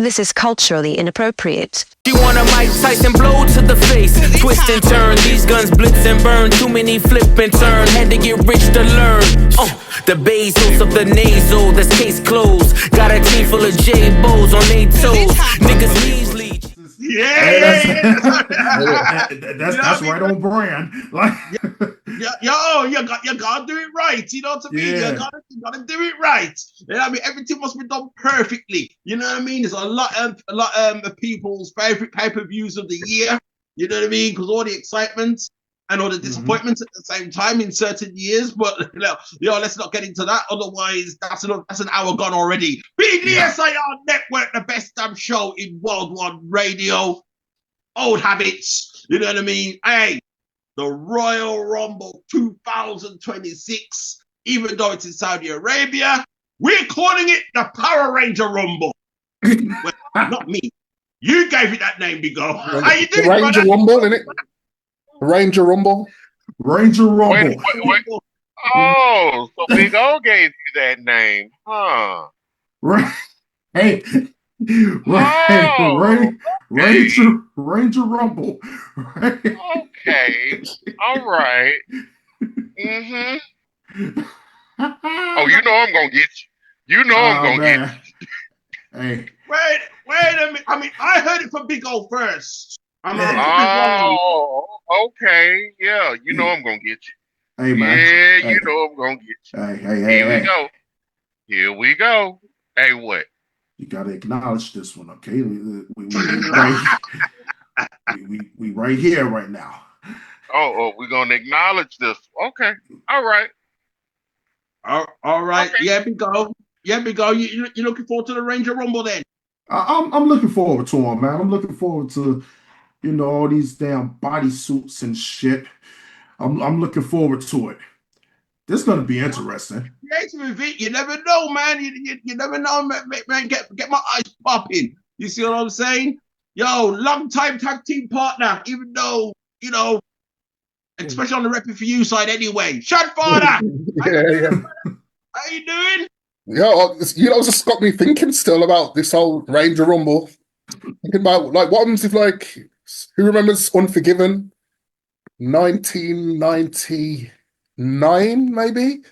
This is culturally inappropriate. She want a Mike Tyson blow to the face. Twist and turn, these guns blitz and burn. Too many flip and turn, had to get rich to learn. The Bezos of the nasal, that's case closed. Got a team full of J-Bows on they toes. Niggas knees leech. That's right on brand. Like, you gotta do it right. You know what I mean? You gotta do it right. You know what I mean? Everything must be done perfectly. You know what I mean? There's a lot of people's favorite pay-per-views of the year. You know what I mean? Because all the excitement and all the disappointments at the same time in certain years. But let's not get into that. Otherwise, that's an hour gone already. Being the SIR Network, the best damn show in worldwide radio. Old habits. You know what I mean? Hey, the Royal Rumble 2026, even though it's in Saudi Arabia, we're calling it the Power Ranger Rumble. Well, not me. You gave it that name, Big O. How you doing, Ranger Rumble, innit? Ranger Rumble. Ranger Rumble. Wait. Oh, so Big O gave you that name, huh? Right. Hey. Ranger Rumble. Right. Okay. All right. Oh, you know I'm gonna get you. You know I'm gonna get you. Hey. Wait a minute. I mean, I heard it from Big O first. Oh, okay. Yeah, you know I'm gonna get you. Hey, man. Yeah, you know I'm gonna get you. Hey. Here we go. Here we go. Hey, what? You gotta acknowledge this one, okay? We right here right now. Oh, we're gonna acknowledge this. Okay. All right. All right. Okay. Yeah, Big O. You looking forward to the Ranger Rumble then? I'm looking forward to him, man. I'm looking forward to, all these damn bodysuits and shit. I'm looking forward to it. This is gonna be interesting. You never know, man. You never know, man. Get my eyes popping. You see what I'm saying? Yo, long time tag team partner. Even though, especially on the RePPiN4U side, anyway. Shadfather. How you doing? Yeah, just got me thinking still about this whole Ranger Rumble. Thinking about what happens if who remembers Unforgiven? 1999, maybe?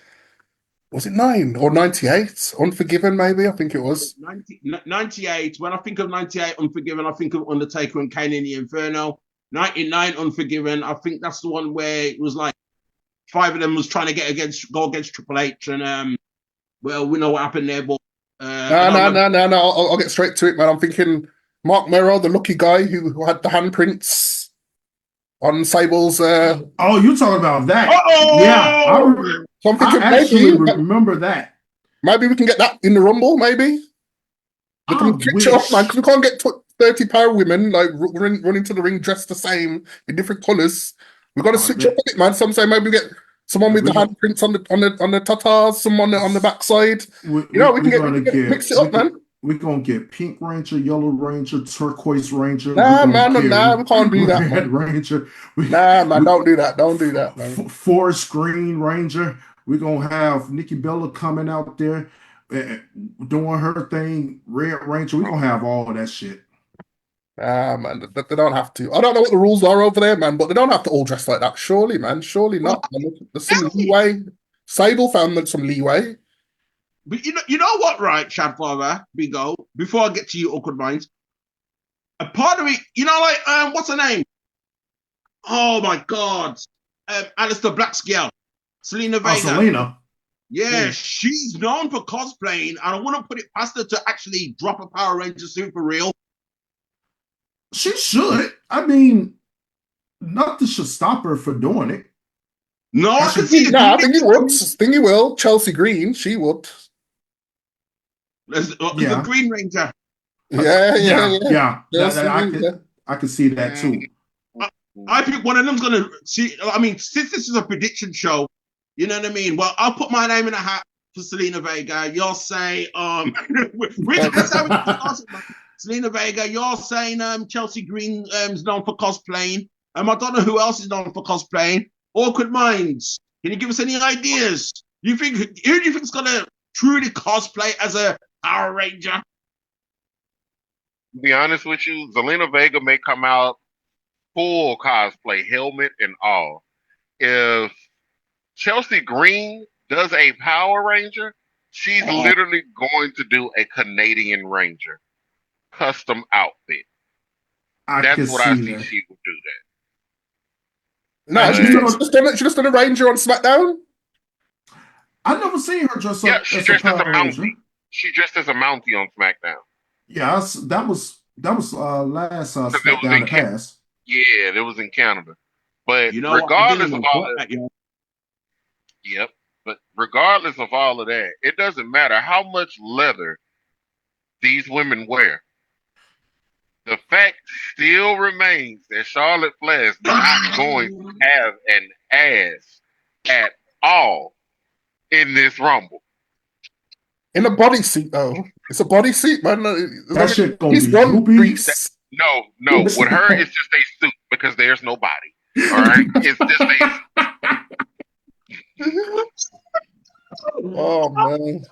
Was it 9 or 98? Unforgiven, maybe? I think it was. 98. When I think of 98 Unforgiven, I think of Undertaker and Kane in the Inferno. 99 Unforgiven, I think that's the one where it was like 5 of them was trying to go against Triple H, and well, we know what happened there, but no. I'll get straight to it, man. I'm thinking Mark Merrow, the lucky guy who had the handprints on Sable's. Oh, you're talking about that? Yeah, I actually remember that. Maybe we can get that in the Rumble. Maybe we can switch it up, man, because we can't get 30 power women running to the ring dressed the same in different colors. We've got to switch up a bit, man. Some say maybe we get someone with the handprints on the tatars, someone on the backside. We can mix it up, man. We're going to get Pink Ranger, Yellow Ranger, Turquoise Ranger. We can't do that. Red Ranger. Man, don't do that, man. Forest Green Ranger. We're going to have Nikki Bella coming out there doing her thing. Red Ranger. We're going to have all of that shit. Man, they don't have to. I don't know what the rules are over there, man, but they don't have to all dress like that. Surely, man. Surely not. There's some leeway. Sable found some leeway. But you know what, right, Shadfather, Big O, before I get to you, Awkward Minds, a part of it, what's her name? Oh, my God. Alistair Black's girl, Selena Vega. Selena? Yeah, she's known for cosplaying, and I wouldn't put it past her to actually drop a Power Ranger suit for real. She should. I mean, nothing should stop her for doing it. No, I think he will. Chelsea Green, she would. The Green Ranger. Yeah. I can see that too. I think one of them's gonna see. I mean, since this is a prediction show, you know what I mean. Well, I'll put my name in a hat for Selena Vega. You'll say, Selena Vega. You're saying Chelsea Green is known for cosplaying. I don't know who else is known for cosplaying. Awkward Minds. Can you give us any ideas? Who do you think is gonna truly cosplay as a Power Ranger? to be honest with you, Zelina Vega may come out full cosplay, helmet and all. If Chelsea Green does a Power Ranger, she's literally going to do a Canadian Ranger custom outfit. That's what I see she will do that. No, she just done a Ranger on SmackDown. I've never seen her dress up. Yeah, she dressed as a Mountie. She dressed as a Mountie on SmackDown. Yeah, that was last SmackDown that passed. Yeah, it was in Canada. But regardless of all that, yep. But regardless of all of that, it doesn't matter how much leather these women wear. The fact still remains that Charlotte Flair is not going to have an ass at all in this Rumble. In a bodysuit, though. It's a bodysuit, man. That shit gonna be boobies. No. With her, it's just a suit because there's no body. All right? It's just a Oh, man.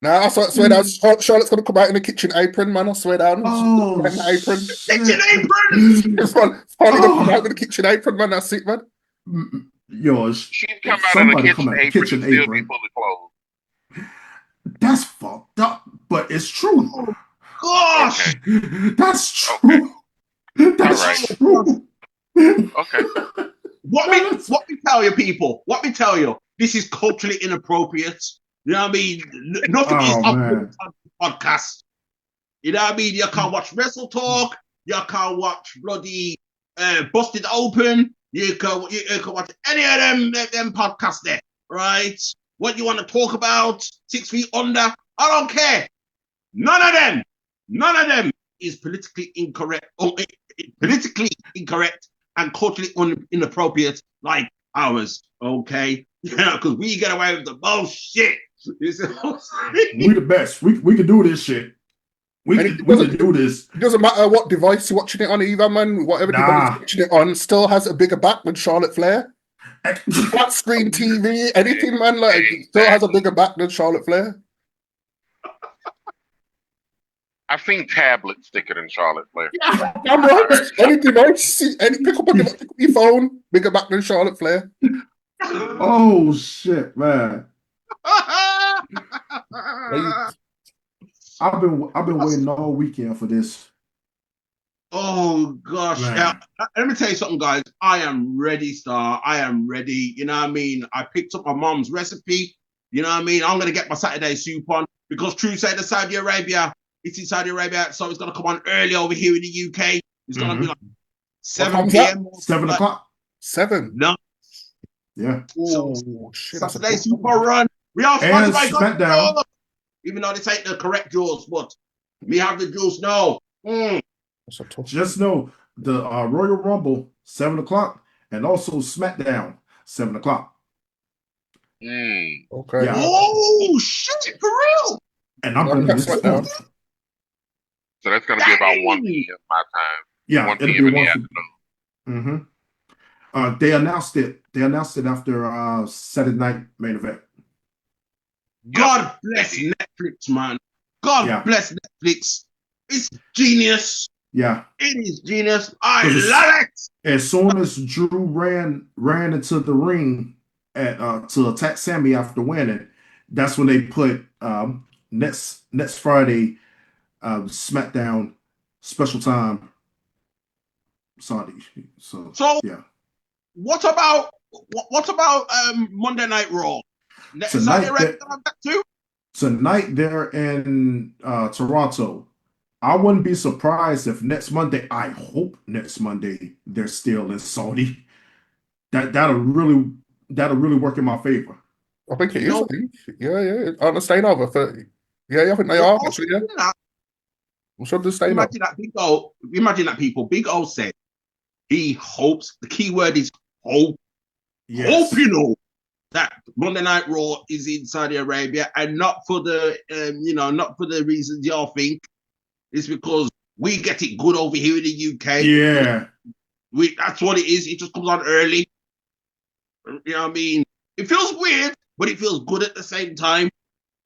Nah, I swear down. Charlotte's gonna come out in a kitchen apron, man. I swear down. Oh, an apron. Kitchen apron. Finally gonna come out with a kitchen apron, man. That's it, man. Yo, she's come out in a kitchen apron and still be fully clothed. That's fucked up, but it's true. Oh, gosh, that's true. Okay. That's true. Okay. What me tell you, people? What me tell you? This is culturally inappropriate. You know what I mean? Nothing is up on the podcast. You know what I mean? You can't watch Wrestle Talk. You can't watch bloody Busted Open. You can watch any of them podcasts there, right? What you want to talk about? 6 feet under? I don't care. None of them is politically incorrect and culturally inappropriate like ours. Okay, yeah, because we get away with the most shit. We the best. We can do this shit. We can do this. It doesn't matter what device you're watching it on either, man. Whatever device you're watching it on still has a bigger back than Charlotte Flair. Flat screen TV, anything, man, like it still has a bigger back than Charlotte Flair. I've seen tablets thicker than Charlotte Flair. Yeah, I'm right. Anything else? Pick up your phone, bigger back than Charlotte Flair. Oh shit, man. I've been waiting all weekend for this. Oh gosh. Now, let me tell you something, guys. I am ready, Star. I am ready. You know what I mean? I picked up my mom's recipe. You know what I mean? I'm gonna get my Saturday soup on because True said the Saudi Arabia. It's in Saudi Arabia, so it's gonna come on early over here in the UK. It's gonna be like 7 p.m. 7 o'clock. 7. No. Yeah. So Saturday super run. We are sponsored by Gunther. Even though they take the correct jewels, but we have the jewels now. Just know the Royal Rumble 7 o'clock and also SmackDown 7 o'clock. Okay. Yeah. Oh shit, for real. And I'm gonna miss SmackDown. So that's gonna be about 1 p.m. my time. Yeah, 1 p.m. in the afternoon. They announced it. They announced it after Saturday night main event. God bless Netflix, man. God bless Netflix. It's genius. Yeah. It is genius. I love it. As soon as Drew ran into the ring to attack Sammy after winning, that's when they put next Friday SmackDown special time Saudi. So yeah. What about Monday Night Raw? Tonight they're in Toronto. I wouldn't be surprised if next Monday, I hope next Monday, they're still in Saudi. That'll really work in my favor. I think it is. Yeah. Aren't they staying over 30? Yeah, I think they are actually. Yeah. I'm sure they're staying over. Imagine that people. Big O said he hopes. The key word is hope. Yes. Hope, you know, that Monday Night Raw is in Saudi Arabia, and not for the not for the reasons y'all think. It's because we get it good over here in the UK. Yeah. That's what it is. It just comes on early. You know what I mean? It feels weird, but it feels good at the same time.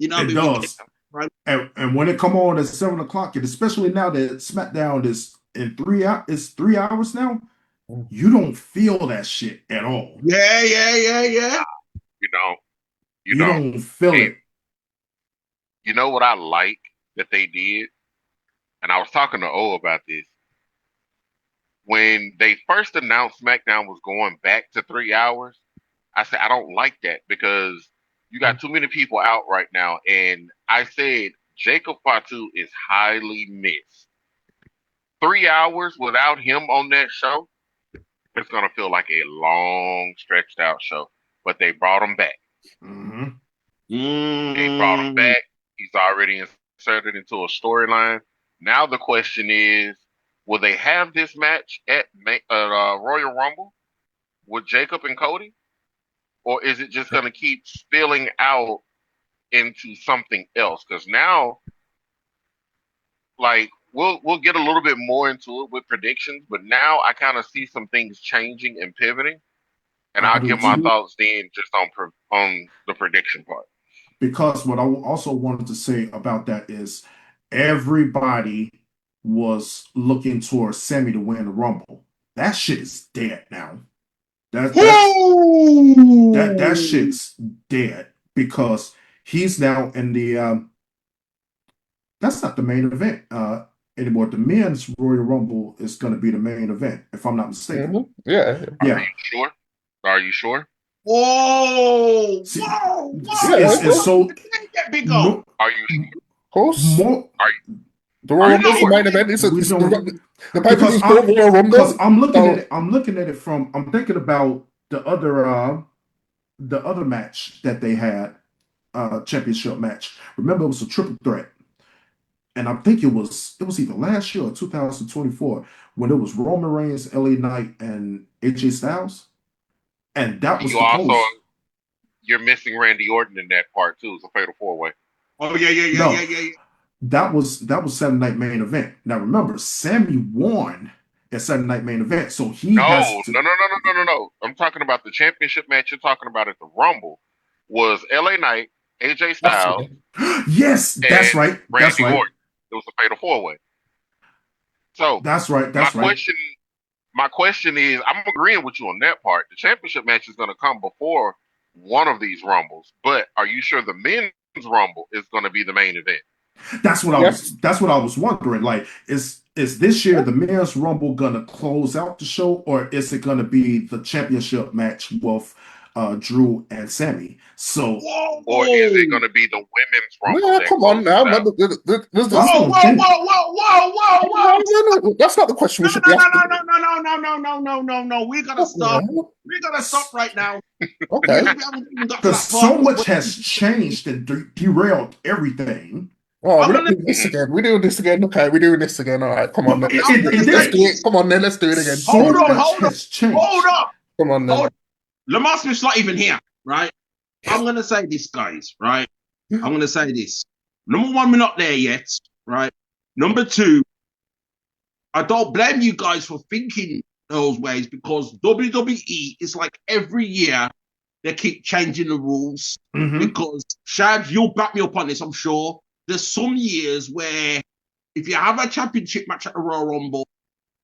You know what It I mean? does. And when it come on at 7 o'clock, and especially now that SmackDown is in 3 hours now, you don't feel that shit at all. Yeah. You don't feel it. You know what I like that they did? And I was talking to O about this. When they first announced SmackDown was going back to 3 hours, I said, I don't like that because you got too many people out right now. And I said, Jacob Fatu is highly missed. 3 hours without him on that show, it's going to feel like a long, stretched out show. But they brought him back. They brought him back. He's already inserted into a storyline. Now the question is, will they have this match at Royal Rumble with Jacob and Cody? Or is it just going to keep spilling out into something else? Because now, like, we'll get a little bit more into it with predictions, but now I kind of see some things changing and pivoting. And I'll give my thoughts then just on the prediction part. Because what I also wanted to say about that is everybody was looking towards Sammy to win the Rumble. That shit is dead now. That shit's dead because he's now in the that's not the main event anymore. The men's Royal Rumble is going to be the main event, if I'm not mistaken. Yeah. Are you sure? Whoa! See, whoa! It's so. No, are you sure? Of course. The Royal Rumble is the main event. The pay-per-view is called Royal Rumble. Because I'm looking at it from. I'm thinking about the other match that they had, championship match. Remember, it was a triple threat, and I think it was either last year or 2024 when it was Roman Reigns, LA Knight, and AJ Styles, and that was You're missing Randy Orton in that part too. It's a fatal 4-way. Oh yeah. That was Saturday Night Main Event. Now remember, Sammy won at Saturday Night Main Event, so he has to... No. I'm talking about the championship match you're talking about at the Rumble was LA Knight, AJ Styles. Yes, that's right. Randy Orton. It was a fatal 4-way. So that's right. My question is, I'm agreeing with you on that part. The championship match is going to come before one of these Rumbles, but are you sure the men's Rumble is going to be the main event? That's what I was wondering. Like, is this year the men's Rumble gonna close out the show, or is it gonna be the championship match with Drew and Sammy? So, or is it gonna be the women's Rumble? Yeah, come on now. Whoa! That's not the question we should be asking. No. We gotta stop. We gotta stop right now. Okay. Because so much has changed and derailed everything. Oh, we're doing this again. We're doing this again. Okay, we're doing this again. All right, come on. Let's do it. Come on, then. Let's do it again. Hold up. Come on, then. Lamar Smith's not even here, right? I'm gonna say this, guys. Right? I'm gonna say this. Number one, we're not there yet, right? Number two, I don't blame you guys for thinking those ways because WWE is like every year they keep changing the rules. Because Shad, you'll back me up on this, I'm sure. There's some years where if you have a championship match at a Royal Rumble,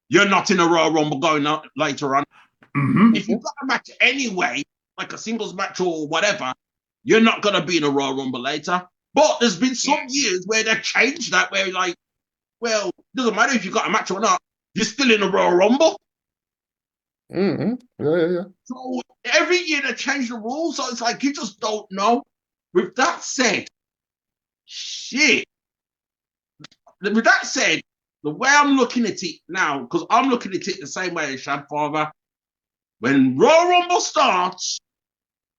you're not in a Royal Rumble going out later on. If you've got a match anyway, like a singles match or whatever, you're not going to be in a Royal Rumble later. But there's been some years where they've changed that, where like, well, it doesn't matter if you've got a match or not, you're still in a Royal Rumble. Yeah. So every year they change the rules, so it's like you just don't know. With that said, With that said, the way I'm looking at it now, because I'm looking at it the same way as Shadfather, when Royal Rumble starts,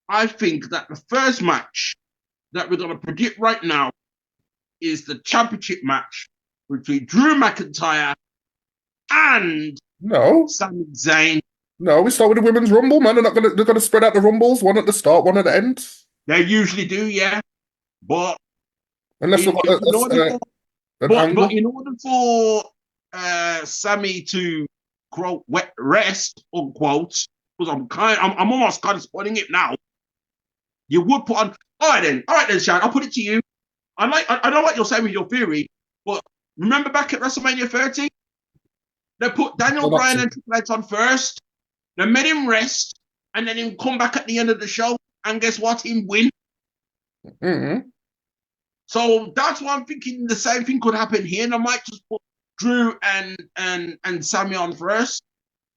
I think that the first match that we're going to predict right now is the championship match between Drew McIntyre and Sami Zayn. No, we start with the women's Rumble, man. They're gonna spread out the Rumbles, one at the start, one at the end. They usually do, yeah. But unless in order for Sammy to quote rest unquote, because I'm almost kind of spoiling it now. You would put on all right then, Shad, I'll put it to you. I know what you're saying with your theory, but remember back at WrestleMania 30, they put Daniel Bryan and Triple H on first, they made him rest, and then him come back at the end of the show, and guess what? Him win. Mm-hmm. So that's why I'm thinking the same thing could happen here. And I might just put Drew and Sammy on first.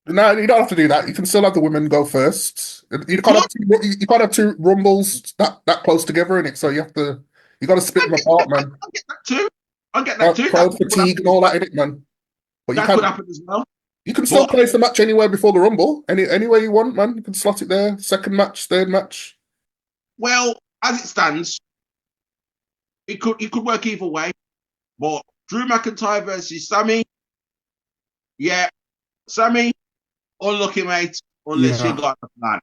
No, you don't have to do that. You can still have the women go first. You can't have two rumbles that close together in it. So you got to split them apart, man. I get that too. I get that too. Crowd fatigue and all that in it, man. But that could happen as well. You can still place the match anywhere before the rumble, anywhere you want, man. You can slot it there. Second match, third match. Well, as it stands, it could work either way. But Drew McIntyre versus Sammy, yeah, Sammy, unlucky, mate. Unless you got a plan.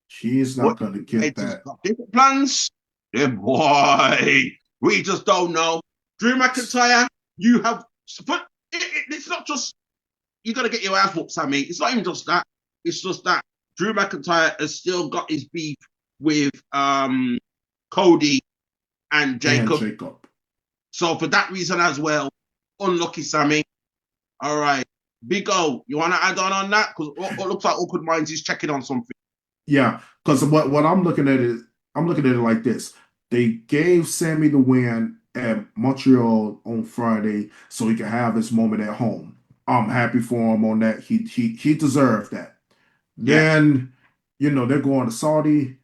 She's not going to get that. Got different plans. Yeah, boy, we just don't know. Drew McIntyre, you have, but it's not just you got to get your ass whooped, Sammy. It's not even just that. It's just that Drew McIntyre has still got his beef with Cody and Jacob. So for that reason as well, unlucky, Sammy. All right, Big O, you want to add on that? Because it looks like Awkward Minds is checking on something. Yeah, because what I'm looking at is like this. They gave Sammy the win at Montreal on Friday so he could have his moment at home. I'm happy for him on that. He deserved that. Yeah. Then, they're going to Saudi.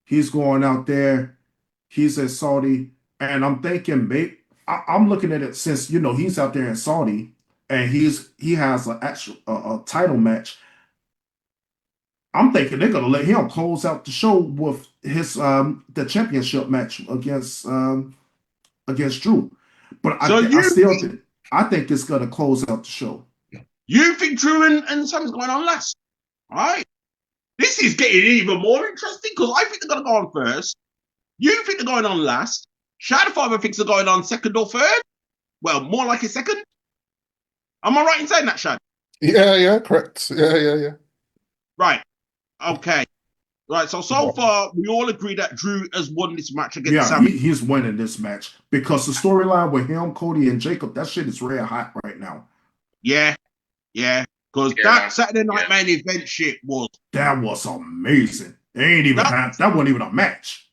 He's going out there. He's at Saudi. And I'm thinking, I'm looking at it since, he's out there in Saudi and he has an actual a title match. I'm thinking they're gonna let him close out the show with his the championship match against Drew. But I think it's gonna close out the show. You think Drew and Sammy's going on last? All right. This is getting even more interesting because I think they're gonna go on first. You think they're going on last. Shadfather thinks they're going on second or third. Well, more like a second. Am I right in saying that, Shad? Yeah, correct. Yeah. Right. Okay. Right. So far, we all agree that Drew has won this match against Sammy. He's winning this match because the storyline with him, Cody, and Jacob, that shit is red hot right now. Yeah. Because that Saturday Night Main Event shit was amazing. That wasn't even a match.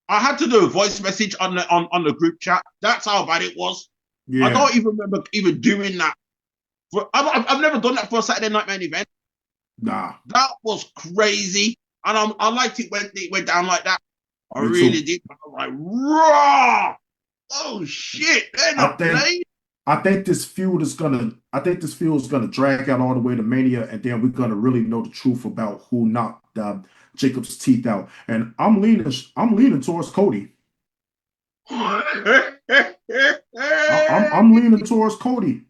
I had to do a voice message on the group chat. That's how bad it was. Yeah. I don't even remember even doing that. I've never done that for a Saturday Night Main Event. Nah, that was crazy, and I liked it when it went down like that. I really did. I was like, raw! Oh shit! They're not playing. I think this feud is gonna drag out all the way to Mania, and then we're gonna really know the truth about who knocked Jacob's teeth out. And I'm leaning towards Cody. I'm leaning towards Cody.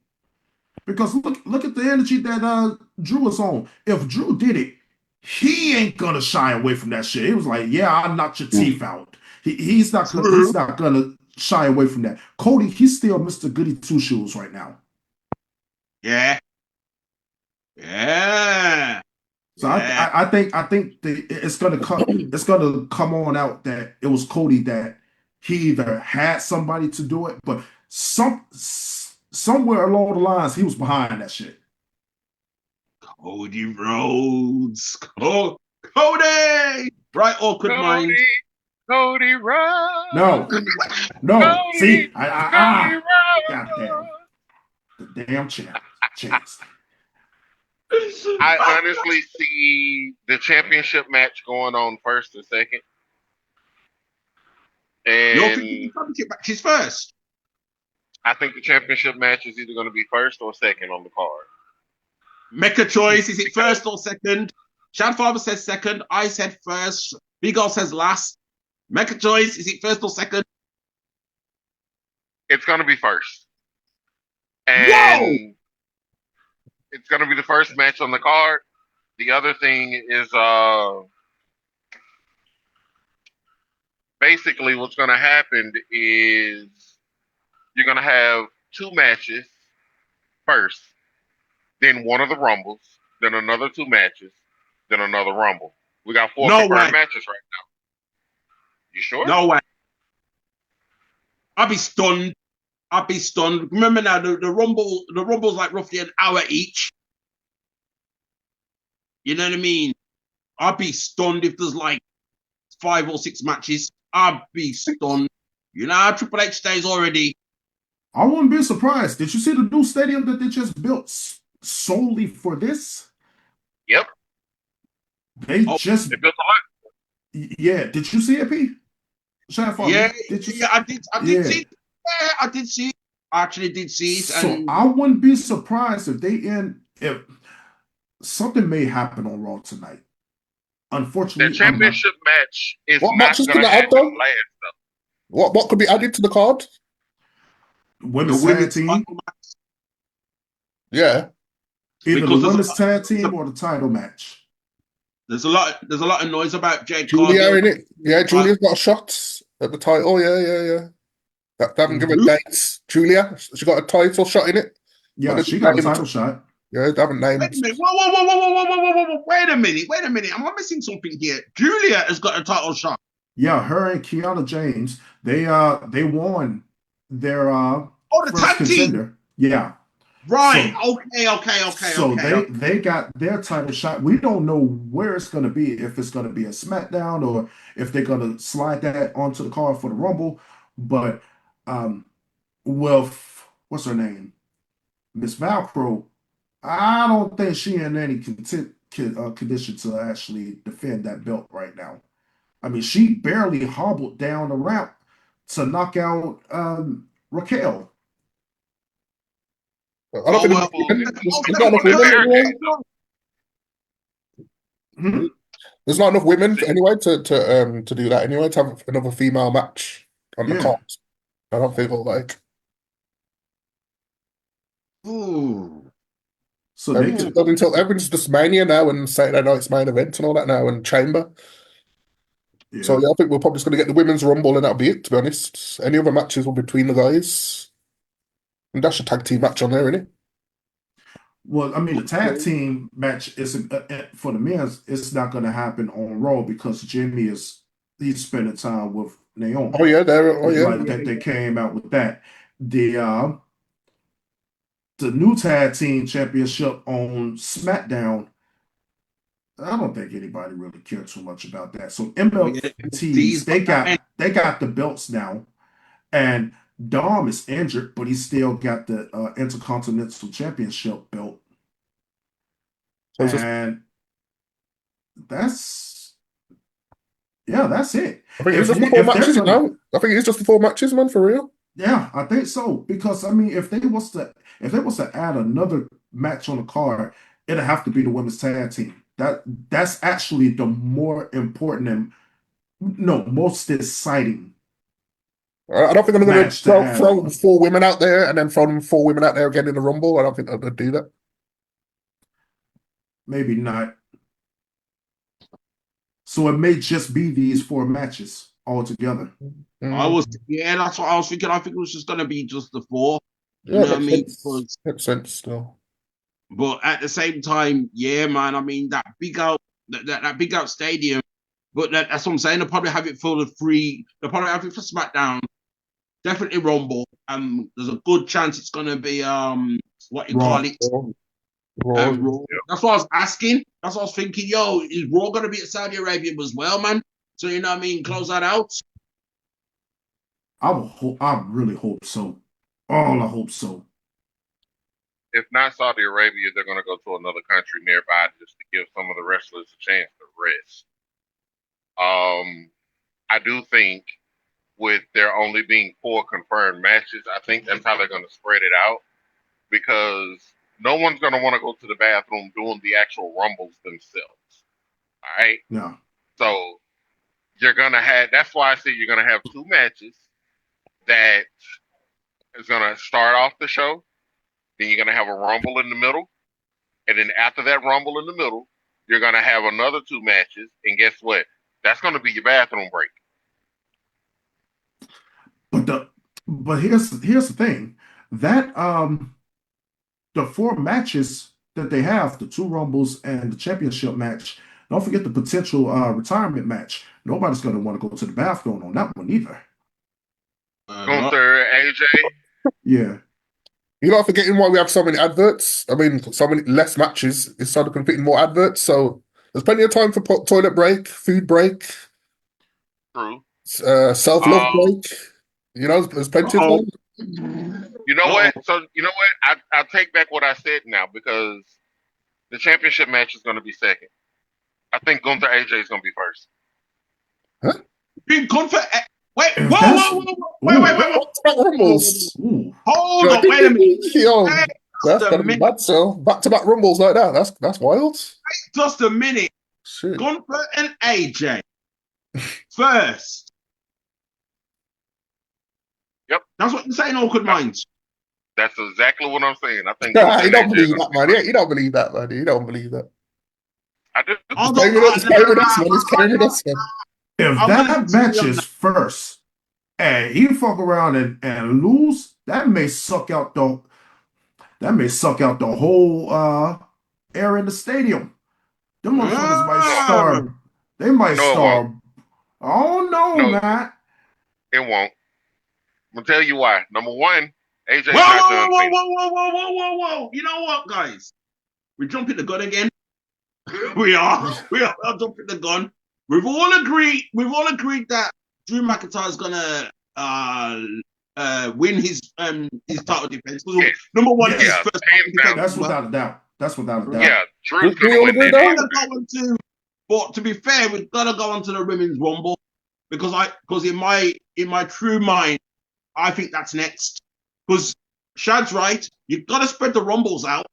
Because look at the energy that Drew is on. If Drew did it, he ain't gonna shy away from that shit. He was like, "Yeah, I knocked your teeth out." He's not gonna shy away from that. Cody, he's still Mr. Goody Two Shoes right now. Yeah. So I think it's gonna come on out that it was Cody that he either had somebody to do it, but somewhere along the lines, he was behind that shit. Cody Rhodes. Cody! Right, Awkward Mind. Cody Rhodes. No. Cody, see, goddamn. The damn chance. I honestly see the championship match going on first and second. And you're thinking the championship match is first? I think the championship match is either going to be first or second on the card. Make a choice. Is it first or second? Shadfather says second. I said first. Big O says last. Make a choice. Is it first or second? It's going to be first. And it's going to be the first match on the card. The other thing is basically what's going to happen is you're going to have two matches first, then one of the Rumbles, then another two matches, then another Rumble. We got four confirmed matches right now. You sure? No way. I'd be stunned. I'd be stunned. Remember now, the Rumble's like roughly an hour each. You know what I mean? I'd be stunned if there's like 5 or 6 matches. I'd be stunned. You know how Triple H stays already. I wouldn't be surprised. Did you see the new stadium that they just built solely for this? Yep. They built a lot. Yeah. Did you see it, P? Shadfather, yeah, I did see it. Yeah, I did see it. I actually did see it. So I wouldn't be surprised if something may happen on Raw tonight. Unfortunately, the championship match is what not going to happen last, though. What could be added to the card? Women's tag team. Yeah. Either the women's tag team or the title match. There's a lot of noise about Jade Julia in it. Yeah, Julia's got a shot at the title. Yeah. They haven't given dates. Julia, she got a title shot in it. Yeah, she got a title shot. Yeah, they haven't named. Wait a minute. Whoa. Wait a minute. Am I missing something here? Julia has got a title shot. Yeah, her and Kiana James, they won their the tag team. Yeah. Right. So, okay. So they got their title shot. We don't know where it's gonna be, if it's gonna be a SmackDown or if they're gonna slide that onto the card for the Rumble. But with what's her name? Miss Valkyrie, I don't think she in any condition to actually defend that belt right now. I mean, she barely hobbled down the ramp to knock out Raquel. I don't think there's not enough women anyway to do that anyway, to have another female match on the card. I don't think like. Ooh. So until everyone's just Mania now and Saturday night's main event and all that now and Chamber. Yeah. So yeah, I think we're probably just going to get the women's Rumble and that'll be it, to be honest. Any other matches will be between the guys. And that's a tag team match on there, isn't it? Well, I mean, the tag team match is for the men's. It's not going to happen on Raw because Jimmy he's spending time with Naomi. Oh yeah, they came out with that. The new tag team championship on SmackDown. I don't think anybody really cared too much about that. So MLTs, they got the belts now, and Dom is injured, but he still got the Intercontinental Championship belt. And that's it. I think it's just the 4 matches, I think it's just the 4 matches, man, for real. Yeah, I think so. Because I mean, if they was to add another match on the card, it'd have to be the women's tag team. That's actually the more important and most exciting. I don't think I'm going to throw 4 women out there and then throw 4 women out there again in the Rumble. I don't think they'll do that. Maybe not. So it may just be these 4 matches altogether. That's what I was thinking. I think it was just going to be just the 4. You know what I mean? Makes sense still. But at the same time, yeah, man. I mean, that big out stadium. But that's what I'm saying. They'll probably have it for the free. They'll probably have it for SmackDown. Definitely Rumble. There's a good chance it's gonna be what you call it. Raw. That's what I was asking. That's what I was thinking. Yo, is Raw gonna be at Saudi Arabia as well, man? So you know what I mean? Close that out. I really hope so. I hope so. If not Saudi Arabia, they're going to go to another country nearby just to give some of the wrestlers a chance to rest. I do think with there only being 4 confirmed matches, I think that's how they're going to spread it out, because no one's going to want to go to the bathroom doing the actual Rumbles themselves. All right? No. So you're going to have, that's why I say you're going to have 2 matches that is going to start off the show. Then you're going to have a Rumble in the middle. And then after that Rumble in the middle, you're going to have another 2 matches. And guess what? That's going to be your bathroom break. But here's the thing. That the 4 matches that they have, the 2 Rumbles and the championship match, don't forget the potential retirement match. Nobody's going to want to go to the bathroom on that one either. Gunther AJ. Yeah. You're not forgetting why we have so many adverts. I mean, so many less matches. It's started to fit in more adverts. So there's plenty of time for toilet break, food break, True. Self-love break. You know, there's plenty of time. You know what? So you know what? I'll take back what I said now because the championship match is going to be second. I think Gunther AJ is going to be first. Huh? Gunther. Wait, whoa. Rumbles. Hold on, wait a minute. Yo, that's gonna be bad. So back-to-back rumbles like that. That's wild. Wait just a minute. Shit. Gunther and AJ first. Yep. That's what you're saying, Awkward Minds. That's exactly what I'm saying. I think you don't believe that, man. Yeah, you don't believe that, man. You don't believe that. I do. It's playing with us, man. It's playing with us, man. If that match is first, and he fuck around and lose, that may suck out the whole air in the stadium. Them motherfuckers might start. They might start. Oh no, man. It won't. I'm gonna tell you why. Number one, AJ. Whoa. You know what, guys? We're jumping the gun again. we are jumping the gun. We've all agreed that Drew McIntyre's gonna win his title defense. Yes. Number one, is first defense. That's without a doubt. Yeah, Drew's gonna win that. But to be fair, we've got to go on to the Women's Rumble because in my true mind, I think that's next. Because Shad's right, you've got to spread the Rumbles out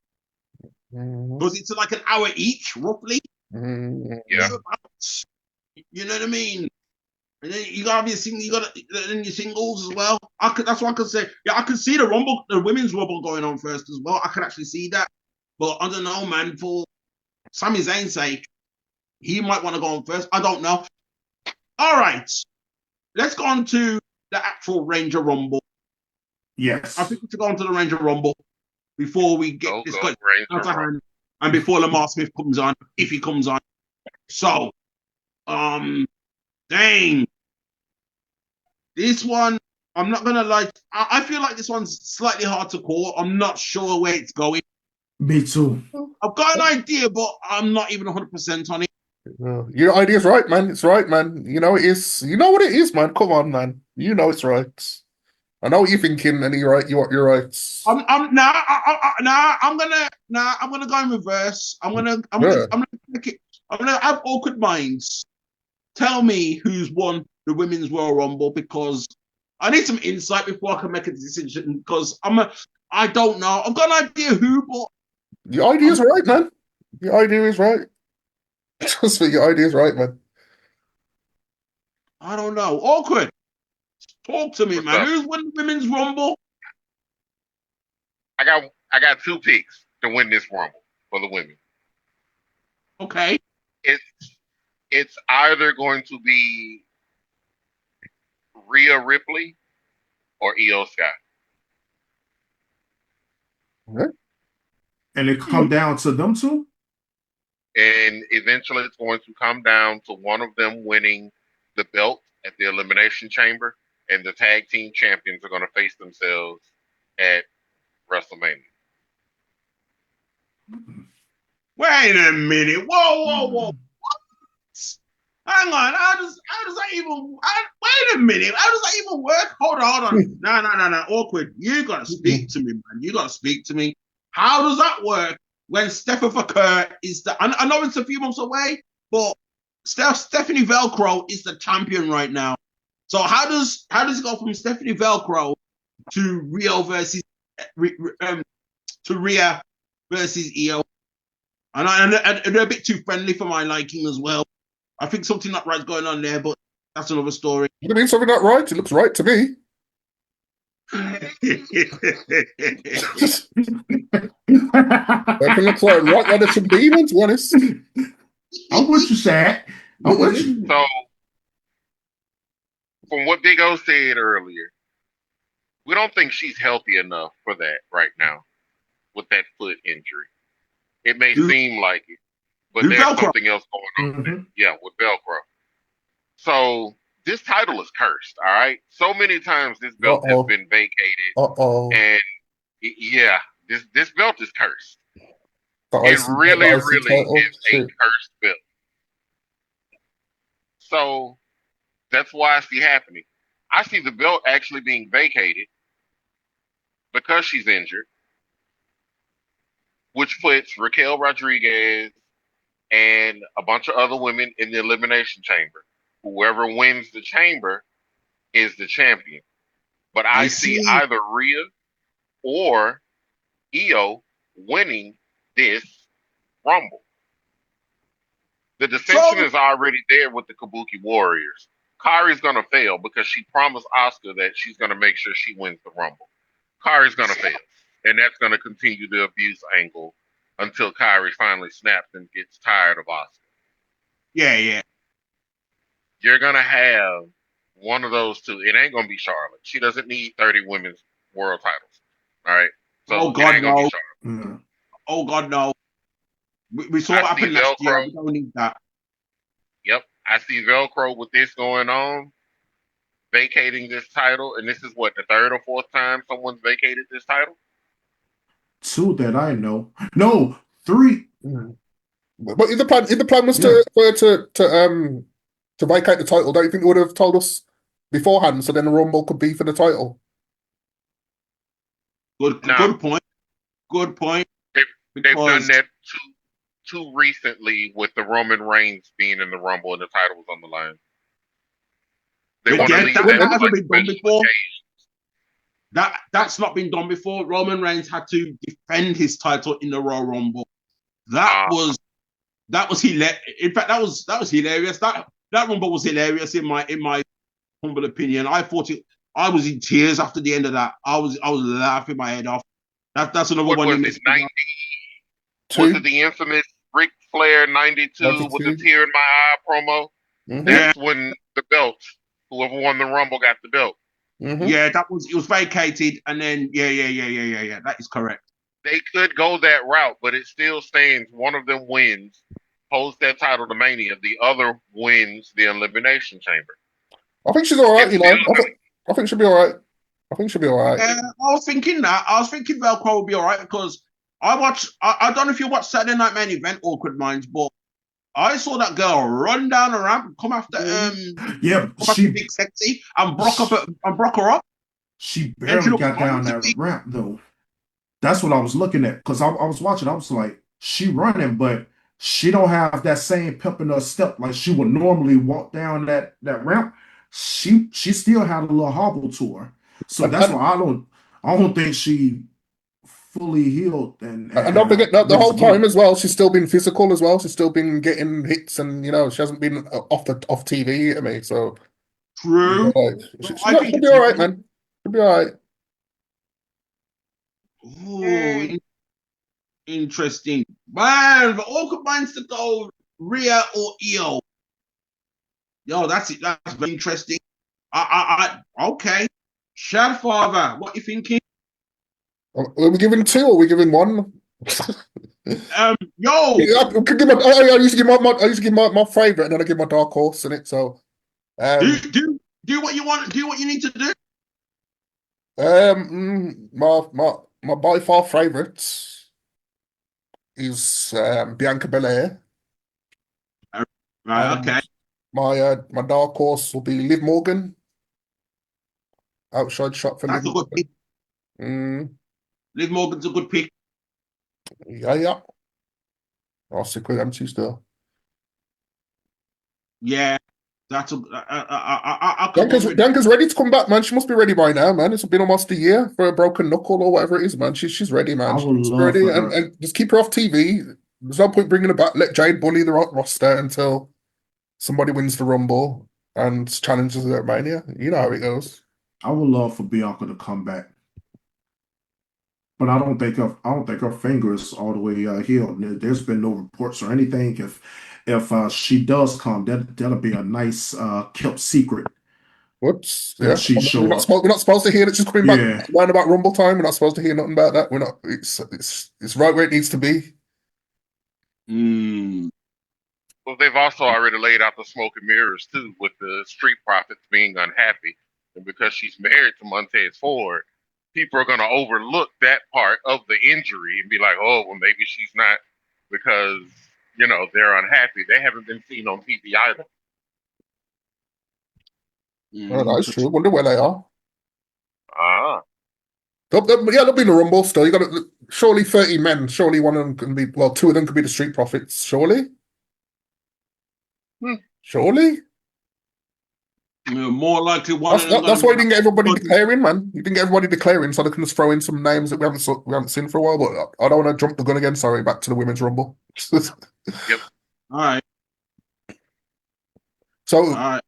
because it's like an hour each, roughly. Yeah. You know what I mean? And then you gotta be your singles as well. That's what I could say. Yeah, I could see the Women's Rumble going on first as well. I could actually see that. But I don't know, man. For Sami Zayn's sake, he might want to go on first. I don't know. All right. Let's go on to the actual Ranger Rumble. Yes. I think we should go on to the Ranger Rumble before we get this out of hand and before Lamar Smith comes on, if he comes on. So, dang. This one, I'm not going to lie. I feel like this one's slightly hard to call. I'm not sure where it's going. Me too. I've got an idea, but I'm not even 100% on it. Your idea's right, man. It's right, man. You know it is. You know what it is, man. Come on, man. You know it's right. I know what you're thinking, and you're right. You're right. I'm gonna go in reverse. I'm gonna have Awkward Minds tell me who's won the Women's Royal Rumble because I need some insight before I can make a decision. Because I don't know. I've got an idea who, but your idea is right, man. Your idea is right. Trust me, your idea is right, man. I don't know. Awkward. Talk to me, man. Who's won the Women's Rumble? I got two picks to win this Rumble for the women. Okay. It's either going to be Rhea Ripley or Io Sky. Okay. And it come down to them two? And eventually it's going to come down to one of them winning the belt at the Elimination Chamber, and the tag team champions are going to face themselves at WrestleMania. Wait a minute. Whoa. What? Hang on. How does that even... wait a minute. How does that even work? Hold on. No. Awkward. You got to speak to me, man. You got to speak to me. How does that work when Shadfather is the... I know it's a few months away, but Stephanie Velcro is the champion right now. So how does it go from Stephanie Velcro to Rhea versus Io? And they're a bit too friendly for my liking as well. I think something not right's going on there, but that's another story. What do you mean something not right? It looks right to me. Everything looks like right. There's some demons, honest. I'm with you, Shaq. I'm with you. So, from what Big O said earlier, we don't think she's healthy enough for that right now with that foot injury. It may seem like it, but there's something else going on there. Yeah, with Velcro. So this title is cursed. All right, so many times this belt has been vacated, and yeah, this belt is cursed. It really is a cursed belt. So that's why I see happening. I see the belt actually being vacated because she's injured, which puts Raquel Rodriguez and a bunch of other women in the Elimination Chamber. Whoever wins the chamber is the champion. But I see either Rhea or Io winning this Rumble. The dissension is already there with the Kabuki Warriors. Kairi's going to fail because she promised Asuka that she's going to make sure she wins the Rumble. Kairi's going to fail. And that's going to continue the abuse angle until Kairi finally snaps and gets tired of Asuka. Yeah. You're going to have one of those two. It ain't going to be Charlotte. She doesn't need 30 women's world titles. All right? So oh, God, no. Oh, God, no. We saw what happened last year. We don't need that. Yep. I see Velcro with this going on, vacating this title. And this is what, the third or fourth time someone's vacated this title? 2 that I know. No, 3. But if the plan was to vacate the title, don't you think they would have told us beforehand so then the Rumble could be for the title? Good point. Good point. They've done that too recently with the Roman Reigns being in the Rumble and the title was on the line. They want to leave that hasn't been done before. That's not been done before. Roman Reigns had to defend his title in the Royal Rumble. That was hilarious. In fact, that was hilarious. That Rumble was hilarious in my humble opinion. I was in tears after the end of that. I was laughing my head off. That's another one. Was it 90? Was it the infamous Ric Flair 92 with the tear in my eye promo? Mm-hmm. That's when the belt, whoever won the Rumble got the belt. Mm-hmm. Yeah, it was vacated, and then yeah. That is correct. They could go that route, but it still stands. One of them wins, holds that title to Mania. The other wins the Elimination Chamber. I think she's all right. I think she'll be all right. I was thinking that. I was thinking Velcro would be all right because I don't know if you watched Saturday Night Main Event, Awkward Minds, but I saw that girl run down the ramp, come after Big Sexy and broke her up. She barely got down that ramp though. That's what I was looking at because I was watching. I was like, she running, but she don't have that same pep in her step like she would normally walk down that ramp. She still had a little hobble to her, so that's why I don't think she fully healed. And don't forget the whole time as well, she's still been physical as well. She's still been getting hits, and she hasn't been off TV. I mean, so true. She'll be all right, man. She'll be all right. Oh, interesting, man. But all combines to go Rhea or Io. Yo, that's it. That's very interesting. Okay. Shadfather, what you thinking? Are we giving 2 or are we giving 1? I used to give my favorite, and then I give my dark horse in it. So, do what you want. Do what you need to do. My by far favorite is Bianca Belair. Right. Okay. My dark horse will be Liv Morgan. Outside shot for Liv Morgan. That's a good pick. Liv Morgan's a good pick. Yeah. I'll stick with them 2 still. Yeah, that's Bianca's ready to come back, man. She must be ready by now, man. It's been almost a year for a broken knuckle or whatever it is, man. She's ready, man. She's ready, and just keep her off TV. There's no point bringing her back. Let Jade bully the roster until somebody wins the Rumble and challenges her at Mania. You know how it goes. I would love for Bianca to come back, but I don't think her finger is all the way healed. There's been no reports or anything. If she does come, that'll be a nice kept secret. Whoops! Yeah, she we're not supposed to hear that she's coming back. Learn about Rumble time. We're not supposed to hear nothing about that. We're not. It's right where it needs to be. Well, they've also already laid out the smoke and mirrors too, with the Street Profits being unhappy, and because she's married to Montez Ford, people are going to overlook that part of the injury and be like, "Oh, well, maybe she's not," because they're unhappy. They haven't been seen on TV either. Oh, that's true. Wonder where they are. Yeah, they'll be in the Rumble still. You got surely 30 men. Surely one of them can be. Well, two of them could be the Street Profits. Surely. Surely. More likely one. That's why you didn't get everybody declaring, man. You didn't get everybody declaring, so they can just throw in some names that we haven't seen for a while. But I don't want to jump the gun again. Sorry, back to the Women's Rumble. Yep. All right. So, all right.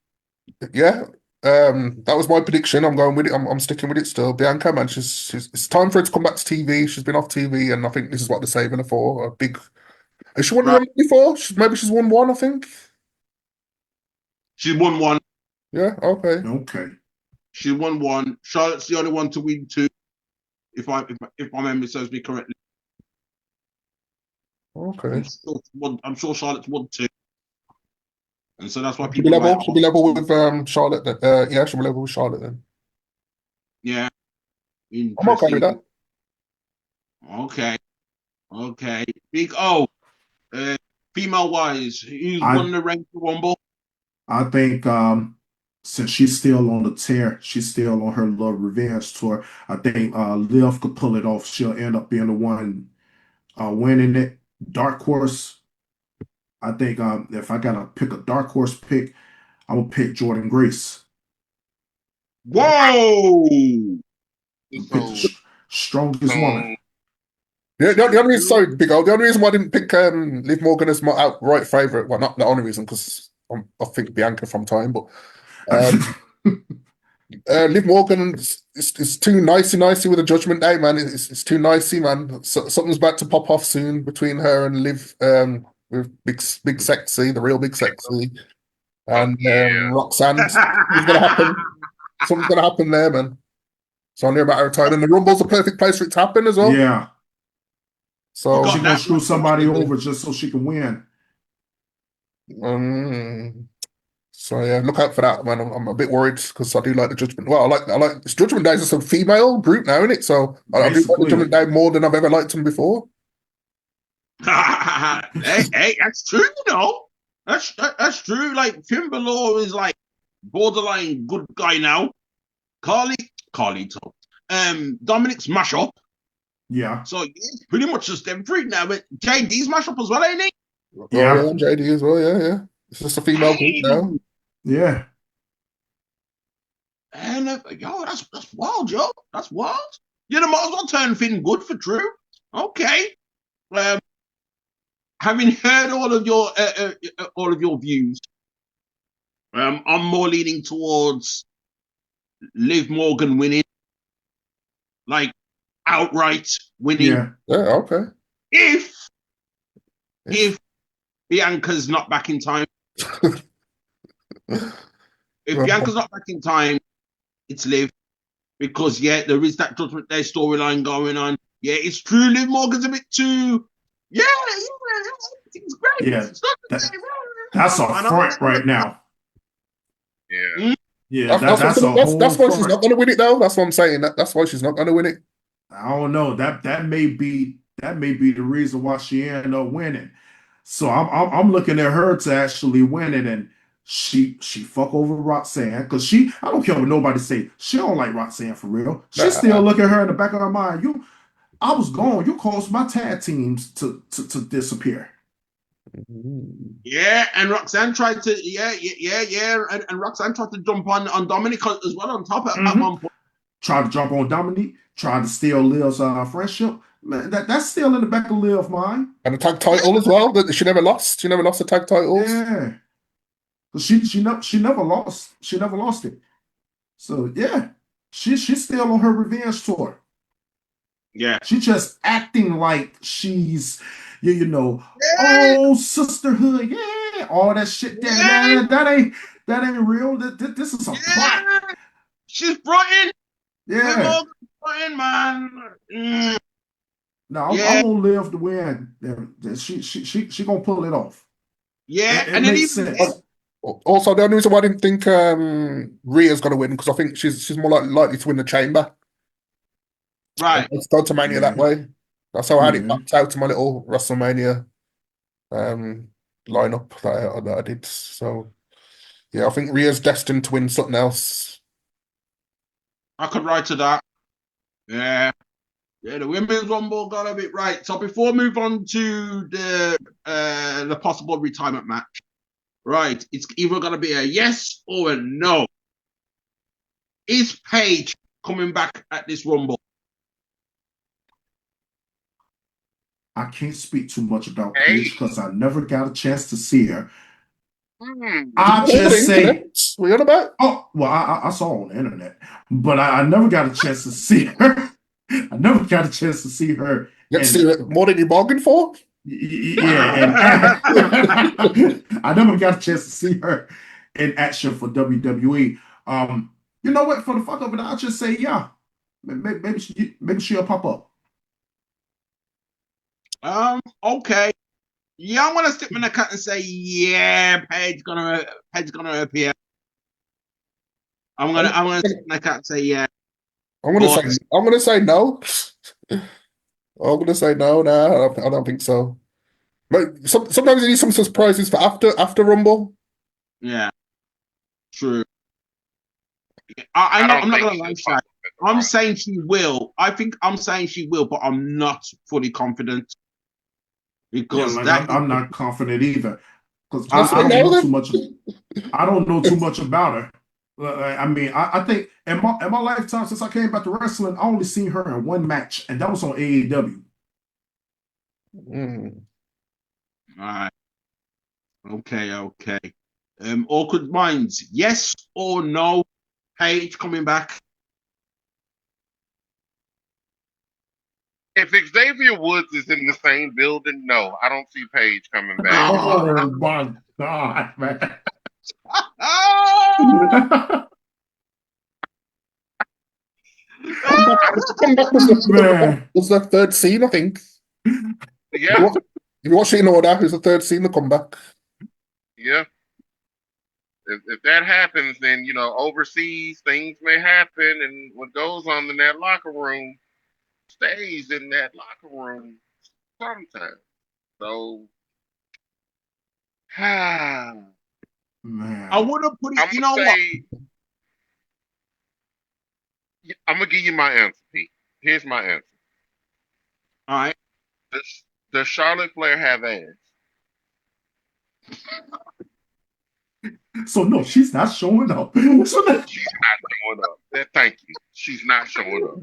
Yeah. That was my prediction. I'm going with it. I'm sticking with it still. Bianca, man, it's time for her to come back to TV. She's been off TV, and I think this is what they're saving her for. A big. Has she won the Rumble before? Maybe she's won one. I think. She won one. Yeah. Okay. Okay. She won one. Charlotte's the only one to win two. If my memory serves me correctly. Okay. I'm sure Charlotte's won two. And so that's why people should be level with Charlotte. Yeah, should be level with Charlotte then. Yeah. I'm okay with that. Okay. Big O. Female wise, who's won the rank for Rumble? I think since she's still on the tear, she's still on her little revenge tour. I think Liv could pull it off. She'll end up being the one winning it. Dark horse. I think if I gotta pick a dark horse pick, I will pick Jordan Grace. Whoa! Pick the strongest woman. Yeah, the only reason, sorry, Big O, the only reason why I didn't pick Liv Morgan as my outright favourite, well, not the only reason, because I think Bianca from time, but Liv Morgan is too nicey with the Judgment Day, man. It's too nicey, man. So, something's about to pop off soon between her and Liv, with big sexy, the real big sexy, and Roxanne. Something's gonna happen. Something's gonna happen there, man. It's only a matter of time, and the Rumble's a perfect place for it to happen as well. Yeah. So she's gonna screw somebody over just so she can win. So yeah, look out for that, man. I'm a bit worried because I do like the Judgment. Well, I like this Judgment Day is a female group now, isn't it? So I do like the Judgment Day more than I've ever liked them before. hey, that's true, you know. That's true. Like Finn Balor is like borderline good guy now. Dominic's mash up. Yeah. So it's pretty much just them three now. But JD's mash up as well, ain't he? Yeah, JD as well. Yeah. It's just a female group now. Yeah. And that's wild, Joe. That's wild. You know, might as well turn Finn good for Drew. Okay. Having heard all of your views, I'm more leaning towards Liv Morgan winning, like outright winning. Yeah. Okay. If Bianca's not back in time. If Bianca's not back in time, it's Liv. Because, there is that Judgment Day storyline going on. Yeah, it's true. Liv Morgan's a bit too... Yeah, everything's great. Yeah, that's a front right now. Yeah. That's why she's not going to win it, though. That's what I'm saying. That's why she's not going to win it. I don't know. That may be the reason why she ended up winning. So I'm looking at her to actually win it, and she fuck over Roxanne because I don't care what nobody say, she don't like Roxanne for real. She still look at her in the back of her mind. I was gone. You caused my tag teams to disappear. Yeah, and Roxanne tried to and Roxanne tried to jump on Dominic as well on top at one point. Tried to jump on Dominic, tried to steal Liv's friendship. Man, that's still in the back of Liv's mind. And the tag title as well. That she never lost. She never lost the tag titles. Yeah, she never lost. She never lost it. So yeah, she's still on her revenge tour. Yeah, she's just acting like she's oh sisterhood, all that shit. That ain't real. This is a plot. She's fronting. Yeah, fronting, man. No, I'm gonna Liv to win. She gonna pull it off. Yeah, It and then makes even sense. Also, the only reason why I didn't think Rhea's going to win because I think she's more likely to win the chamber. right. Let's go to Mania that way. That's how I had it Yeah. mapped out to my little WrestleMania lineup that I did. So yeah, I think Rhea's destined to win something else. I could write to that. Yeah. Yeah, the women's rumble got a bit right. So before we move on to the possible retirement match, right? It's either gonna be a yes or a no. Is Paige coming back at this rumble? I can't speak too much about Paige because I never got a chance to see her. I just say, what you on about? oh, well, I saw on the internet, but I never got a chance to see her. I never got a chance to see her. You get to see more than you bargained for? Yeah, and I never got a chance to see her in action for WWE. You know what? For the fuck of it, I'll just say, yeah, maybe she'll pop up. Okay. Yeah, I'm gonna stick my neck out and say, yeah, Paige gonna appear. I'm gonna stick my neck out and say, yeah. I'm gonna say no. I'm gonna say no. No, I don't think so. But sometimes you need some surprises for after Rumble. Yeah, true. I'm not gonna lie, Shaq. I'm saying she will. I'm saying she will, but I'm not fully confident because I'm not confident either because I don't know too much. I don't know too much about her. I mean, I think in my lifetime since I came back to wrestling, I only seen her in one match, and that was on AEW. All right. Okay. Awkward Minds. Yes or no? Paige coming back. If Xavier Woods is in the same building, no, I don't see Paige coming back. Oh my God, man. Comeback was the third scene, I think. Yeah. If you watch it in order, it's the third scene to come back. Yeah. If that happens, then, overseas things may happen, and what goes on in that locker room stays in that locker room sometimes. So, Man. I would have put it. You know what? I'm gonna give you my answer, Pete. Here's my answer. All right. Does Charlotte Flair have ass? So no, she's not showing up. She's not showing up. Thank you. She's not showing up.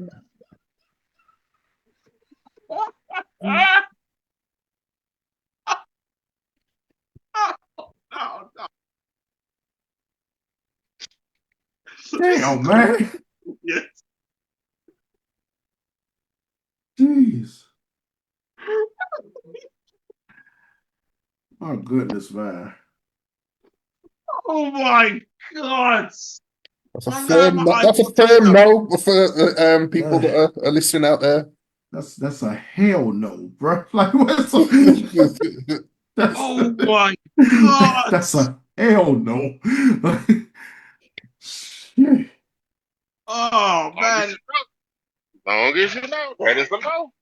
Damn, man. Yes. Jeez. My goodness, man. Oh my God. That's a firm no for people that are listening out there. That's a hell no, bro. Like what's oh my God. That's a hell no. Shit. Oh man. Long as you know, that is a no.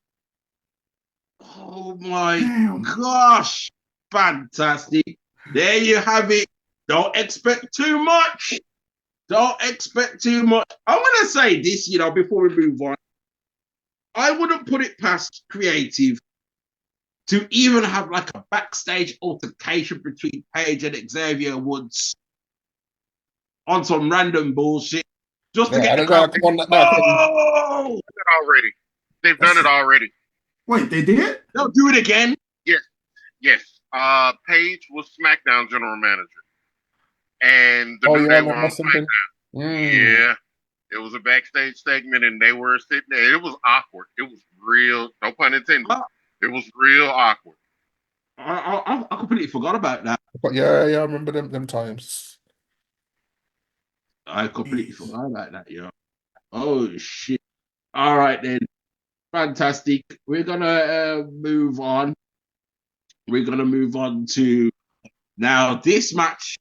Oh my gosh. Fantastic. There you have it. Don't expect too much. Don't expect too much. I'm going to say this, before we move on. I wouldn't put it past creative to even have like a backstage altercation between Paige and Xavier Woods on some random bullshit. Just to get the crowd. Oh! Already. They've done it already. Wait, they did? They'll do it again? Yes. Paige was SmackDown general manager. And the New Day were on SmackDown. Yeah. It was a backstage segment and they were sitting there. It was awkward. It was real, no pun intended. It was real awkward. I completely forgot about that. But yeah, I remember them times. I completely forgot about that, yo. Oh shit. All right then. Fantastic. We're gonna move on. We're gonna move on to Now, this match,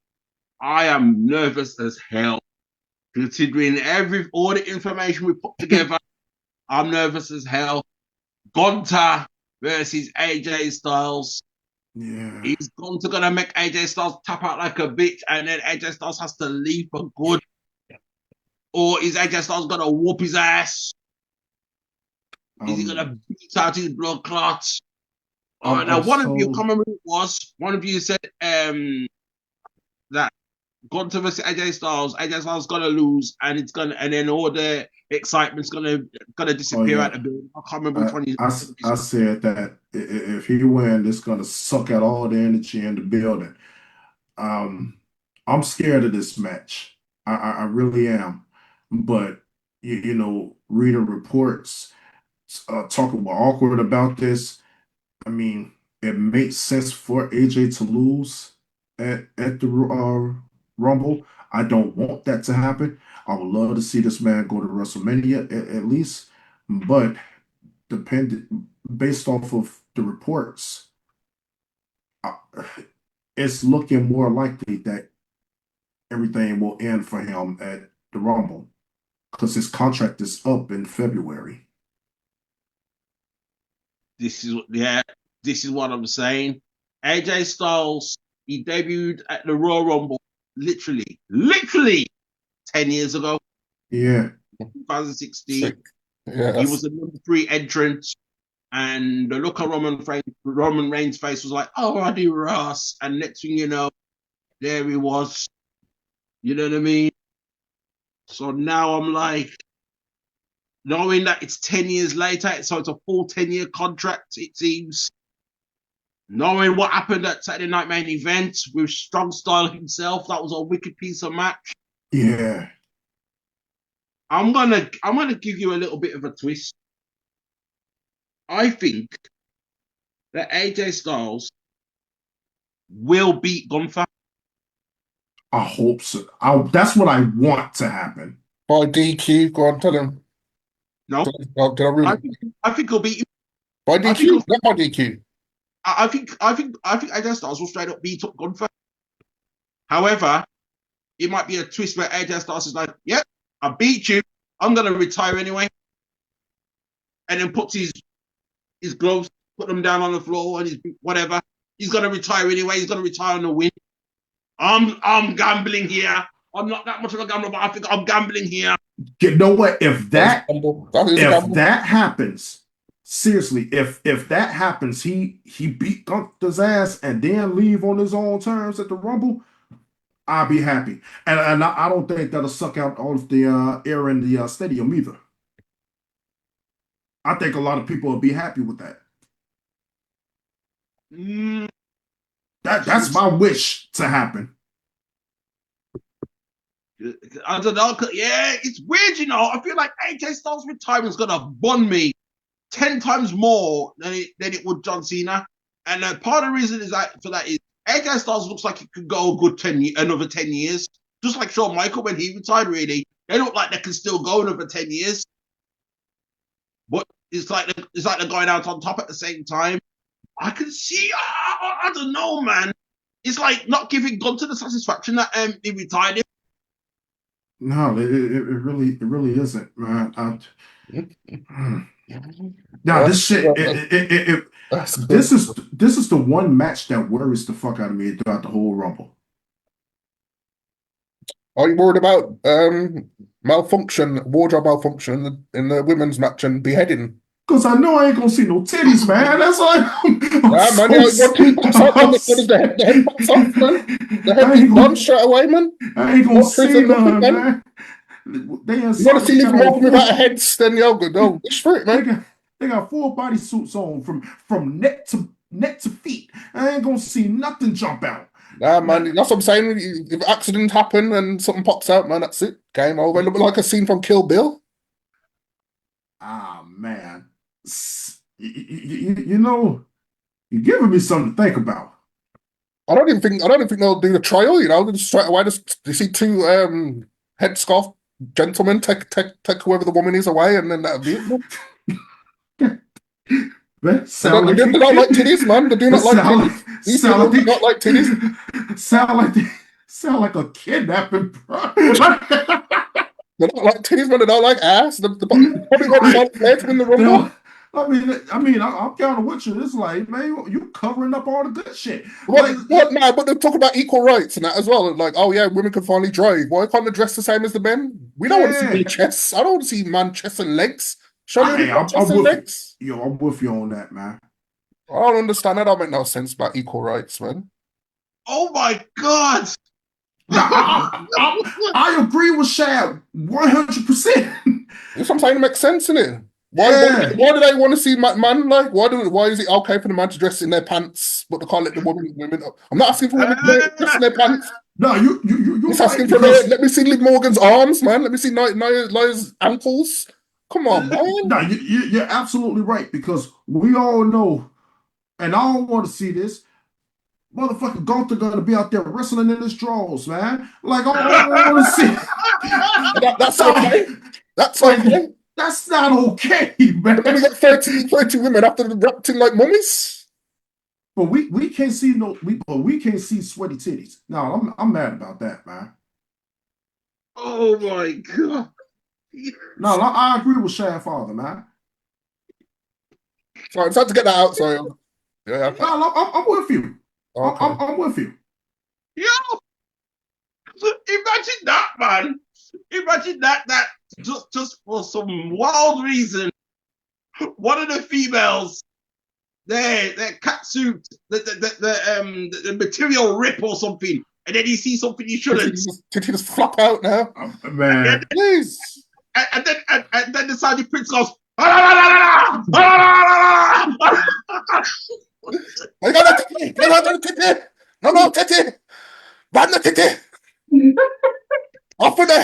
I am nervous as hell. Considering all the information we put together, I'm nervous as hell. Gunther versus AJ Styles. Yeah. Is Gunther gonna make AJ Styles tap out like a bitch and then AJ Styles has to leave for good? Or is AJ Styles gonna whoop his ass? Is he gonna beat out his blood clots? Now, one of you, comment who it was, one of you said that Gunther versus AJ Styles is gonna lose, and then all the excitement's gonna disappear out the building. I can't remember which one. I said that if he wins, it's gonna suck out all the energy in the building. I'm scared of this match. I really am. But you know, reading reports, talking awkward about this. I mean, it makes sense for AJ to lose at the Rumble. I don't want that to happen. I would love to see this man go to WrestleMania at least, but based off of the reports, it's looking more likely that everything will end for him at the Rumble because his contract is up in February. This is what I'm saying. AJ Styles, he debuted at the Royal Rumble literally 10 years ago. Yeah. 2016. Yeah, he was a number 3 entrant, and the look on Roman Reigns' face was like, "Oh, Roddy Ross," and next thing you know, there he was. You know what I mean? So now I'm like, knowing that it's 10 years later, so it's a full 10-year contract, it seems. Knowing what happened at Saturday Night Main Event with Strong Style himself, that was a wicked piece of match. Yeah. I'm gonna give you a little bit of a twist. I think that AJ Styles will beat Gunther. I hope so. That's what I want to happen. By DQ, go on, tell him. No, I think he'll beat him. By DQ? Not by DQ. I think AJ Styles will straight up beat up Gunther. However, it might be a twist where AJ Styles is like, "Yep, I beat you. I'm gonna retire anyway," and then puts his gloves, put them down on the floor, and his whatever. He's gonna retire anyway. He's gonna retire on the win. I'm gambling here. I'm not that much of a gambler, but I think I'm gambling here. You know what? If that happens, seriously, if that happens, he beat Gunther's ass and then leave on his own terms at the Rumble, I'll be happy. And I don't think that'll suck out all of the air in the stadium either. I think a lot of people will be happy with that. That's my wish to happen. I don't know. Yeah, it's weird, you know. I feel like AJ Styles' retirement is gonna bond me 10 times more than it would John Cena. And part of the reason is that AJ Styles looks like it could go a good another 10 years. Just like Shawn Michaels when he retired, really. They look like they can still go another 10 years. But it's like they're going out on top at the same time. I can see, I don't know, man. It's like not giving Gunther the satisfaction that he retired him. No, it really isn't, man. Now this shit, this is the one match that worries the fuck out of me throughout the whole Rumble. Are you worried about wardrobe malfunction in the women's match and beheading? Because I know I ain't gonna see no titties, man. That's why the head gone straight away, man. I ain't gonna see nothing, man. You want to see me walking without a head, then you'll go wish for it, man. They got full body suits on from neck to feet. I ain't gonna see nothing jump out. Nah, man, that's what I'm saying. If accidents happen and something pops out, man, that's it. Game over. Look like a scene from Kill Bill. Ah, man. You know, you're giving me something to think about. I don't even think they'll do the trial. You know, they just straight away you see two headscarf gentlemen take whoever the woman is away, and then that'll be it. Man, They don't like titties, man. They do not like titties. These people do not like titties. Sound like a kidnapping, bro. They don't like titties, man. They don't like ass. They probably want Charlotte Flair to win the Rumble. I'm kind of with you. It's like, man, you covering up all the good shit. But they talk about equal rights and that as well. Like, oh yeah, women can finally drive. Why can't they dress the same as the men? We don't want to see their chests. I don't want to see man chests and legs. Show me chest and legs. Yo, I'm with you on that, man. I don't understand. That don't make no sense about equal rights, man. Oh my God. I agree with Shad 100%. That's what I'm saying. It makes sense, innit? Why do they want to see man like? Why is it okay for the man to dress in their pants, but they can't let the women up? I'm not asking for women to dress in their pants. No, you're just asking for let me see Liv Morgan's arms, man. Let me see Nia's ankles. Come on, man. No, you're absolutely right, because we all know, and I don't want to see this. Motherfucker Gunther gonna be out there wrestling in his drawers, man. Like, I don't want to see. That's okay. That's okay. That's not okay, man. We got 30 women after the wrapped in like mummies. But we can't see we can't see sweaty titties. No, I'm mad about that, man. Oh my God. No, I agree with Shadfather, man. Sorry, I'm trying to get that out. Sorry. Yeah. No, I'm with you. Okay. I'm with you. Yo, imagine that, man. Imagine that just for some wild reason, one of the females, their catsuit, the material rip or something, and then you see something you shouldn't. Did he just flop out now? Man, please. And then the Saudi prince goes, I got a titty. No, titty. Ban the titty. Off with her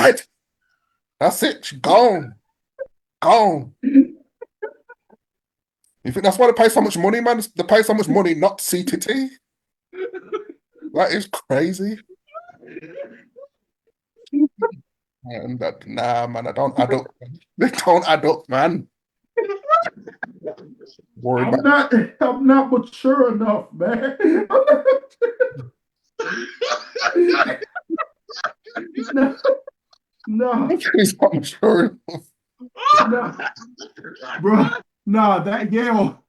head. That's it. She's gone. You think that's why they pay so much money, man? They pay so much money not to see titty? That is crazy. Nah, man, I don't add up. They don't add up, man. I'm not mature enough, man. No. He's not mature enough. No. Bro, nah, that yell,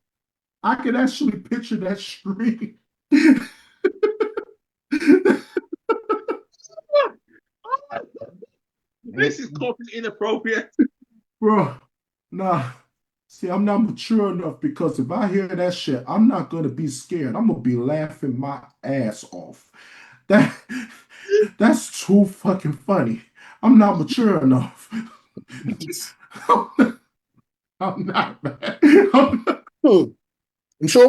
I can actually picture that scream. This is totally inappropriate. Bro, nah. See, I'm not mature enough, because if I hear that shit, I'm not going to be scared. I'm going to be laughing my ass off. That's too fucking funny. I'm not mature enough. I'm not, man. I'm sure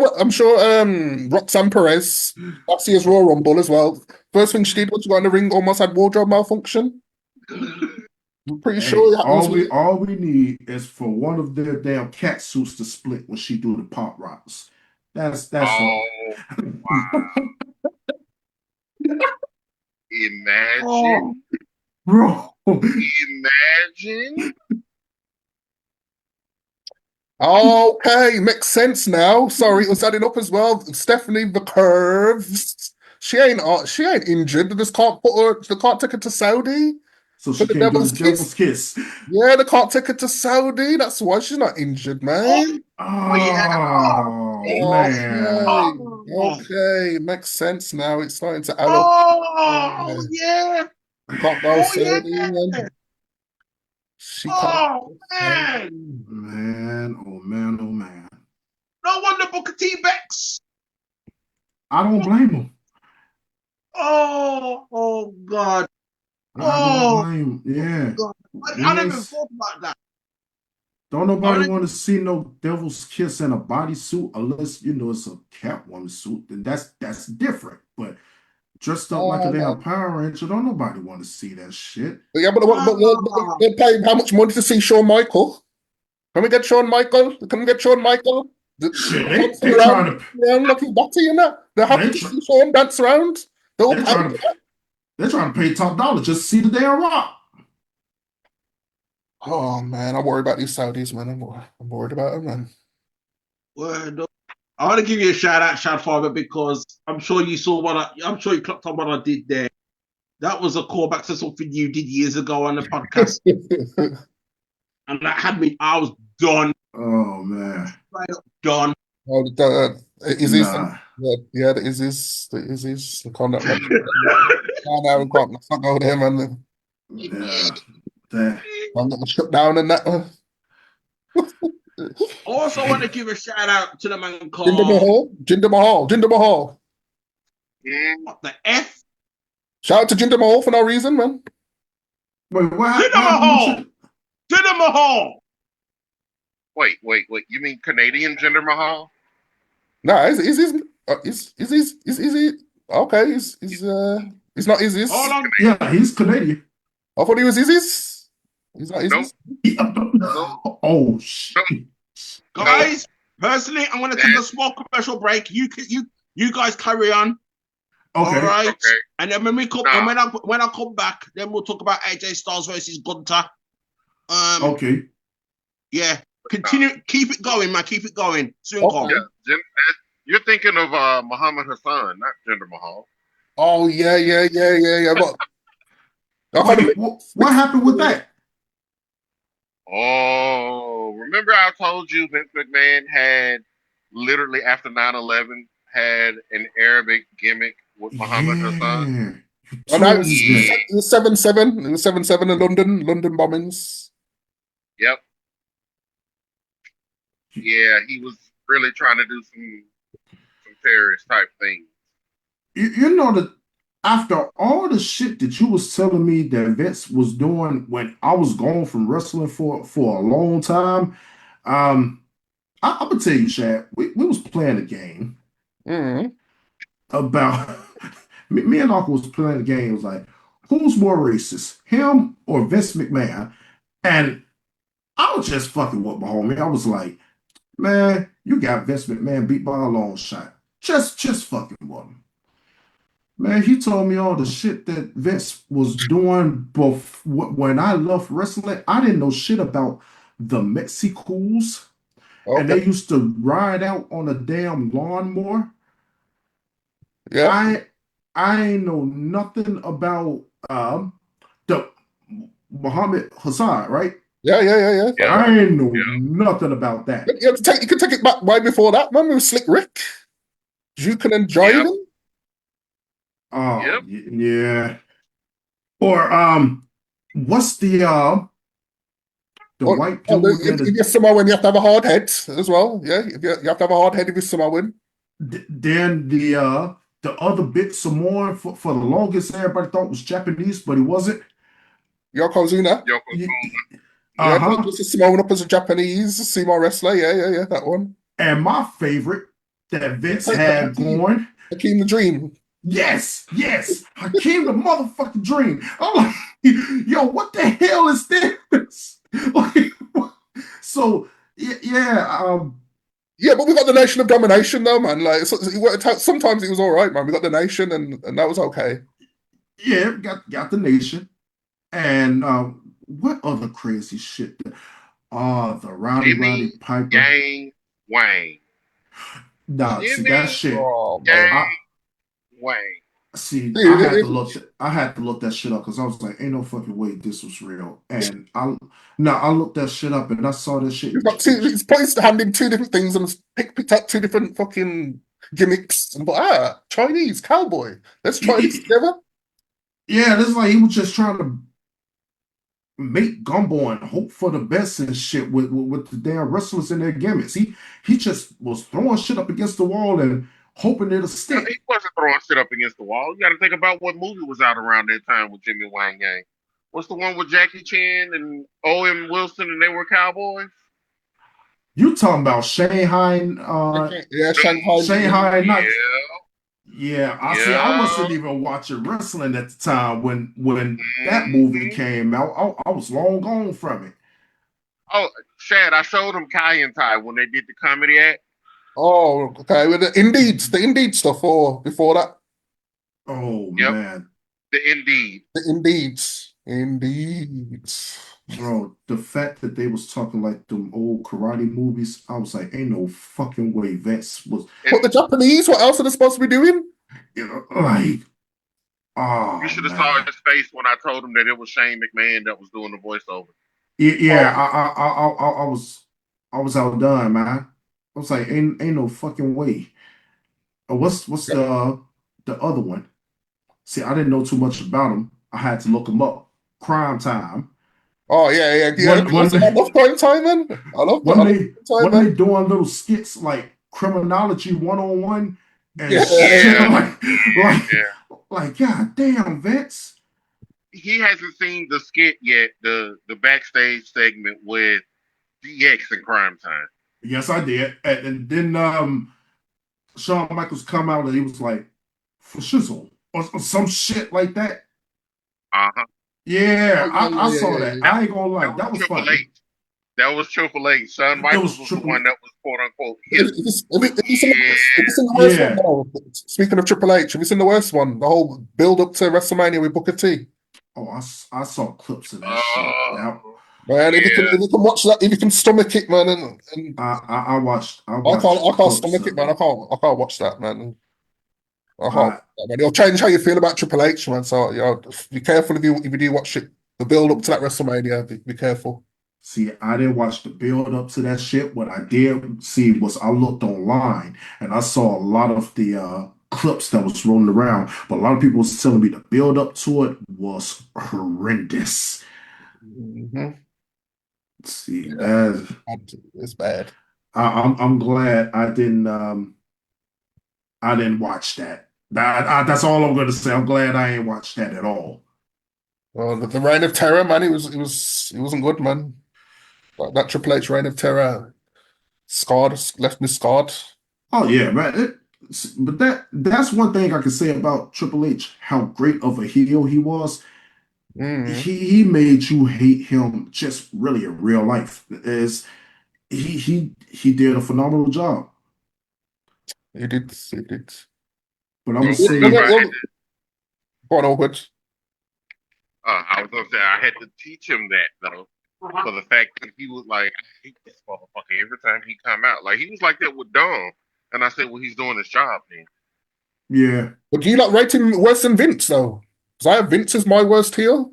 Roxanne Perez, last year's Royal Rumble as well. First thing she did when she got in the ring, almost had wardrobe malfunction. I'm pretty sure all we need is for one of their damn cat suits to split when she do the pop rocks. That's all. Wow. Imagine. Bro. Imagine. Okay, makes sense now. Sorry, it was adding up as well. Stephanie the Curves. She ain't injured. They just can't they can't take her to Saudi. So she can't do the devil's kiss. Yeah, they can't take her to Saudi. That's why she's not injured, man. Man. Okay, makes sense now. It's starting to add up. Oh, yeah. You can't go Saudi, man. She can't. Man. Oh, man. No wonder Booker T Bex. I don't blame him. Oh God. I don't blame him. Yeah. God. I never thought about that. Don't nobody want to see no devil's kiss in a bodysuit unless, it's a Catwoman suit. Then that's different. But dressed up like a damn Power Ranger, don't nobody want to see that shit. Yeah, but they're paying how much money to see Shawn Michael? Can we get Shawn Michael? Shit, they're trying to lucky batty, you know? They're happy to see Shawn dance around. They're trying to pay top dollar just to see the damn Rock. Oh man, I worry about these Saudis, man. I'm worried about them, man. Word up. I want to give you a shout out, Shadfather, because I'm sure you saw I'm sure you clocked on what I did there. That was a callback to something you did years ago on the podcast. And that had me, I was done. Oh, man. Straight up done. Oh, the Izzy's, Nah. yeah, the Izzy's, the conduct man. No, let's not go there, man. Yeah. That. I'm getting shut down and that. Also want to give a shout out to the man called Jinder Mahal. What the F? Shout out to Jinder Mahal for no reason, man. Wait, what? Jinder Mahal. Wait. You mean Canadian Jinder Mahal? Nah, is he? Okay, he's not Izzy's. Hold on. Yeah, he's Canadian. I thought he was Izzy's. He's not Izzy's. Nope. Oh shit. Guys, personally, I'm gonna take a small commercial break. You guys carry on. Okay. All right. Okay. And then when we come when I come back, then we'll talk about AJ Styles versus Gunther. Okay. Yeah. Continue. Keep it going, man. Keep it going. Soon come. Yeah. You're thinking of Muhammad Hassan, not Jinder Mahal. Oh yeah. What happened with that? Oh, remember I told you Vince McMahon had literally after 9/11 had an Arabic gimmick with Muhammad Hassan. Oh, no, it was 7/7. It was 7/7 in London bombings. Yep. Yeah, he was really trying to do some terrorist type things. You know that after all the shit that you was telling me that Vince was doing when I was gone from wrestling for a long time, I'm gonna tell you, Shad, we was playing a game about me and Uncle was playing a game. It was like, who's more racist, him or Vince McMahon? And I was just fucking with my homie. I was like, man, you got Vince McMahon beat by a long shot. Just fucking with him. Man, he told me all the shit that Vince was doing when I left wrestling. I didn't know shit about the Mexicools. Okay. And they used to ride out on a damn lawnmower. Yeah. I ain't know nothing about the Muhammad Hassan, right? Yeah. I ain't know nothing about that. You can take it back way before that, man. With Slick Rick, Jukin and Jordan. Oh, yeah. Or what's the white dude? If you're Samoan, you have to have a hard head as well. Yeah, you have to have a hard head if you're Samoan. Then the other big Samoan for the longest, everybody thought was Japanese, but he wasn't. Yokozuna. Yeah, just a Samoan up as a Japanese sumo wrestler. Yeah, that one. And my favorite that Vince had going, Hakeem the Dream. Yes, Hakeem the motherfucking Dream. I'm like, yo, what the hell is this? So yeah, but we got the Nation of Domination though, man. Like it worked out. Sometimes it was all right, man. We got the Nation, and that was okay. Yeah, got the Nation, and what other crazy shit? The Rowdy Piper, Gang Wang. Nah, see that shit. Wang. See, I had to look that shit up because I was like, ain't no fucking way this was real. And I looked that shit up and I saw this shit. He's placed hand in two different things and picked up two different fucking gimmicks and Chinese cowboy. Let's try this together. Yeah, this is like he was just trying to make gumbo and hope for the best and shit with the damn wrestlers and their gimmicks. He just was throwing shit up against the wall and hoping it'll stick. He wasn't throwing shit up against the wall. You got to think about what movie was out around that time with Jimmy Wang Yang. What's the one with Jackie Chan and Owen Wilson and they were cowboys? You talking about Shanghai? Shanghai Nights. Yeah, I wasn't even watching wrestling at the time when that movie came out. I was long gone from it. Oh, Shad, I showed him Kai and Tai when they did the comedy act. Oh, okay. With the Indeed stuff or before that? Oh, man. The Indeed. The Indeeds. Bro, the fact that they was talking like them old karate movies, I was like, ain't no fucking way Vince was. But the Japanese, what else are they supposed to be doing? You know, like, You oh should have saw man. his face when I told him that it was Shane McMahon that was doing the voiceover. Yeah, Oh, I was outdone, man. I was like, ain't no fucking way. What's the other one? See, I didn't know too much about him. I had to look him up. Crime Time. oh yeah. When I love Prime Time, man. I love when they Prime Time, when they man. doing little skits like criminology 101 and Yeah. shit yeah, like yeah. god damn Vince. He hasn't seen the skit yet, the backstage segment with DX in Crime Time. Yes, I did. And then Shawn Michaels come out and he was like, for shizzle or some shit like that. Uh-huh. Yeah, Oh, yeah, I yeah, saw yeah, that. yeah. I ain't gonna That lie, was that was Triple funny. H. That was Triple H. Shawn It Michaels was was the Triple one H. that was quote unquote Have hip. you seen the worst one Yeah. now? Speaking of Triple H, have you seen the worst one? The whole build up to WrestleMania with Booker T. Oh, I saw clips of that shit. Oh, Man, yeah. if you can watch that, if you can stomach it, man, and I I watched can't clips stomach it, of man. it. I can't watch that, man. I can't. I Man. It'll change how you feel about Triple H, man. So be careful if you do watch it. The build up to that WrestleMania, be careful. See, I didn't watch the build up to that shit. What I did see was I looked online and I saw a lot of the clips that was rolling around. But a lot of people was telling me the build up to it was horrendous. Hmm. See, Yeah, that it's bad. I'm glad I didn't watch that. That's all I'm gonna say. I'm glad I ain't watched that at all. Well, the Reign of Terror, man, it wasn't good, man. That Triple H Reign of Terror scarred, left me scarred. Oh yeah, man. But that's one thing I can say about Triple H, how great of a heel he was. Mm, He made you hate him just really in real life. Is he did a phenomenal job. it did. But I'm The gonna only No, thing say, I had go on, awkward. I was gonna say I had to teach him that though. For the fact that he was like, I hate this motherfucker every time he come out. Like he was like that with Dom. And I said, well, he's doing his job then. yeah. But do you like rate him worse than Vince though? Because I have Vince as my worst heel.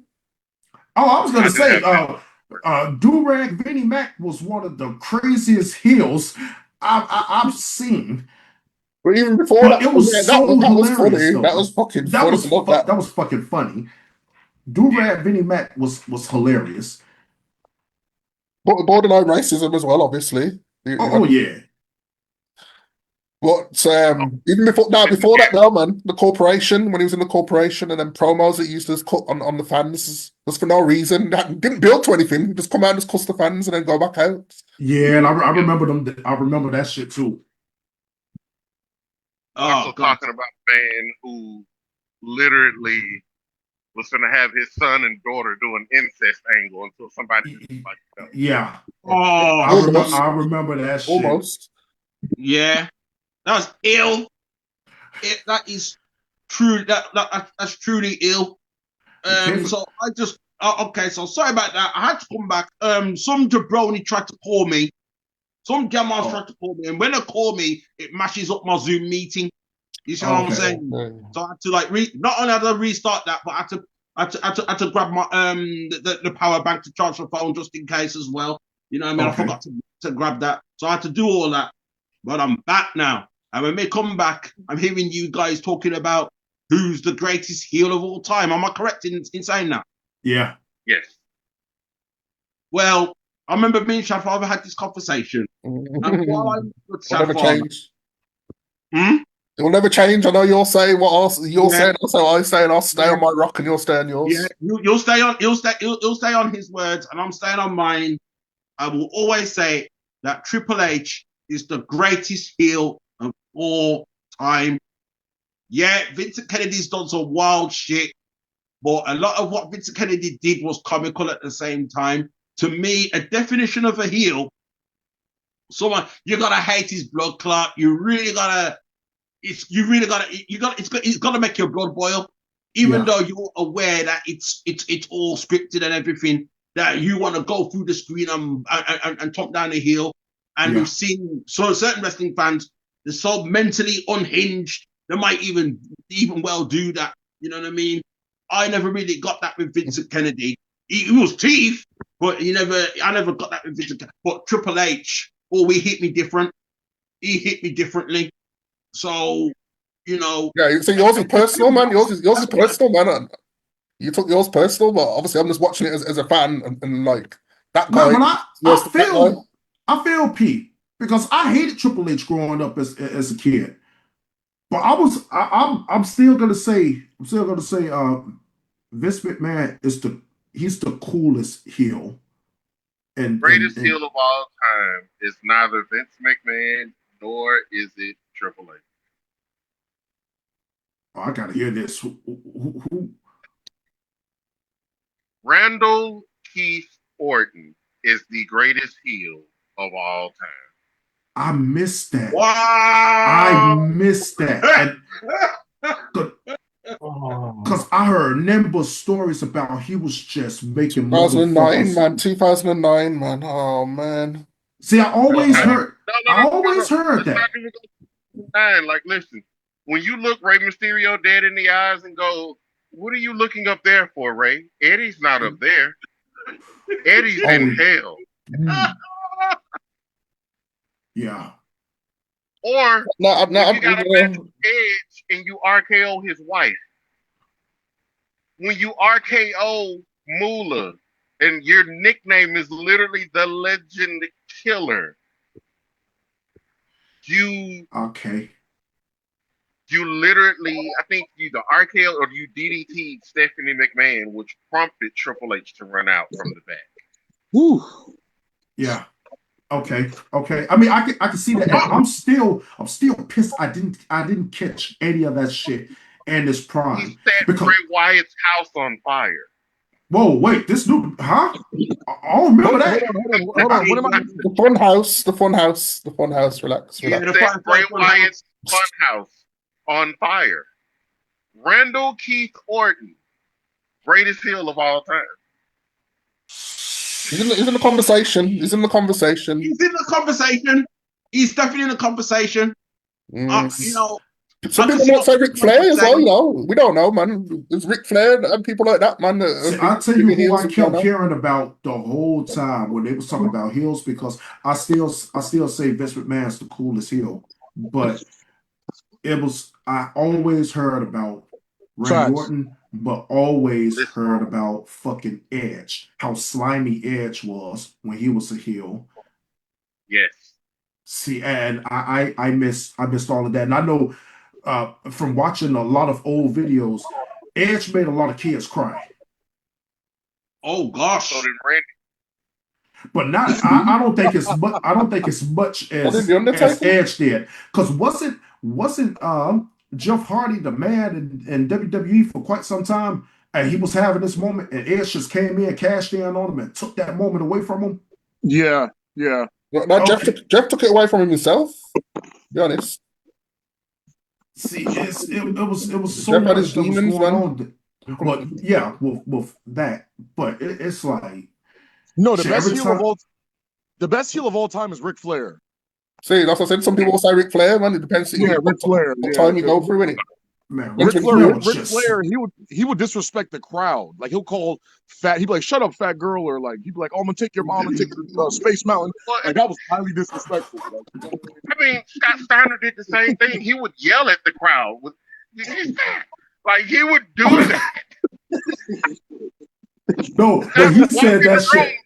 Oh, I was gonna I do say, have that. Durag Vinnie Mac was one of the craziest heels I've seen. But even before But that, it was so that was hilarious funny. That though. was fucking funny. I love that. That was fucking funny. Yeah. Durag Vinnie Mac was hilarious. But borderline racism as well, obviously. You know. Oh yeah. But Oh, even before now, and before that, now, man, the corporation when he was in the corporation, and then promos that he used to cut on the fans just for no reason. That didn't build to anything. Just come out and just cuss the fans and then go back out. Yeah, and I yeah. remember them. I remember that shit too. Oh Also God. talking about a man who literally was gonna have his son and daughter do an incest angle until somebody like that. Yeah, Oh Almost, I remember that shit. almost. yeah. That was ill. That is true. That's truly ill. It came from, So I just okay. So sorry about that. I had to come back. Some jabroni tried to call me. Some gammas oh, tried to call me, and when they call me, it mashes up my Zoom meeting. You see what I'm okay. saying? So I had to like not only had to restart that, but I had to grab my the power bank to charge the phone just in case as well. You know what I mean? I Okay. forgot to grab that, so I had to do all that. But I'm back now, and when we come back, I'm hearing you guys talking about who's the greatest heel of all time. Am I correct in saying that? Yeah. Yes. Well, I remember me and Shadfather had this conversation, and while I'm with It'll never Shadfather, change. It will never change. I know you're yeah, saying, also I say, and I'll stay yeah. on my rock and you'll stay on Yeah, yours. you'll stay on. He'll stay on his words, and I'm staying on mine. I will always say that Triple H is the greatest heel of all time. Yeah, Vincent Kennedy's done some wild shit, but a lot of what Vincent Kennedy did was comical at the same time. To me, a definition of a heel, someone you gotta hate his blood clot. You really gotta. It's gotta make your blood boil, even Yeah. though you're aware that it's all scripted and everything. that you want to go through the screen and top down the heel. And we've seen certain wrestling fans, they're so mentally unhinged, they might even well do that. You know what I mean? I never really got that with Vincent Kennedy. He was teeth, but I never got that with Vincent Kennedy. But Triple H, he hit me different. He hit me differently. So, Yeah, so yours is personal, man. Yours is personal, man. You took yours personal, but obviously I'm just watching it as a fan and like that guy. No, I feel Pete, because I hated Triple H growing up as a kid. But I'm still gonna say Vince McMahon he's the coolest heel. And greatest heel of all time is neither Vince McMahon nor is it Triple H. Oh, I gotta hear this. Who? Randall Keith Orton is the greatest heel of all time. I missed that. Wow! I missed that. Because I heard number stories about he was just making 2009, man. 2009, man. Oh, man. See, I always heard that. Like, listen, when you look Rey Mysterio dead in the eyes and go, what are you looking up there for, Ray? Eddie's not up there. Eddie's in hell. Yeah. Or if you got a match with Edge and you RKO his wife. When you RKO Moolah and your nickname is literally the Legend Killer, you literally, I think you the RKO or you DDT'd Stephanie McMahon, which prompted Triple H to run out from the back. Woo. Yeah. Okay. I mean, I can see that. I'm still pissed. I didn't catch any of that shit in his prime. He set Bray Wyatt's house on fire. Whoa, wait, this new, huh? I don't remember that. Hold on. What am I? The fun house. Relax. He set Bray Wyatt's fun house on fire. Randall Keith Orton, greatest heel of all time. He's in the conversation. He's definitely in the conversation. Some people might say Ric Flair as well, We don't know, man. There's Ric Flair and people like that, man. I'll tell you who I kept hearing about the whole time when they was talking about heels, because I still say Vince McMahon's the coolest heel. But I always heard about Randy Orton, but always heard about fucking Edge. How slimy Edge was when he was a heel. Yes. See, and I missed all of that. And I know from watching a lot of old videos, Edge made a lot of kids cry. Oh gosh. So did Randy. But not I don't think it's much as Edge did. Because wasn't Jeff Hardy the man in WWE for quite some time, and he was having this moment, and Edge just came in, cashed in on him, and took that moment away from him? Yeah. No, Jeff took it away from himself. Be honest. See, it was so much that was going on. But yeah, with that, but it's like the best heel of all time is Ric Flair. See, that's what I said. Some people will say Ric Flair, man. It depends. Ric Flair. What time you go through, innit? Man, Ric Flair, he would disrespect the crowd. Like he'll call fat. He'd be like, "Shut up, fat girl," or like he'd be like, "Oh, I'm gonna take your mom and take her to Space Mountain." Like that was highly disrespectful. I mean, Scott Steiner did the same thing. He would yell at the crowd with, like he would do that. No, he said that shit.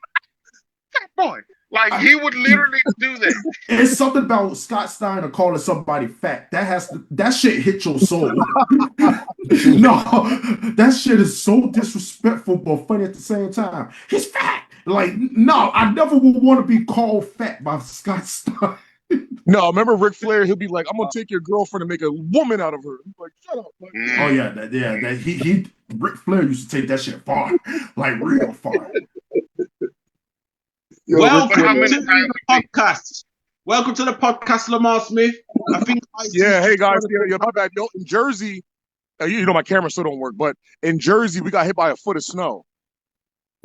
That boy. Like he would literally do that. It's something about Scott Steiner calling somebody fat. That shit hit your soul. No, that shit is so disrespectful but funny at the same time. He's fat. Like, no, I never would want to be called fat by Scott Steiner. No, remember Ric Flair? He'll be like, "I'm gonna take your girlfriend and make a woman out of her." He's like, "Shut up!" Like, oh yeah, he Ric Flair used to take that shit far, like real far. Welcome to the podcast. Welcome to the podcast, Lamar Smith. I think. Hey guys, my bad. Yo, in Jersey, you know my camera still don't work, but in Jersey we got hit by a foot of snow.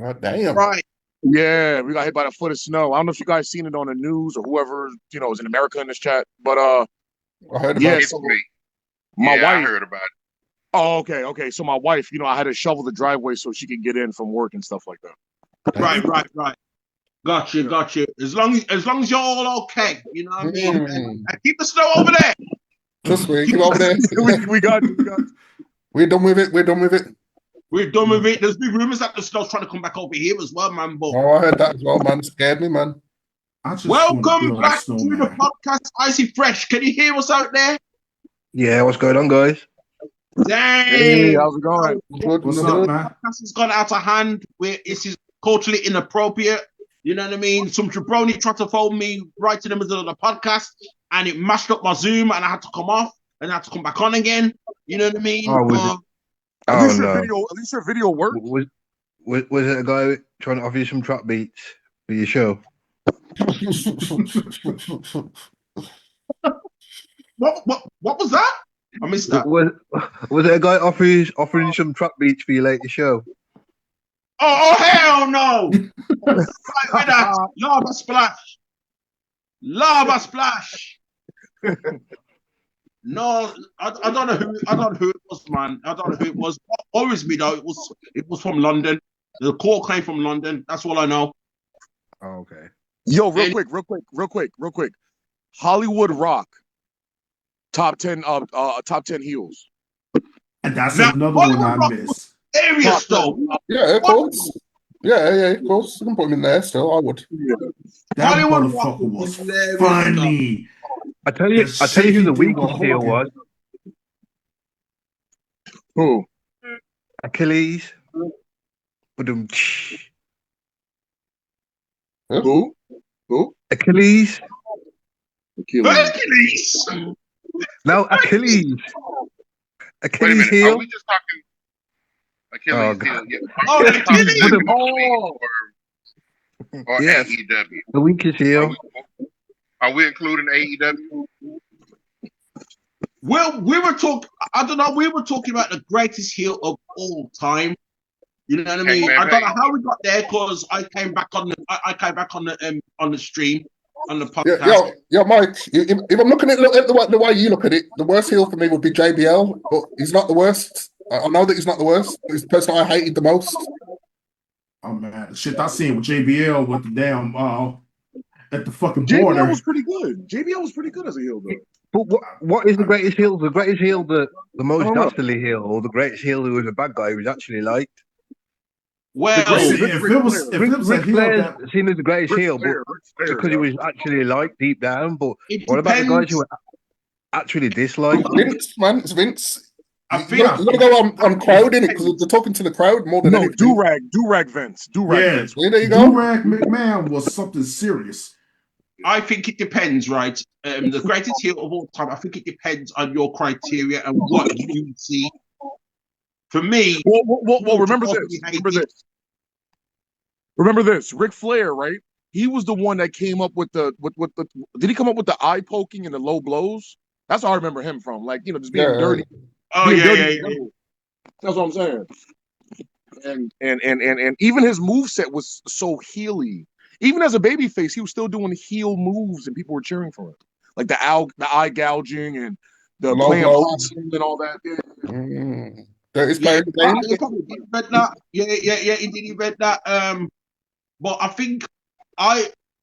Oh, damn. Right. Yeah, we got hit by a foot of snow. I don't know if you guys seen it on the news or whoever is in America in this chat, but I heard about it. So my wife. I heard about it. Oh, okay. So my wife, I had to shovel the driveway so she could get in from work and stuff like that. Right. Gotcha. As long as you're all okay, you know what I mean? And keep the snow over there. Trust me, keep over there. we got you. We're done with it. We're done with it. There's big rumors that the snow's trying to come back over here as well, man. But I heard that as well, man. It scared me, man. Welcome back to the podcast, Icy Fresh. Can you hear us out there? Yeah, what's going on, guys? Dang. Hey, how's it going? What's up, man? The podcast has gone out of hand. This is culturally inappropriate. You know what I mean? Some jabroni tried to phone me right in the middle of the podcast, and it mashed up my Zoom, and I had to come off, and I had to come back on again. You know what I mean? At least your video worked. Was it a guy trying to offer you some trap beats for your show? What was that? I missed that. Was it a guy offering you some trap beats for your latest show? Oh hell no! Lava splash. No, I don't know who it was, man. I don't know who it was. What worries me though, it was from London. The call came from London. That's all I know. Oh, okay. Yo, real quick. Hollywood Rock. Top 10 heels. And that's another one I missed. Serious though. Yeah, of course. Yeah, of course. You can put him in there still. I would. That motherfucker was funny. I tell you who the weakest heel was. Who? Achilles. Who? Achilles. Hercules. No, Achilles. Achilles heel. Are we just talking Achilles heel? Yeah. Or yes. AEW. The weakest heel. Are we including AEW? Well, we were talking. I don't know. We were talking about the greatest heel of all time. You know what I mean? I don't know how we got there because I came back on the stream on the podcast. Yeah, Mike. If I'm looking at the way you look at it, the worst heel for me would be JBL, but he's not the worst. I know that he's not the worst. He's the person I hated the most. Oh man, the shit I seen with JBL with the damn at the fucking border. JBL was pretty good. JBL was pretty good as a heel though. But what is the greatest heel? The greatest heel, the most dastardly heel, or the greatest heel who was a bad guy who was actually liked? Well, if it was Ric Flair seen as the greatest heel, but because he was actually liked deep down. But what about the guys who were actually disliked? Vince, man, it's Vince. You got to go on crowd in it because they're talking to the crowd more than anything. Do-rag Vince. Vince. Yeah, there you go. Do-rag McMahon was something serious. I think it depends, right? The greatest heel of all time. I think it depends on your criteria and what you see. For me, well, remember this. Ric Flair, right? He was the one that came up with the. Did he come up with the eye poking and the low blows? That's how I remember him from. Like, just being dirty. Oh yeah. That's what I'm saying. And even his moveset was so heely. Even as a babyface, he was still doing heel moves, and people were cheering for him, like the eye gouging and the playing and all that. He did invent that. But I think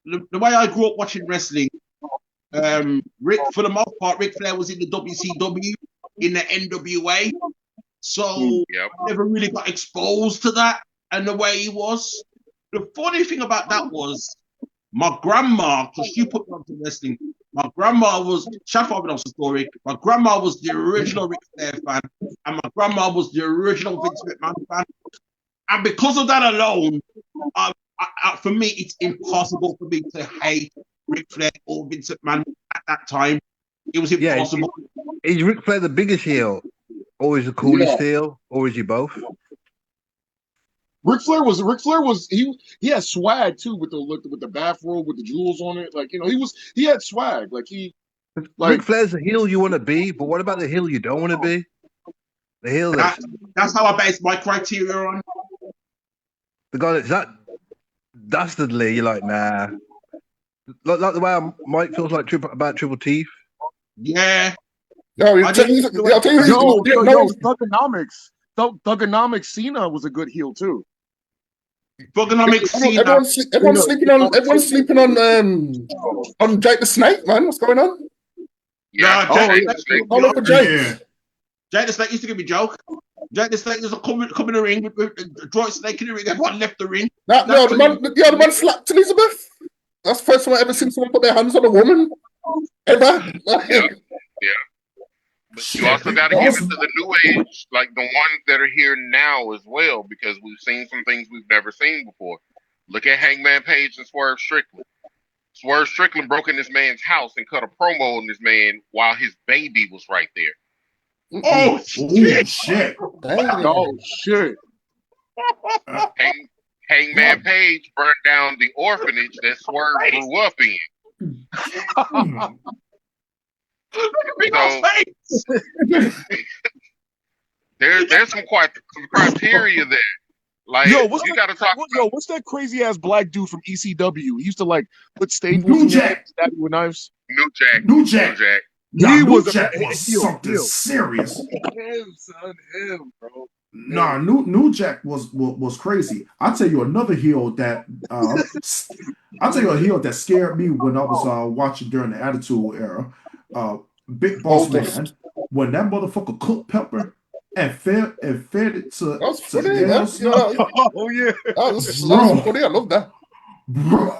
the way I grew up watching wrestling, for the most part, Ric Flair was in the WCW, in the NWA, so I never really got exposed to that and the way he was. The funny thing about that was my grandma, because she put me onto wrestling. My grandma was Shadfather knows the story. My grandma was the original Ric Flair fan, and my grandma was the original Vince McMahon fan. And because of that alone, for me, it's impossible for me to hate Ric Flair or Vince McMahon at that time. It was impossible. Is Ric Flair the biggest heel, or is the coolest heel, or is he both? Ric Flair was he had swag too with the bathrobe with the jewels on it. Like, he had swag. Ric Flair's the heel you want to be, but what about the heel you don't want to be? The heel that's how I base my criteria on. The guy that's dastardly. You're like, nah. Like the way Mike feels like about Triple T. Yeah. Yo, I'll tell you. Thugonomics. Thugonomics Cena was a good heel too. Thugonomics Cena. Everyone's sleeping on Jake the Snake, man. What's going on? Yeah. Jake the Snake. All over Jake. Jake the Snake used to give me a joke. Jake the Snake used to come in the ring with Droid Snake in the ring. Everyone left the ring. The man slapped Elizabeth. That's the first time I ever seen someone put their hands on a woman. Ever. Yeah. But you also got to give it to the new age, like the ones that are here now as well, because we've seen some things we've never seen before. Look at Hangman Page and Swerve Strickland. Swerve Strickland broke in this man's house and cut a promo on this man while his baby was right there. Oh, shit. Oh, shit. Hangman Page burned down the orphanage that Swerve grew up in. There's some criteria there. Like, you got to talk. What's that crazy ass black dude from ECW? He used to like put staples in stab you with knives. New Jack. New Jack was something serious. Him, bro. Nah, New Jack was crazy. I'll tell you another heel that scared me when I was watching during the Attitude Era. Big Boss Man, when that motherfucker cooked pepper and fed it to funny. Oh yeah, that's funny. I love that, bro.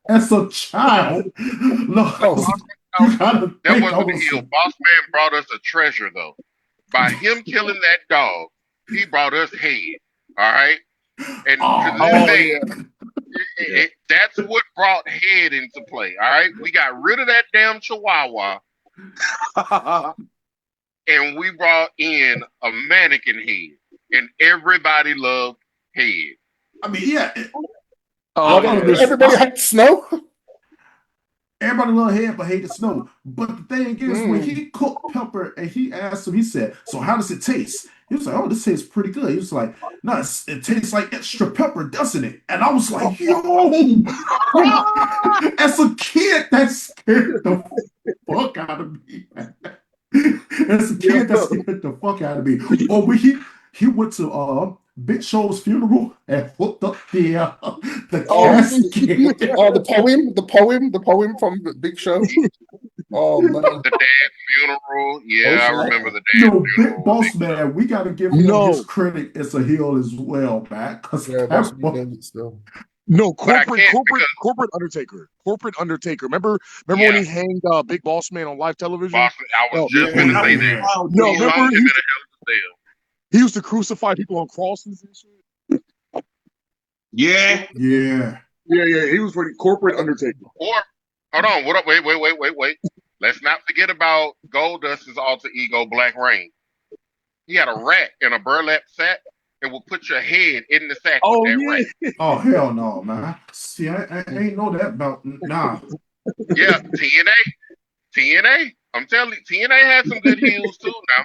As a child, that wasn't a heel. Boss Man brought us a treasure, though. By him killing that dog, he brought us head. All right, and that's what brought head into play. All right, we got rid of that damn Chihuahua. And we brought in a mannequin head, and everybody loved head. I mean, yeah. Everybody hates Snow. Everybody loved head, but hated Snow. But the thing is, when he cooked pepper, and he asked him, he said, "So how does it taste?" He was like, "Oh, this tastes pretty good." He was like, "No, it tastes like extra pepper, doesn't it?" And I was like, "Yo!" As a kid, that scared the fuck out of me. As a kid, that scared the fuck out of me. Or when he went to Big Show's funeral and hooked up the casket. the poem from Big Show. Oh man, the dad funeral. Yeah, I remember the dad funeral. Big Boss Man, we got to give him his credit as a heel as well, man. No, corporate Undertaker. Corporate Undertaker. Remember when he hanged Big Boss Man on live television? I was just going to say that. No, remember he used to crucify people on crosses and shit. Yeah. He was pretty corporate Undertaker. Or hold on, what up? Wait. Let's not forget about Goldust's alter ego, Black Rain. He had a rat in a burlap sack and will put your head in the sack with that rat. Oh, hell no, man. See, I ain't know that about, nah. Yeah, TNA. I'm telling you, TNA had some good heels too now.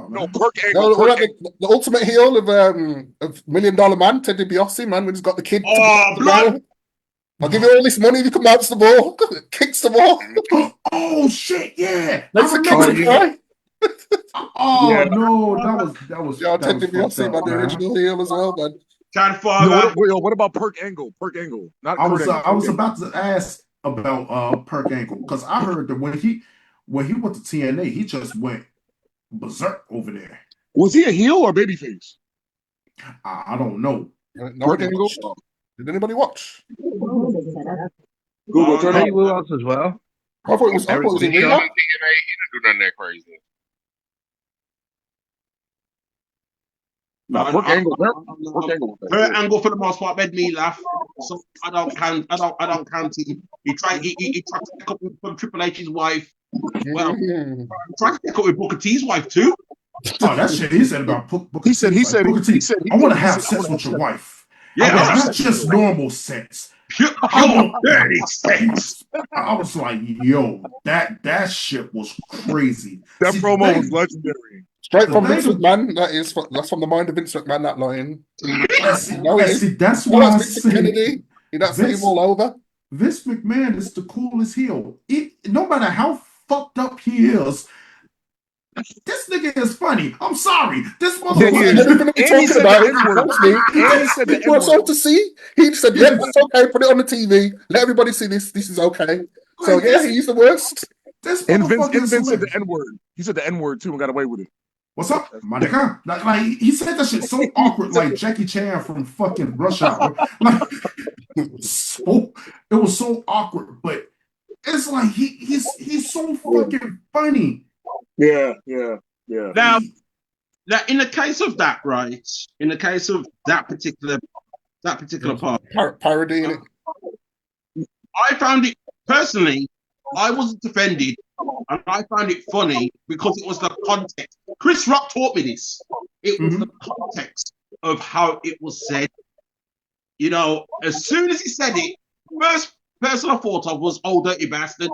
No, Perk Angle. The ultimate heel of $1 Million Man, Ted DiBiase, man, when he's got the kid. I'll give you all this money if you can bounce the ball. Kicks the ball. Oh shit, yeah. That's a kick guy. That was Ted DiBiase, man, the original heel as well, man. What about Perk Angle? Not I was about to ask about Perk Angle because I heard that when he went to TNA, he just went berserk over there. Was he a heel or babyface? I don't know. Perk Angle. Did anybody watch? Google turn He will us as well. I thought it was He didn't do nothing that crazy. Perk Angle for the most part made me laugh. So I don't count him. He tried to pick up with Triple H's wife. Well, tried to pick up with Booker T's wife too. Oh, that shit he said about Booker T. He said I want to have sex with your wife. Yeah, not just normal sex. Dirty sex. I was like, yo, that shit was crazy. That promo was legendary. Straight from Vince McMahon. That's from the mind of Vince McMahon. That line. That's why I say Kennedy. That's him all over. Vince McMahon is the coolest heel. No matter how fucked up he is, this nigga is funny. I'm sorry. This motherfucker. Everything we're talking about, he said the N-word. So to see, he said, "Yeah, that's okay. Put it on the TV. Let everybody see this. This is okay." So yeah, he's the worst. And Vince said the N-word. He said the N-word too and got away with it. What's up, my nigga? Like he said that shit so awkward, like Jackie Chan from fucking Rush Hour. Like, it was so awkward, but it's like he's so fucking funny. Yeah. Now, in the case of that, right? In the case of that particular part, parodying it. I found it personally. I wasn't offended, and I found it funny because it was the context. Chris Rock taught me this. It was the context of how it was said. You know, as soon as he said it, first person I thought of was Old Dirty Bastard,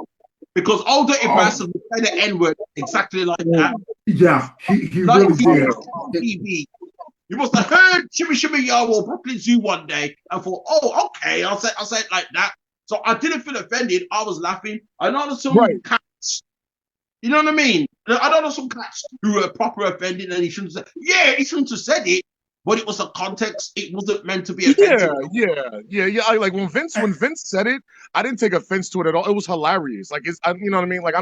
because Old Dirty Bastard would say the N-word exactly like that. Yeah, he like really did. TV. You must have heard Shimmy Shimmy Yo or Brooklyn Zoo one day and thought, oh, okay, I'll say it like that. So I didn't feel offended. I was laughing. I know some cats. You know what I mean? I don't know some cats who were proper offended and he shouldn't have said. Yeah, he shouldn't have said it, but it was a context. It wasn't meant to be offensive. Yeah. Like when Vince said it, I didn't take offense to it at all. It was hilarious. Like you know what I mean? Like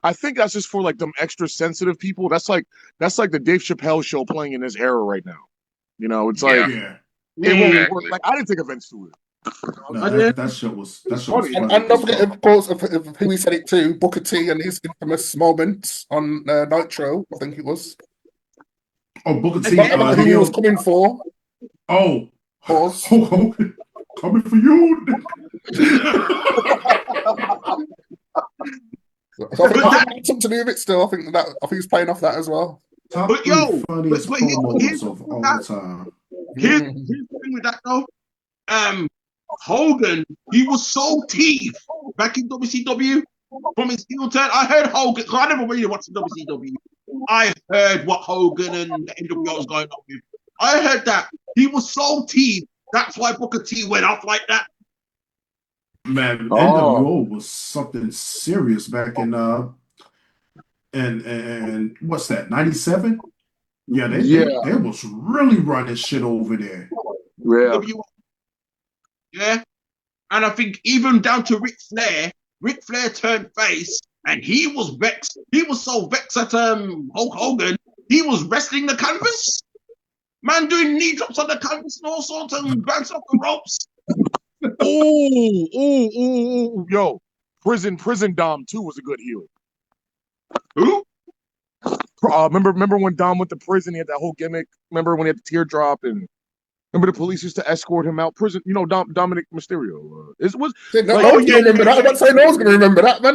I think that's just for like them extra sensitive people. That's like the Dave Chappelle show playing in this era right now. You know, it's like it won't work. Like I didn't take offense to it. No, that show was funny. And don't forget, of course, of who he said it to, Booker T and his infamous moment on Nitro, I think it was. Oh, Booker T. Who he was coming for. Oh. Pause. Coming for you. So I think that had something to do with it still. I think he's playing off that as well. But yo, funniest promos of all time. Here's the thing with that though. Hogan, he was so teeth back in WCW from his heel turn. I heard Hogan, because I never really watched WCW. I heard what Hogan and the NWO was going on with. I heard that he was so teeth. That's why Booker T went off like that. Man, NWO was something serious back in what's that, 97? Yeah, they was really running shit over there. Yeah. And I think even down to Ric Flair turned face and he was vexed. He was so vexed at Hulk Hogan, he was wrestling the canvas. Man doing knee drops on the canvas and all sorts and bouncing off the ropes. Yo, Prison Dom too was a good heel. Who? Remember when Dom went to prison? He had that whole gimmick. Remember when he had the teardrop and remember the police used to escort him out prison? You know, Dominic Mysterio. Remember that? I'm not saying no one's gonna remember that, man.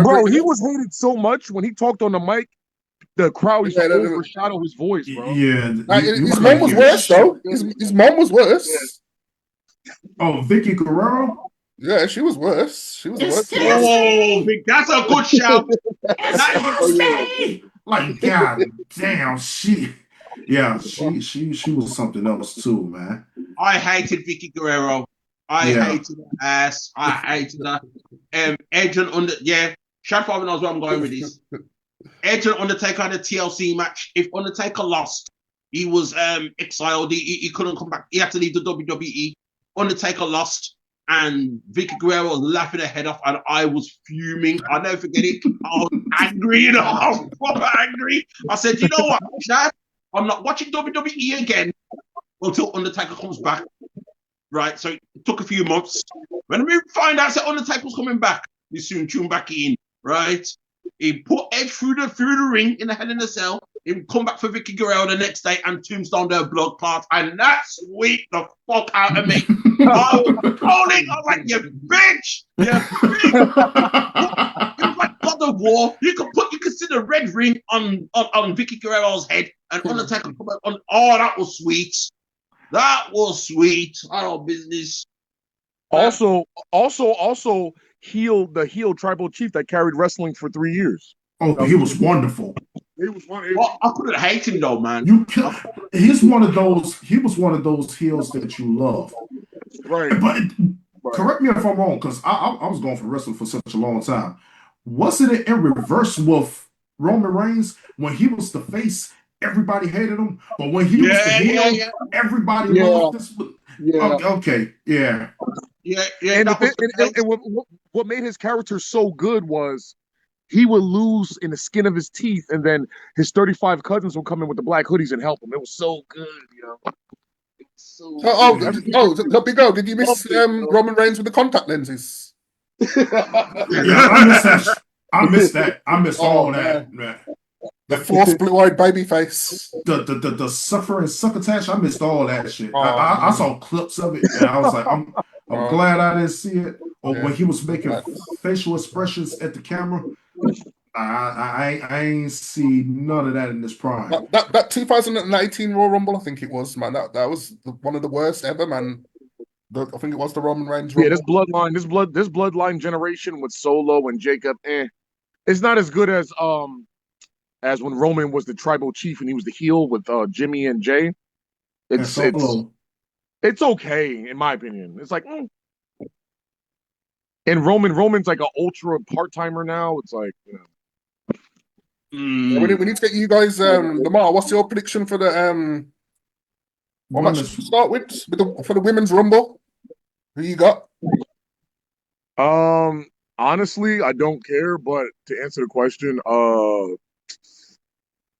Bro, he was hated so much when he talked on the mic. The crowd used to overshadow his voice, bro. Yeah, his mom was worse though. His mom was worse. Yeah. Oh, Vicky Guerrero. Yeah, she was worse. She was worse. Oh, that's a good shout. Like, god damn, she was something else too, man. I hated Vicky Guerrero. I hated her ass. I hated her. Edge and Shadfather knows where I'm going with this. Edge and Undertaker had a TLC match. If Undertaker lost, he was exiled. He couldn't come back. He had to leave the WWE. Undertaker lost, and Vicky Guerrero was laughing her head off, and I was fuming. I'll never forget it. I was angry, you know. I was proper angry. I said, you know what, Chad? I'm not watching WWE again until Undertaker comes back. Right? So it took a few months. When we find out that Undertaker was coming back, we soon tune back in. Right? He put Edge through the ring in the Hell in a Cell. He would come back for Vicky Guerrero the next day and tombstone their blood clots, and that sweet the fuck out of me. I was calling. I was like, you bitch! You bitch! It was like God of War. You could see the red ring on Vicky Guerrero's head, and Undertaker come on. Oh, that was sweet. That was sweet. I don't business. Also, the heel tribal chief that carried wrestling for 3 years. Oh, he was wonderful. I couldn't hate him though, man. He's one of those. He was one of those heels that you love, right? But correct me if I'm wrong, because I was going for wrestling for such a long time. Wasn't it in reverse with Roman Reigns when he was the face? Everybody hated him, but when he was the heel, everybody loved this. Okay, yeah. And what made his character so good was he would lose in the skin of his teeth, and then his 35 cousins would come in with the black hoodies and help him. It was so good, you know. The big girl, did you miss Roman Reigns with the contact lenses? I missed that. I missed all that, man. The forced blue-eyed baby face. The suffering succotash, I missed all that shit. I saw clips of it, and I was like, I'm glad I didn't see it. Or when he was making facial expressions at the camera, I ain't see none of that in this prime. That 2018 Royal Rumble, I think it was, man. That was one of the worst ever, man. I think it was the Roman Reigns Rumble. Yeah, this bloodline generation with Solo and Jacob, it's not as good as when Roman was the tribal chief and he was the heel with Jimmy and Jay. It's okay in my opinion. It's like, and Roman's like an ultra part timer now. It's like, you know. We need to get you guys, Lamar. What's your prediction for the what match to start with for the women's rumble? Who you got? Honestly, I don't care. But to answer the question,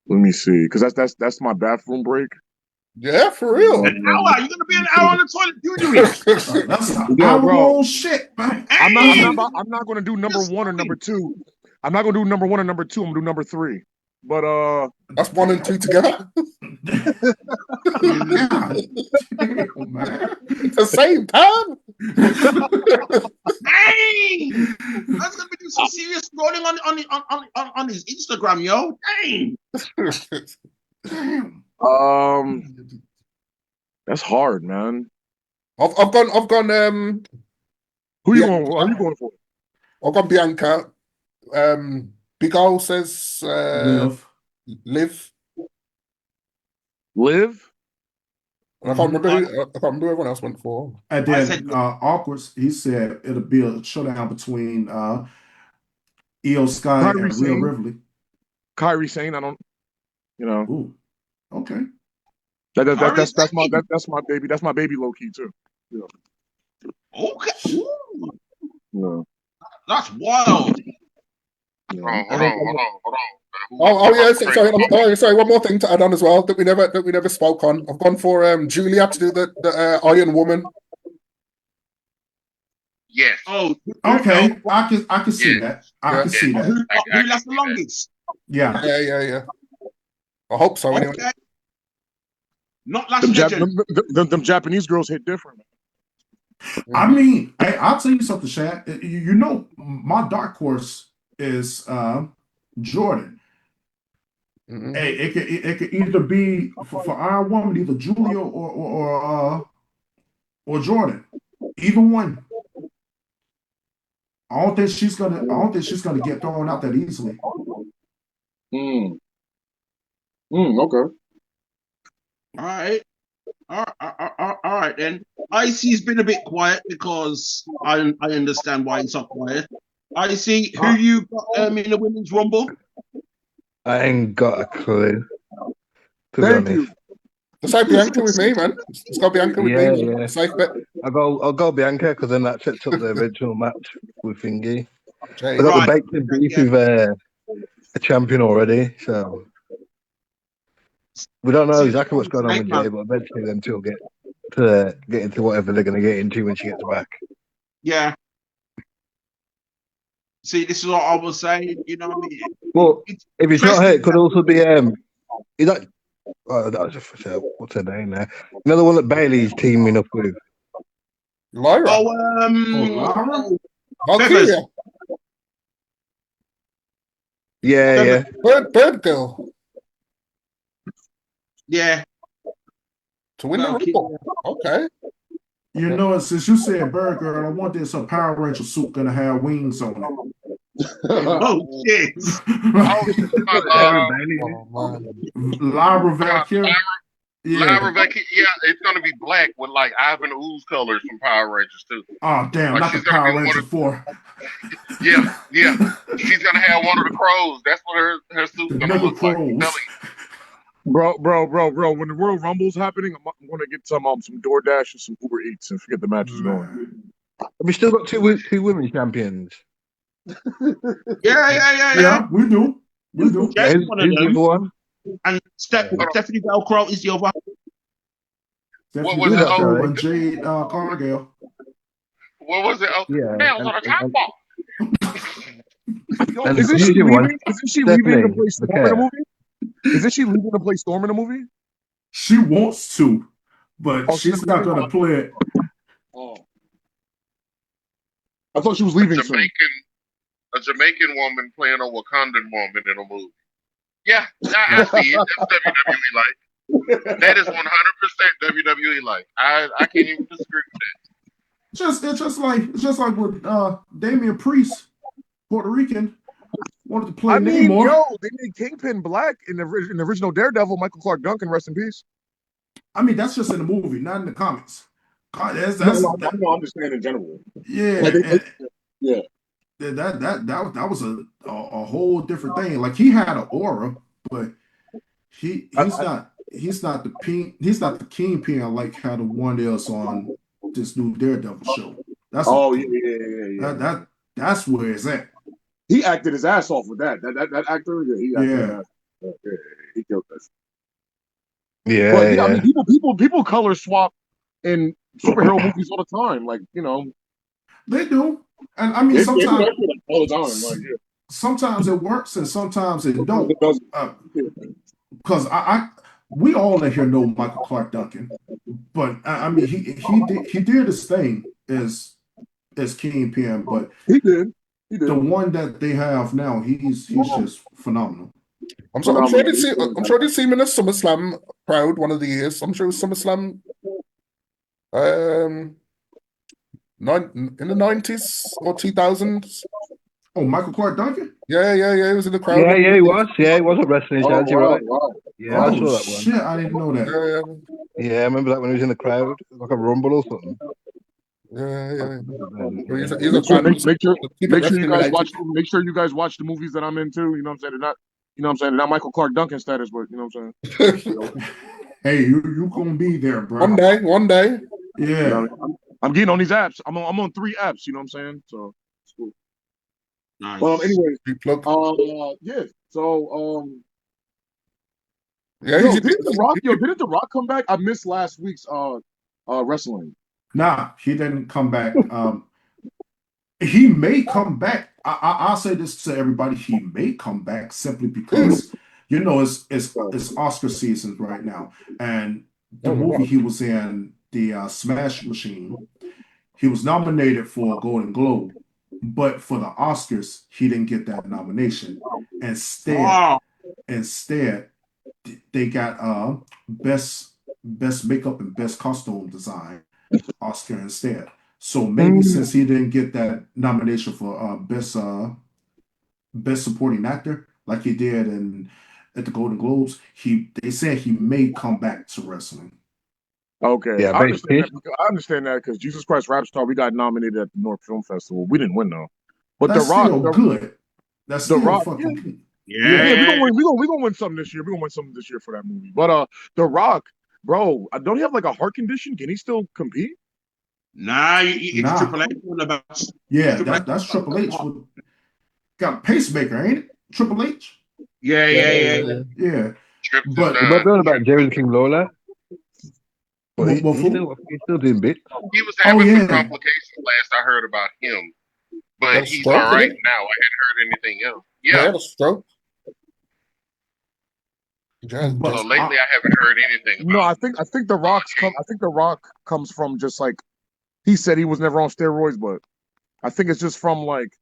let me see, because that's my bathroom break. Yeah, for real. An hour? You're gonna be an hour on the toilet doing That's an hour shit, man. I'm not gonna do number one or number two. I'm not gonna do number one or number two. I'm gonna do number three. But that's 1 and 2 together. At the same time. Dang! That's gonna be doing some serious scrolling on his Instagram, yo. Dang. That's hard, man. I've gone. Who you going? Are you going for? I've gone Bianca. Big O says Liv. Liv? I can't remember who everyone else went for. And then Awkward, he said it'll be a showdown between Io Sky and Rhea Ripley. Kyrie saying, I don't, you know. Ooh, okay. That's my baby. That's my baby low key too. Yeah. Okay. Ooh. Yeah. That's wild. Hold on. Oh yeah, sorry. One more thing to add on as well that we never spoke on. I've gone for Julia to do the Iron Woman. Yes. Oh, okay. I can see that. I can see that. Who lasts the longest? Yeah. I hope so. Anyway. Okay. Not last legend. Them Japanese girls hit different. I mean, I'll tell you something, Shad. You know, my dark horse is Jordan. Mm-hmm. Hey, it could either be for Iron Woman, either Julia or Jordan. Either one. I don't think she's gonna get thrown out that easily. Okay. All right then. IC's been a bit quiet because I understand why he's so quiet. IC, who you got in the women's rumble? I ain't got a clue. Thank you. Just say Bianca with me, man. It's got Bianca with me. Yeah. Safe bet. I'll go Bianca because then that sets up the original match with Thingy. I got the baked beef with a champion already, so we don't know exactly what's going on with Jay, but eventually them two will get into whatever they're going to get into when she gets back. Yeah. See, this is what I was saying. You know what I mean? Well, if it's not her, it could also be is that? Oh, that was just for sure. What's her name there? Another one that Bailey's teaming up with. Lyra. Lyra. Yeah. Bird girl. Yeah. To win the rumble. Okay. You know, since you said Bird Girl, I wonder if some Power Ranger suit gonna have wings on Oh shit! Lyra Valkyrie. Lyra Valkyrie. Yeah, it's gonna be black with like Ivan Ooze colors from Power Rangers too. Oh damn! Like not the Power Ranger 4. Yeah. She's gonna have one of the crows. That's what her suit's gonna look like. Bro. When the Royal Rumble's happening, I'm gonna get some DoorDash and some Uber Eats and forget the match is going. Have we still got two women champions? Yeah. We do. Yes, who's the one? And Stephanie Velcro is the other. What was it? And Jade Cargill. What was it? Oh, yeah, nails on a top ball. Isn't she leaving to play Storm in the movie? Isn't she leaving to play Storm in the movie? She wants to, but she's not going to play it. Oh. I thought she was leaving soon. A Jamaican woman playing a Wakandan woman in a movie. Yeah, I see it. That's WWE like. That is 100% WWE like. I can't even disagree with that. It's just like with Damian Priest, Puerto Rican, wanted to play Namor. Yo, they made Kingpin black in the original Daredevil. Michael Clark Duncan, rest in peace. I mean, that's just in the movie, not in the comics. I understand in general. Yeah, that was a whole different thing. Like he had an aura, but he's not the kingpin like how the one is on this new Daredevil show. That's that's where it's at. He acted his ass off with that. That actor, he acted he killed us. Yeah, but, I mean, people color swap in superhero movies all the time. Like, you know, they do. And I mean, sometimes all the time. Like, sometimes it works and sometimes it don't. Because we all in here know Michael Clark Duncan, but I mean, he did his thing as Kingpin, but he did. The one that they have now, he's just phenomenal. I'm sure they see him in a SummerSlam crowd one of the years. I'm sure it was SummerSlam in the 90s or 2000s. Oh, Michael Clark Duncan? Yeah, he was in the crowd. Yeah, he was. Yeah, he was a wrestling judge, you're right. Wow. Yeah, I saw that one. Shit, I didn't know that. Yeah, I remember that when he was in the crowd, like a rumble or something. Yeah. Make sure you guys watch the movies that I'm into. You know what I'm saying? They're not, you know what I'm saying? They're not Michael Clark Duncan status, but you know what I'm saying? Hey, you gonna be there, bro. One day. Yeah. You know, I'm getting on these apps. I'm on 3 apps. You know what I'm saying? So it's cool. Nice. Anyways, yeah. So didn't The Rock come back? I missed last week's wrestling. Nah, he didn't come back. He may come back. I'll say this to everybody: he may come back simply because you know it's Oscar season right now, and the movie he was in, the Smash Machine, he was nominated for a Golden Globe, but for the Oscars he didn't get that nomination. Instead, they got best makeup and best costume design Oscar instead. So maybe since he didn't get that nomination for best supporting actor like he did at the Golden Globes, they said he may come back to wrestling. Okay, yeah, I understand that because Jesus Christ Rapstar, we got nominated at the North Film Festival. We didn't win though, but that's The Rock, still good. That's The still Rock, fucking good. Yeah, we gonna win something this year. We're gonna win something this year for that movie. But The Rock, bro, don't he have like a heart condition? Can he still compete? Nah, it's Triple H. Yeah, that's Triple H. Got a pacemaker, ain't it? Triple H. Yeah. But remember about Jerry King Lawler? But he's still doing bits. He was having some complications last I heard about him, but he's all right now. I hadn't heard anything else. Yeah, had a stroke. So lately, I haven't heard anything. No, I think The Rock's I think The Rock comes from just like he said he was never on steroids, but I think it's just from like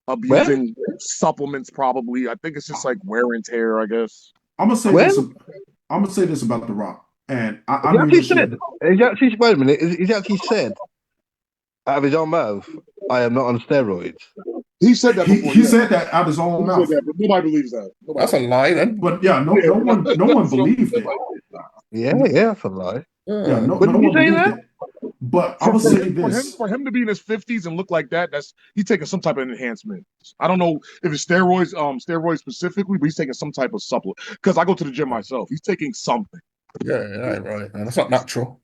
abusing supplements. Probably, I think it's just like wear and tear. I guess. I'm gonna say this about The Rock, and I mean, he's actually said out of his own mouth, "I am not on steroids." He said that before. He said that out of his own mouth. That, but nobody believes that. That's a lie, then. But yeah, no one believed it. Yeah, that's a lie. Yeah, no one believed it. But I would say this: for him to be in his 50s and look like that, he's taking some type of enhancement. I don't know if it's steroids specifically, but he's taking some type of supplement. Because I go to the gym myself, he's taking something. Yeah, right. That's not natural.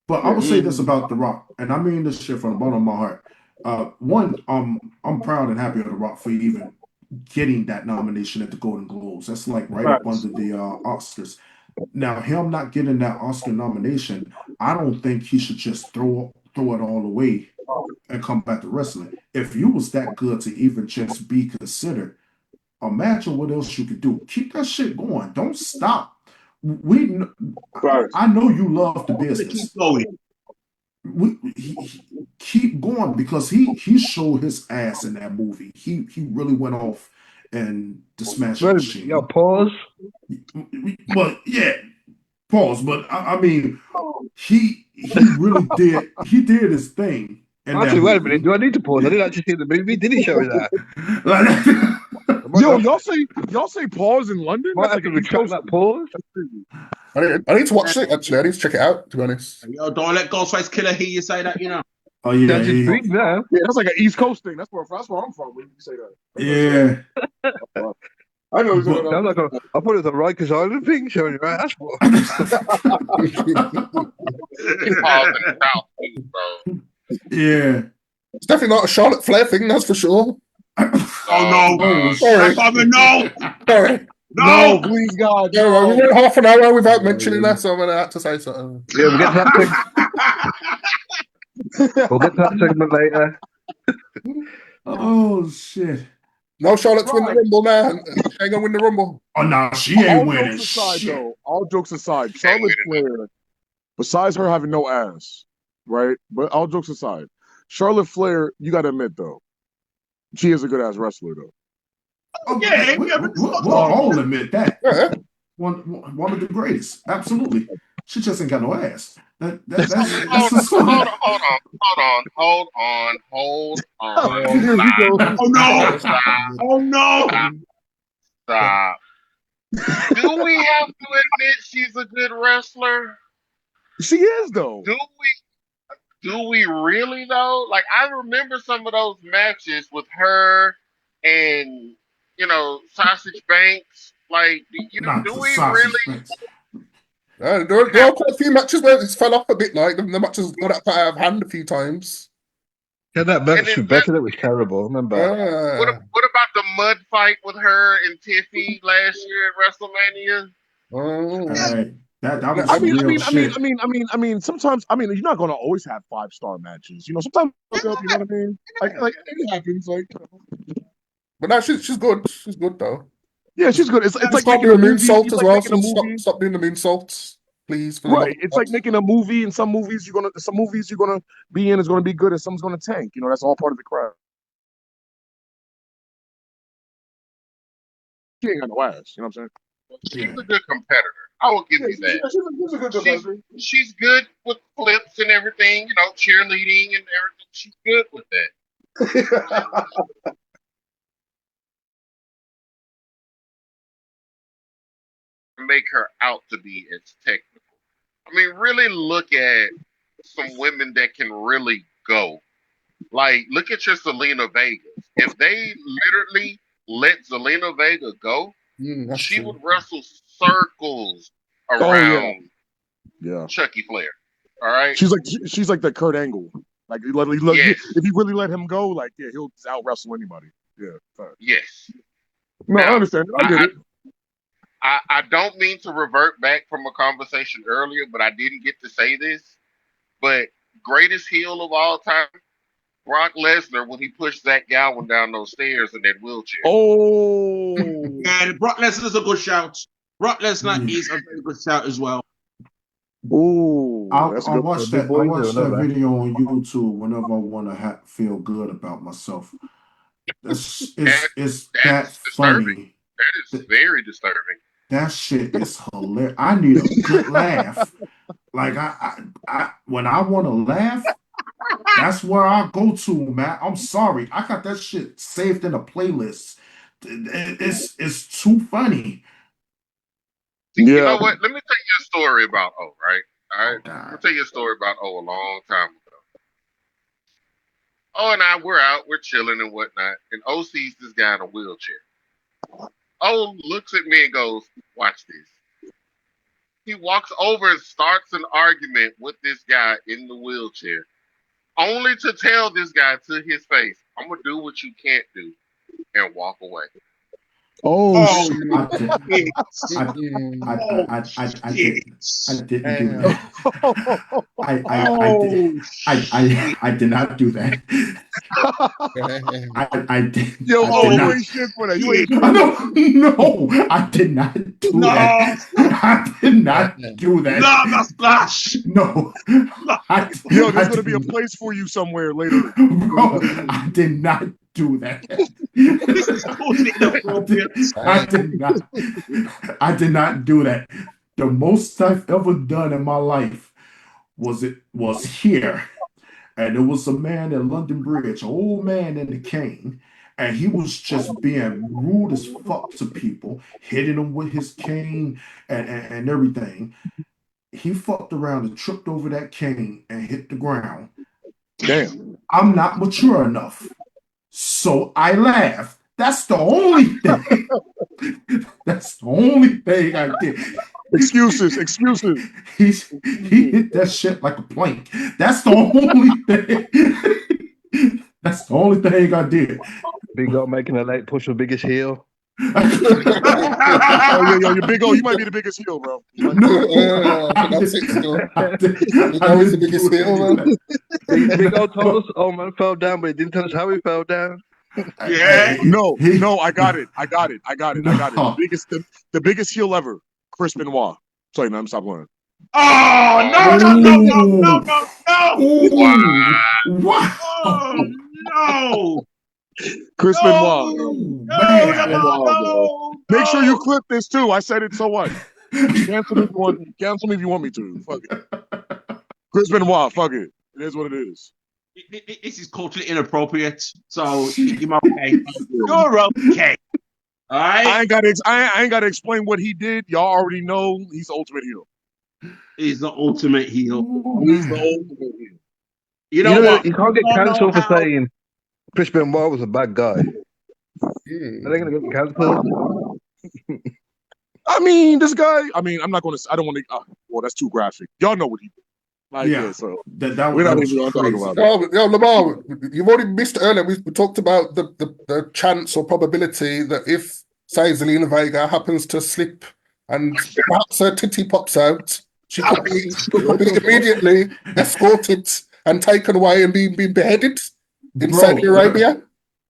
But I would say this about The Rock, and I mean this shit from the bottom of my heart. One, I'm proud and happy of The Rock for even getting that nomination at the Golden Globes. That's like right up under the Oscars. Now, him not getting that Oscar nomination, I don't think he should just throw it all away and come back to wrestling. If you was that good to even just be considered, imagine what else you could do. Keep that shit going. Don't stop. I know you love the business. Keep going. Keep going, because he showed his ass in that movie. He really went off and the Smash Machine. Yo, pause. But yeah, pause. But I mean, he really did. He did his thing. Actually, wait a minute. Do I need to pause? I didn't actually see the movie. Did he show that? Yo, y'all say pause in London? Might have to retract that pause. I need to watch it, actually. I need to check it out, to be honest. Yo, don't let Ghostface Killer hear you say that, you know. Oh yeah, That's his thing now. Yeah, that's like an East Coast thing. That's where I'm from when you say Yeah. that. I know. I thought it was a Rikers Island thing showing you. Right? That's what. Yeah. It's definitely not a Charlotte Flair thing, that's for sure. Oh no! Sorry. No! Sorry. No, please God. No. We went half an hour without mentioning that, so I'm gonna have to say something. Yeah, we'll get to that segment later. Oh shit! No, Charlotte's win the Rumble, man. She ain't gonna win the Rumble. Oh no, she ain't winning. All jokes aside, Charlotte Flair, besides her having no ass, right? But all jokes aside, Charlotte Flair, you gotta admit though, she is a good ass wrestler though. Oh, yeah, we'll all admit that. Yeah. One of the greatest, absolutely. She just ain't got no ass. Hold on. Oh no! Oh no! Stop. Do we have to admit she's a good wrestler? She is though. Do we really though? Like, I remember some of those matches with her and, Sausage Banks. Like, do we really? There are quite a few matches where it's fell off a bit. Like the matches got out of hand a few times. Yeah, that match with Becca, that was terrible. Remember? What about the mud fight with her and Tiffy last year at WrestleMania? That was real shit. I mean, sometimes, you're not gonna always have 5-star matches. Sometimes, you know what I mean? Like it happens. But no, she's good. She's good though. Yeah, she's good. It's like stop doing the moonsault as well. So stop doing the moonsaults, please. Right. It's like making a movie. In some movies you're gonna be in is gonna be good, and some's gonna tank. That's all part of the craft. She ain't got no ass. You know what I'm saying? She's a good competitor. I will give you that. She's a good competitor. She's good with flips and everything. Cheerleading and everything. She's good with that. Make her out to be as technical. I mean, really look at some women that can really go. Like, look at your Zelina Vega. If they literally let Zelina Vega go, she would wrestle circles around Chucky Flair. All right, she's like the Kurt Angle. Like, if you really let him go, he'll out wrestle anybody. Yeah. Yes. No, I understand. I get it. I don't mean to revert back from a conversation earlier, but I didn't get to say this. But greatest heel of all time, Brock Lesnar, when he pushed Zach Gowen down those stairs in that wheelchair. Oh, yeah, Brock Lesnar's a good shout. Brock Lesnar is a very good shout as well. Oh, I watch that video on YouTube whenever I want to feel good about myself. It's that funny. That is very disturbing. That shit is hilarious. I need a good laugh. Like I when I want to laugh, That's where I go to, man. I'm sorry. I got that shit saved in a playlist. It's too funny. You know what? Let me tell you a story about O, right? All right. Oh, Let me tell you a story about O a long time ago. O and I, we're out, we're chilling and whatnot, and O sees this guy in a wheelchair. O looks at me and goes, "Watch this." He walks over and starts an argument with this guy in the wheelchair, only to tell this guy to his face, "I'm gonna do what you can't do," and walk away. I didn't do that. I did not do that. I did. Yo, you ain't shit for that. You ain't shit. No, I did not do that. I did not do that. No, Splash. No. Yo, there's gonna be a place for you somewhere later. Bro, I did not do that. This is totally inappropriate. I did not do that. The most I've ever done in my life was here. And there was a man at London Bridge, an old man in the cane, and he was just being rude as fuck to people, hitting them with his cane and everything. He fucked around and tripped over that cane and hit the ground. Damn. I'm not mature enough. So I laughed. That's the only thing. That's the only thing I did. Excuses. He hit that shit like a plank. That's the only thing. That's the only thing I did. Big O making a late push for biggest heel. Oh, yo, you Big O, you might be the biggest heel, bro. That's it still. I was the biggest heel, man. Big O told us, "Oh man fell down," but he didn't tell us how he fell down. Yeah. No, I got it. The biggest heel ever, Chris Benoit. Sorry, no, I'm stop playing. Oh no! What? Oh no! Chris Benoit. No. Make sure you clip this too. I said it. So what? Cancel me if you want me to. Fuck it. Chris Benoit. Fuck it. It is what it is. This is culturally inappropriate. So you're okay. You're okay. All right. I ain't gotta explain what he did. Y'all already know he's the ultimate heel. He's the ultimate heel. He's the ultimate heel. You know what? You can't get cancelled for saying Chris Benoit was a bad guy. Are they gonna get cancelled? I mean, this guy. I mean, I'm not gonna. I don't want to. Well, that's too graphic. Y'all know what he did. Like, yeah. So we're not even talking about it. Yo, Lamar, you've already missed earlier. We talked about the chance or probability that if, say, Zelina Vega happens to slip and perhaps her titty pops out, she could be immediately escorted and taken away and be beheaded in Saudi Arabia.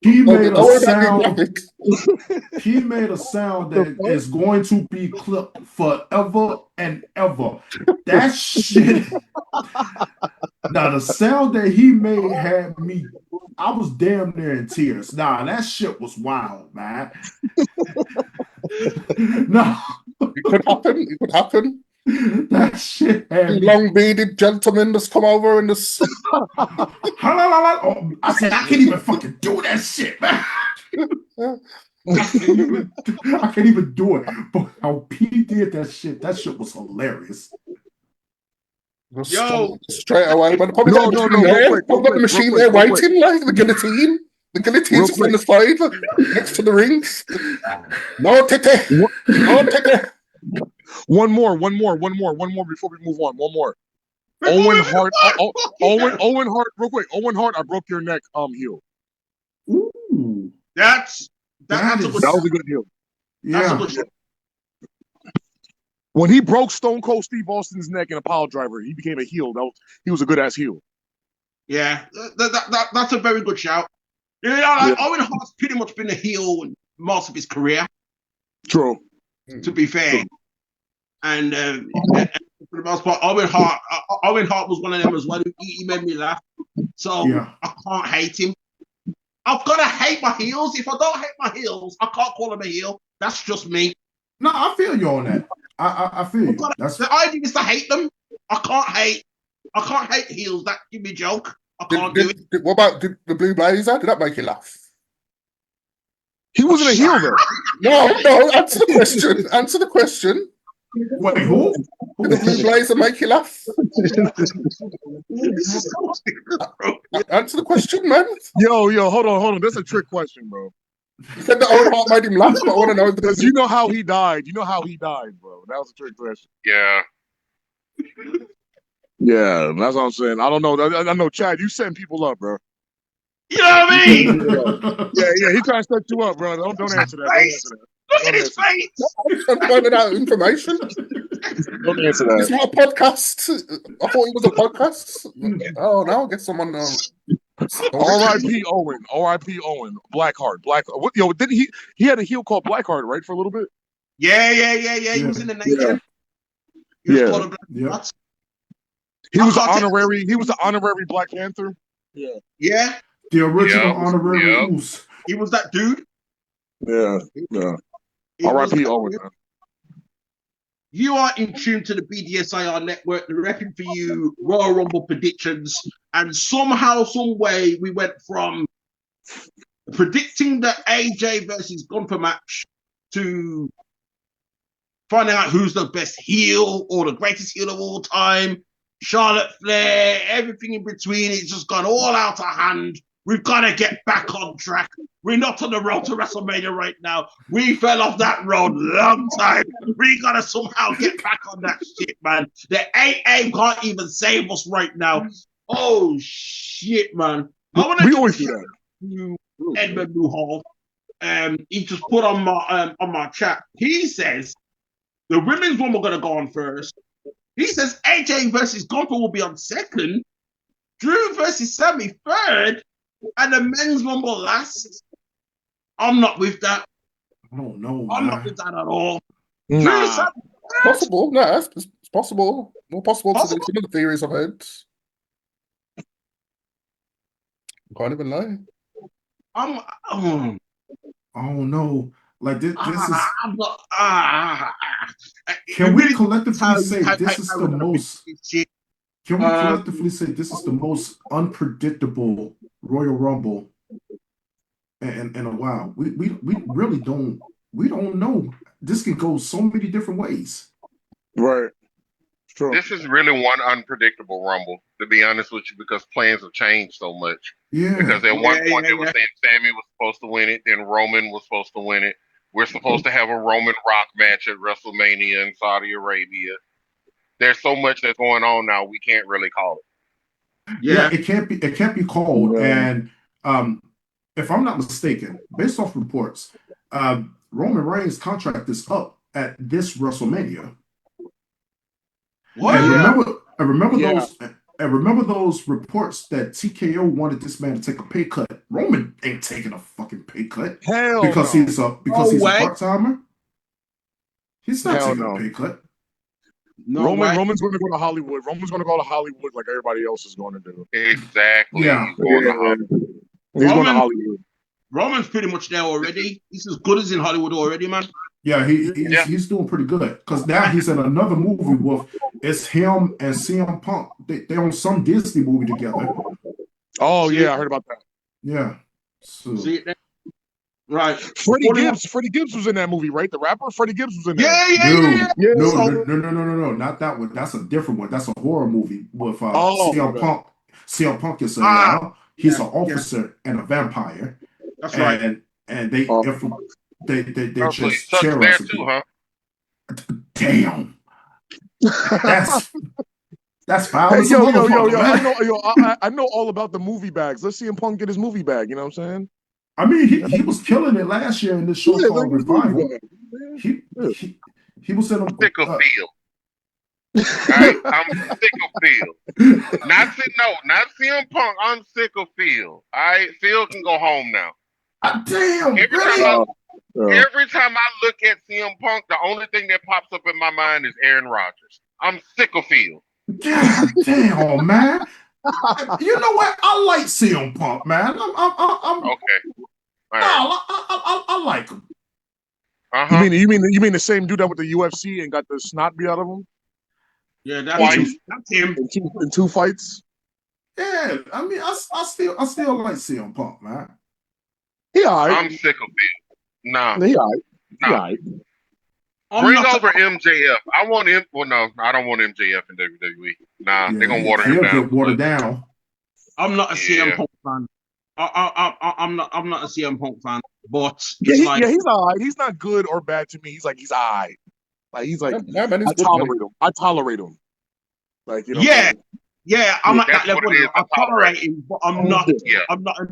He made a sound. He made a sound that is going to be clipped forever and ever. That shit. Now the sound that he made had me. I was damn near in tears. Nah, that shit was wild, man. No, it could happen. It could happen. That shit had long bearded gentleman that's come over and this. I said I can't even fucking do that shit, man. I can't even do it. But how P did that shit was hilarious. Yo, straight away, but probably got the machine there waiting, like the guillotine. The guillotine's on the side next to the rings. No tete. No tete. One more before we move on. One more. Owen Hart. Owen Hart. Real quick. Owen Hart. I broke your neck. Heel. Ooh, that was a good heel. Yeah. That's a good heel. When he broke Stone Cold Steve Austin's neck in a pile driver, he became a heel. He was a good ass heel. Yeah, that's a very good shout. You know, like Owen Hart's pretty much been a heel in most of his career. True. To be fair. And for the most part, Owen Hart was one of them as well. He made me laugh. So I can't hate him. I've got to hate my heels. If I don't hate my heels, I can't call him a heel. That's just me. No, I feel you on that. I feel you. The idea is to hate them. I can't hate heels. That give me a joke. I can't do it. What about the Blue Blazer? Did that make you laugh? He wasn't a heel though. No. Answer the question. Answer the question. Wait, who? Did the Blue Blazer make you laugh? Answer the question, man. Yo, hold on. That's a trick question, bro. You said that Owen Hart made him laugh, but I want to know because you know how he died. You know how he died, bro. That was a trick question. Yeah. Yeah, that's what I'm saying. I don't know. I know, Chad. You setting people up, bro. You know what I mean? Yeah. He trying to set you up, bro. Don't answer that. Look at his face. I'm finding out information. Don't answer that. It's not a podcast. I thought it was a podcast. Oh, now I guess someone. R.I.P. Owen. R.I.P. Owen. Blackheart. Yo, didn't he had a heel called Blackheart, right, for a little bit? Yeah. He was in the Nation. He was called Black. He was an honorary. He was an honorary Black Panther. Yeah. The original honorary Oos. He was that dude. Yeah. R.I.P. Owen. Man. You are in tune to the BDSIR network, the RePPiN4U Royal Rumble predictions, and somehow, some way, we went from predicting the AJ versus Gunther match to finding out who's the best heel or the greatest heel of all time. Charlotte Flair, everything in between. It's just gone all out of hand. We've got to get back on track. We're not on the road to WrestleMania right now. We fell off that road long time. We got to somehow get back on that shit, man. The AA can't even save us right now. Oh, shit, man. I want to always do that. Edmund Newhall. He just put on my chat. He says the women's one we're going to go on first. He says AJ versus Gunther will be on second. Drew versus Sammy third. And the men's rumble last. I'm not with that. I don't know. I'm not with that at all. Nah. Possible. No, it's possible. More possible to some of the theories I've heard. Can't even lie. Oh no. Like this is. Can we collectively say this is the most? Can we collectively say this is the most unpredictable Royal Rumble in a while? We really don't know. This can go so many different ways. Right. True. This is really one unpredictable Rumble, to be honest with you, because plans have changed so much. Yeah. Because at one point they were saying Sammy was supposed to win it, then Roman was supposed to win it. We're supposed to have a Roman Rock match at WrestleMania in Saudi Arabia. There's so much that's going on now, we can't really call it. Yeah, it can't be called. Yeah. And if I'm not mistaken, based off reports, Roman Reigns' contract is up at this WrestleMania. What? And remember those reports that TKO wanted this man to take a pay cut. Roman ain't taking a fucking pay cut because he's a part-timer. He's not taking a pay cut. No, Roman's going to go to Hollywood. Roman's going to go to Hollywood like everybody else is going to do. Exactly. Yeah. He's going to Hollywood. Roman's pretty much there already. He's as good as in Hollywood already, man. Yeah, he's doing pretty good. Because now he's in another movie with it's him and CM Punk. They're on some Disney movie together. Oh, yeah, I heard about that. Yeah. So. See it there? Right. Freddie Gibbs was in that movie, right? The rapper Freddie Gibbs was in there. Yeah. No, not that one. That's a different one. That's a horror movie with CM Punk. CM Punk is he's an officer and a vampire. That's right. And they just share there too, huh? Damn. That's foul. Hey, I know all about the movie bags. Let's see him Punk get his movie bag. You know what I'm saying? I mean, he was killing it last year in this show called Revival. He was in a sick of Phil. Right? I'm sick of Phil. Not CM Punk. I'm sick of Phil. All right, Phil can go home now. Damn. Every time I look at CM Punk, the only thing that pops up in my mind is Aaron Rodgers. I'm sick of Phil. God damn, man. You know what? I like CM Punk, man. I'm okay. Right. I like him. You mean the same dude that with the UFC and got the snot beat out of him? Yeah, that's him. In two fights. Yeah, I mean, I still like CM Punk, man. Yeah, I'm sick of it. Nah, he all right. He all right. Bring over MJF. I want him. Well, no, I don't want MJF in WWE. Nah, they're gonna water him down. Get watered down. I'm not a CM Punk fan. I'm not a CM Punk fan. But he's all right. He's not good or bad to me. He's all right. Like he's like, yeah, man, I tolerate him. I tolerate him. Like, you know. Yeah, I'm at that level. I tolerate him, but I'm not an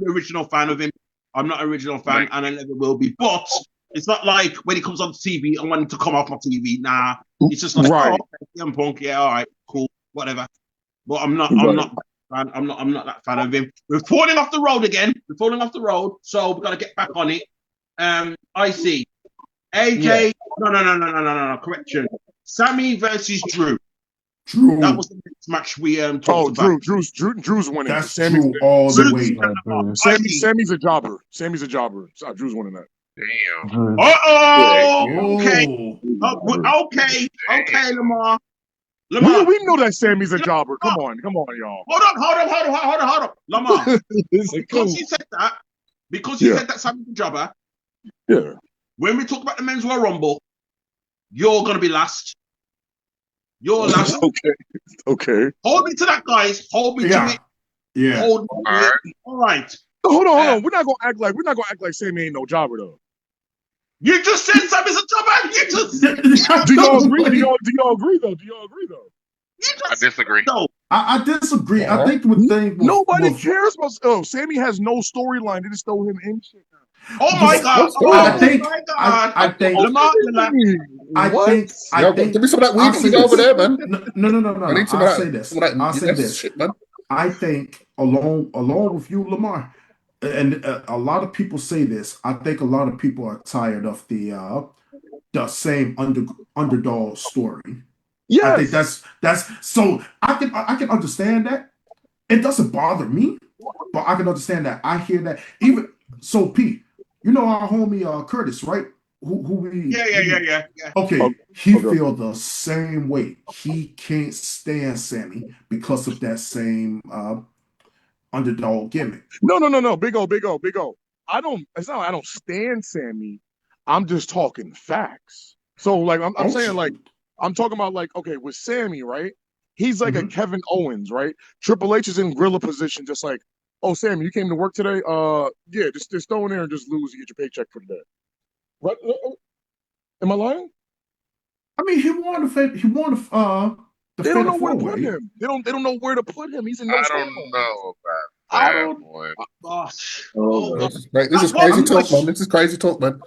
original fan of him. I'm not an original fan, and I never will be. But it's not like when he comes on TV, I want him to come off my TV. Nah, it's just like, CM Punk. Yeah, all right, cool, whatever. But I'm not that fan of him. We're falling off the road again. So we've got to get back on it. I see. AJ. No. Correction. Sammy versus Drew. That was the next match we talked about. Drew's winning. That's Drew all the way. Sammy's a jobber. Drew's winning that. Damn. Okay, Lamar. We know that Sammy's a jobber. Come on, y'all. Hold on. Lamar. Because he said that Sammy's a jobber. Yeah. When we talk about the Men's Royal Rumble, you're gonna be last. You're last. Okay. Hold me to that, guys. Hold me to it. Yeah. Hold me to it. All right. Hold on. We're not gonna act like Sammy ain't no jobber though. You just said Sammy's a jobber. You just said. Do y'all agree? Do y'all agree though? I disagree. No. I disagree. I think the thing nobody cares about. Oh, Sammy has no storyline. They just throw him in shit. Oh my God! Give me some of that weed over there, man. No. I need some I'll say this. Shit, man. I think along with you, Lamar, and a lot of people say this. I think a lot of people are tired of the same underdog story. Yeah, I think that's so. I can understand that. It doesn't bother me, but I can understand that. I hear that even so. Pete, you know our homie Curtis, right? Who we? Yeah. Okay, he feel the same way. He can't stand Sammy because of that same underdog gimmick. No. Big O. It's not I don't stand Sammy. I'm just talking facts. So like I'm saying like I'm talking about like, okay, with Sammy, right? He's like a Kevin Owens, right? Triple H is in gorilla position, just like, oh, Sammy, you came to work today? Yeah, just throw in there and just lose. You get your paycheck for the day. What? Am I lying? I mean, he won the they don't know where to put him. They don't know where to put him. He's in no I don't know about that. This is crazy talk, man. This is crazy talk, man.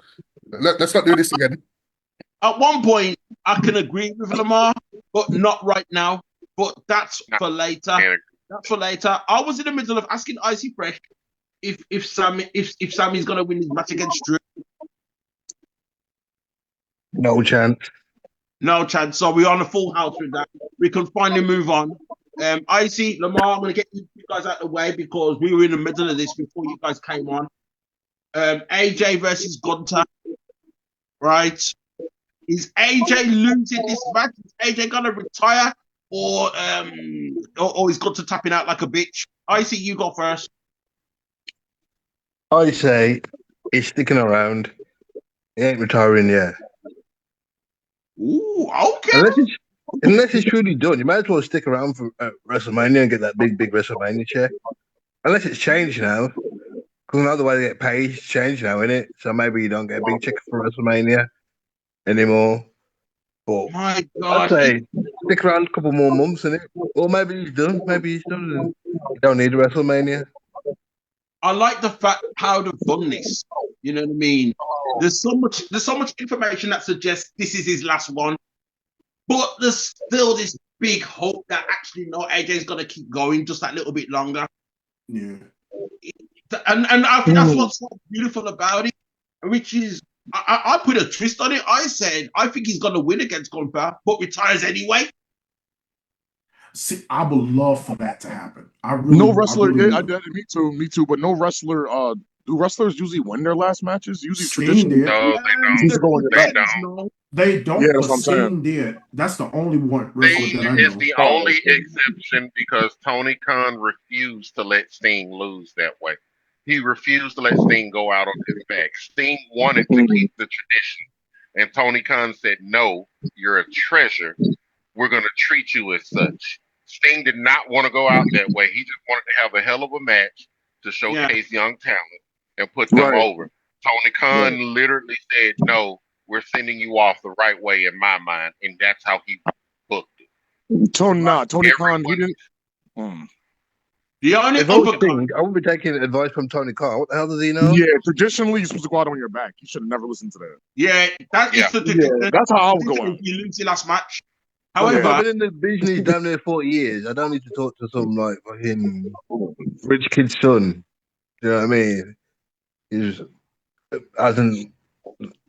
Let's not do this again. At one point, I can agree with Lamar, but not right now. But that's for later. That's for later. I was in the middle of asking Icy Fresh if Sammy's gonna win his match against Drew. No chance. No chance. So we're on a full house with that. We can finally move on. Icy, Lamar, I'm gonna get you guys out of the way because we were in the middle of this before you guys came on. AJ versus Gunther. Right? Is AJ losing this match? Is AJ gonna retire? Or he's got to tapping out like a bitch. Icy, you go first. I say he's sticking around. He ain't retiring yet. Ooh, okay. Unless it's truly done, you might as well stick around for WrestleMania and get that big WrestleMania check. Unless it's changed now. Because now the way they get paid is changed now, isn't it? So maybe you don't get a big check for WrestleMania anymore. But my God, I'd say stick around a couple more months, innit? Or maybe he's done. Maybe he's done. And you don't need a WrestleMania. I like the fact how they've done this. You know what I mean? There's so much information that suggests this is his last one, but there's still this big hope that actually no, AJ's gonna keep going just that little bit longer. Yeah, and I think that's what's so beautiful about it, which is I put a twist on it. I said I think he's gonna win against Gunther, but retires anyway. See, I would love for that to happen. No wrestler. Me too. But no wrestler. Do wrestlers usually win their last matches? Usually traditionally. No, they don't. They don't. They don't, Yeah, that's but what I'm saying. Sting did. That's the only one wrestler that I Sting is know. the only exception because Tony Khan refused to let Sting lose that way. He refused to let Sting go out on his back. Sting wanted to keep the tradition. And Tony Khan said, no, you're a treasure. We're going to treat you as such. Sting did not want to go out that way. He just wanted to have a hell of a match to showcase young talent and put them over. Tony Khan literally said, no, we're sending you off the right way in my mind. And that's how he booked it. Tony Khan, he didn't. The only if I was Sting, I wouldn't be taking advice from Tony Khan. What the hell does he know? Yeah, traditionally you're supposed to go out on your back. You should have never listened to that. Yeah, that's how I would go out. You lose your last match. However, I've been in the business damn near 40 years. I don't need to talk to some like fucking rich kid's son. Do you know what I mean? He's hasn't.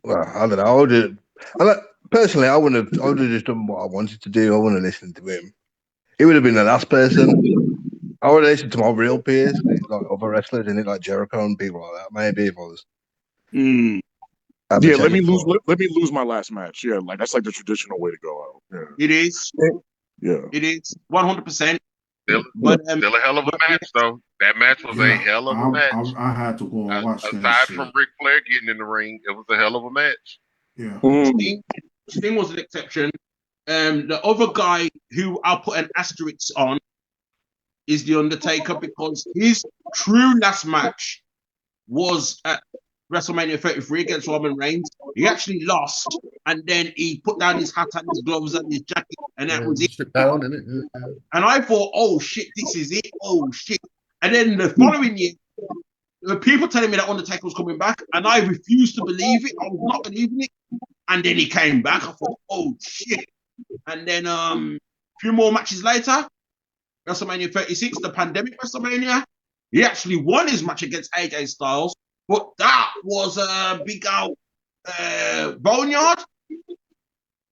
Well, I don't know. Personally, I would have just done what I wanted to do. I wouldn't have listened to him. He would have been the last person. I would have listened to my real peers, like other wrestlers, and like Jericho and people like that. Maybe if I was. Yeah, let me lose my last match. Yeah, like that's like the traditional way to go out. Yeah. It is. Yeah, it is 100%. Still a hell of a match, though. That match was a hell of a match. I had to go and watch that. Aside from Ric Flair getting in the ring, it was a hell of a match. Yeah. Sting was an exception. The other guy who I'll put an asterisk on is The Undertaker because his true last match was at WrestleMania 33 against Roman Reigns. He actually lost, and then he put down his hat and his gloves and his jacket, and that was it. And I thought, oh shit, this is it. Oh shit. And then the following year, the people telling me that Undertaker was coming back, and I refused to believe it. I was not believing it. And then he came back. I thought, oh shit. And then a few more matches later, WrestleMania 36, the pandemic WrestleMania, he actually won his match against AJ Styles. But that was a big out Boneyard.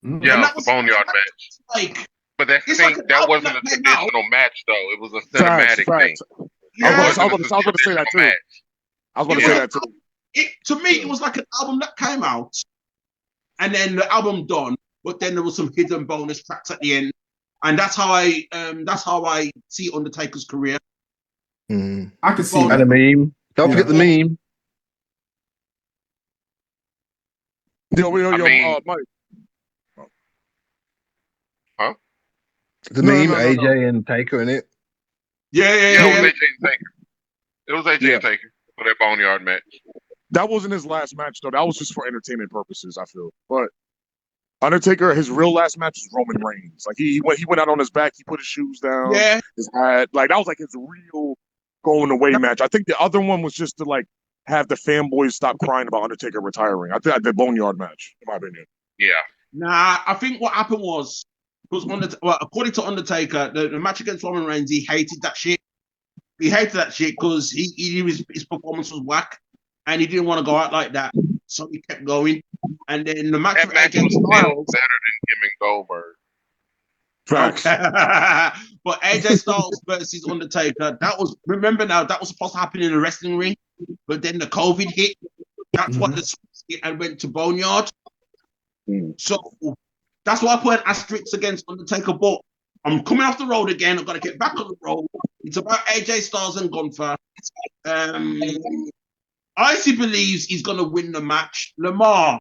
Yeah, it was the Boneyard match. Like, but that wasn't a traditional match, though. It was a cinematic thing. Yeah. I was going to say that too. I was going to say that too. To me, it was like an album that came out, and then the album done. But then there was some hidden bonus tracks at the end, and that's how I see Undertaker's career. I can see that. And a meme. Don't forget the meme. Yo, Mike. Huh? The meme, AJ and Taker in it. Yeah. It was AJ and Taker. It was AJ and Taker for that Boneyard match. That wasn't his last match, though. That was just for entertainment purposes, I feel. But Undertaker, his real last match was Roman Reigns. Like he went out on his back, he put his shoes down, his hat. Like that was like his real going away match. I think the other one was just to like have the fanboys stop crying about Undertaker retiring. I think the Boneyard match, in my opinion. Yeah. Nah, I think what happened was according to Undertaker, the match against Roman Reigns, he hated that shit. He hated that shit because he knew his performance was whack, and he didn't want to go out like that, so he kept going. And then the match against Styles, better than him and Goldberg. Facts. But AJ Styles versus Undertaker, that was supposed to happen in a wrestling ring, but then the COVID hit. That's what and went to Boneyard. So that's why I put an asterisk against Undertaker. But I'm coming off the road again. I've got to get back on the road. It's about AJ Styles and Gunther. Icy believes he's going to win the match. Lamar,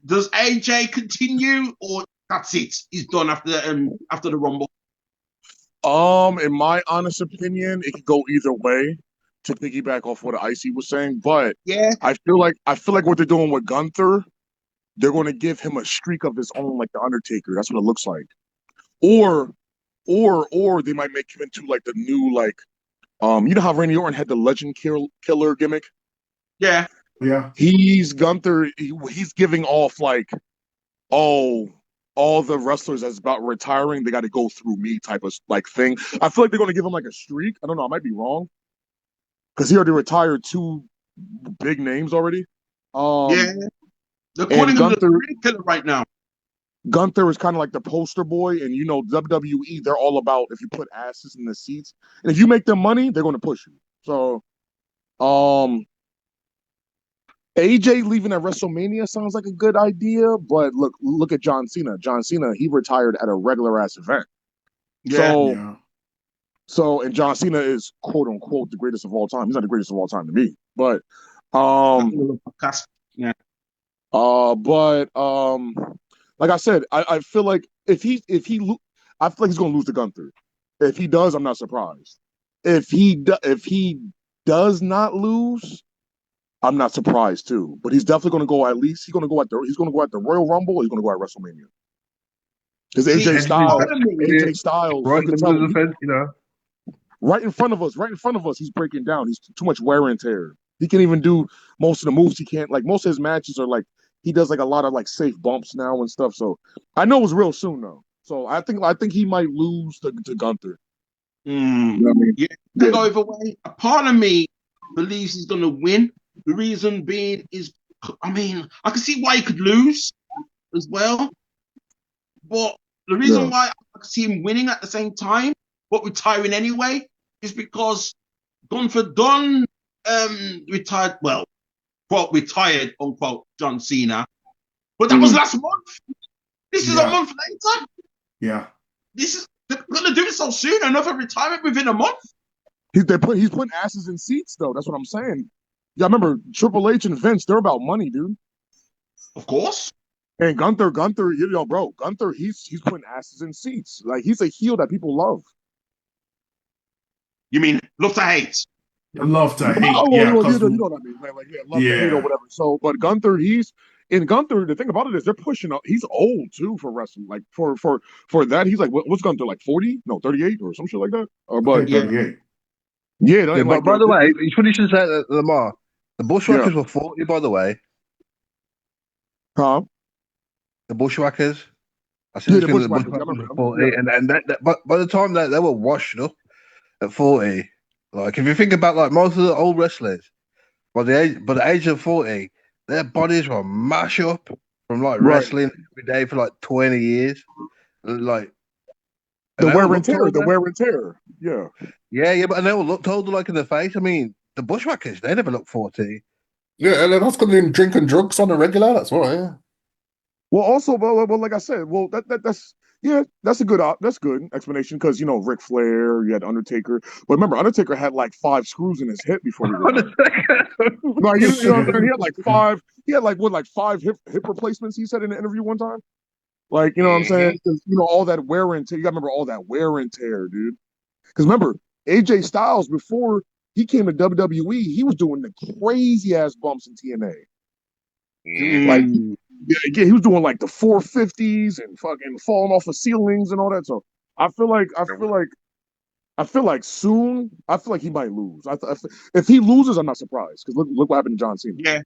does AJ continue or that's it? He's done after the Rumble. In my honest opinion, it could go either way. To piggyback off what Icy was saying, but I feel like what they're doing with Gunther, they're going to give him a streak of his own, like the Undertaker. That's what it looks like. Or they might make him into like the new like, you know how Randy Orton had the Legend Killer gimmick. Yeah. He's Gunther. He's giving off like, all the wrestlers that's about retiring, they got to go through me type of like thing. I feel like they're going to give him like a streak. I don't know. I might be wrong. Because he already retired 2 big names already. They're calling him the killer right now. Gunther is kind of like the poster boy, and you know WWE, they're all about if you put asses in the seats, and if you make them money, they're going to push you. So, AJ leaving at WrestleMania sounds like a good idea, but look at John Cena. John Cena, he retired at a regular ass event. Yeah. And John Cena is quote unquote the greatest of all time. He's not the greatest of all time to me, but yeah. Like I said, I feel like I feel like he's gonna lose to Gunther. If he does, I'm not surprised. If he does not lose, I'm not surprised too. But he's definitely gonna go he's gonna go at the Royal Rumble, or he's gonna go at WrestleMania. Because AJ Styles, right you could tell right in front of us, he's breaking down. He's too much wear and tear. He can't even do most of the moves. He can't, like, most of his matches are like, he does like a lot of like safe bumps now and stuff. So I know it's real soon though. So I think he might lose to Gunther. You know what I mean? Yeah. Either way, a part of me believes he's gonna win. The reason being is, I mean, I can see why he could lose as well. But the reason why I can see him winning at the same time, but retiring anyway, is because Gunther done retired, well, quote, retired, unquote, John Cena. But that was last month. This is a month later. Yeah. They're going to do it so soon. Another retirement within a month. He's putting asses in seats, though. That's what I'm saying. Yeah, I remember Triple H and Vince, they're about money, dude. Of course. And Gunther, bro, Gunther, he's putting asses in seats. Like, he's a heel that people love. You mean love to hate? Love to hate. Oh, yeah, you know what I mean? Like love to hate or whatever. So, but Gunther, Gunther, the thing about it is they're pushing up. He's old too for wrestling. Like for that, he's like, what's Gunther, like 40? No, 38 or some shit like that. But 38. Yeah, but by the way, he's funny to say that Lamar. The Bushwhackers were 40, by the way. Huh? The Bushwhackers. I see the Bushwhackers were 40, and but by the time that they were washed up at 40, like if you think about like most of the old wrestlers, by the age of 40, their bodies were mash up from like wrestling every day for like 20 years. Like the wear and tear. Yeah, but they all looked older, like in the face. I mean, the Bushwhackers, they never looked 40. Yeah, and that's because they're drinking drugs on a regular. That's why. Yeah. Well, also, well, like I said, well, that's a good explanation because Ric Flair, you had Undertaker, but remember Undertaker had like 5 screws in his hip before he retired. Like you know what I mean? He had like 5. He had like 5 hip replacements. He said in an interview one time. Like you know what I'm saying? All that wear and tear. You got to remember all that wear and tear, dude. Because remember AJ Styles before he came to WWE, he was doing the crazy ass bumps in TNA. Like. Yeah, he was doing like the 450s and fucking falling off of ceilings and all that. So I feel like soon. I feel like he might lose. If he loses, I'm not surprised because look what happened to John Cena.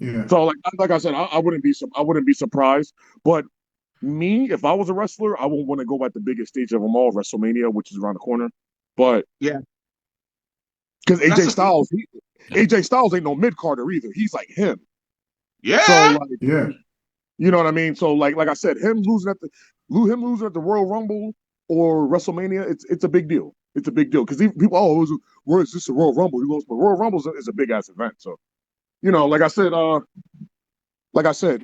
Yeah. So like I said, I wouldn't be surprised. But me, if I was a wrestler, I would want to go at the biggest stage of them all, WrestleMania, which is around the corner. But yeah, because AJ Styles ain't no mid Carter either. He's like him. Yeah. So you know what I mean? So like I said, him losing at the Royal Rumble or WrestleMania, it's a big deal. It's a big deal because people, where is this a Royal Rumble? He goes, but Royal Rumble is a big ass event. So, like I said,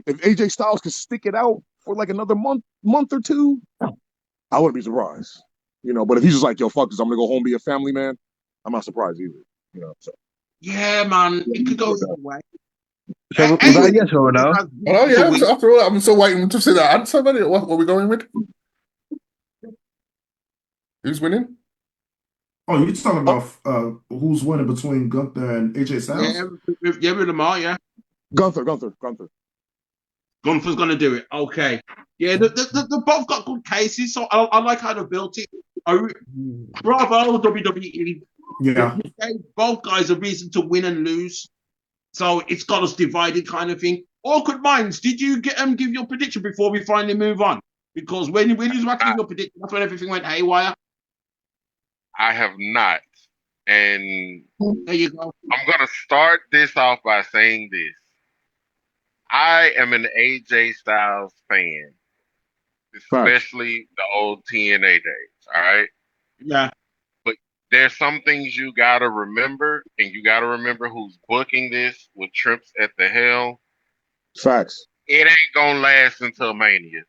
if AJ Styles could stick it out for like another month or two, I wouldn't be surprised. But if he's just like, yo, fuck this, I'm gonna go home, be a family man, I'm not surprised either. So. Yeah, man, it could go either way. So was that a yes or no? Oh yeah, after all, I'm still waiting to see that answer. What are we going with? Who's winning? Oh, you're talking about who's winning between Gunther and AJ Styles? Yeah, with Lamar, yeah. Gunther. Gunther's gonna do it. Okay. Yeah, they both got good cases, so I like how they built it. Bravo, WWE. Yeah. They gave both guys a reason to win and lose. So it's got us divided kind of thing. Awkward Minds, did you give your prediction before we finally move on? Because when you was about to give your prediction, that's when everything went haywire. I have not. And there you go. I'm going to start this off by saying this. I am an AJ Styles fan, especially the old TNA days, all right? Yeah. But there's some things you gotta remember, and you gotta remember who's booking this with Trips at the helm. Facts. It ain't gonna last until Mania.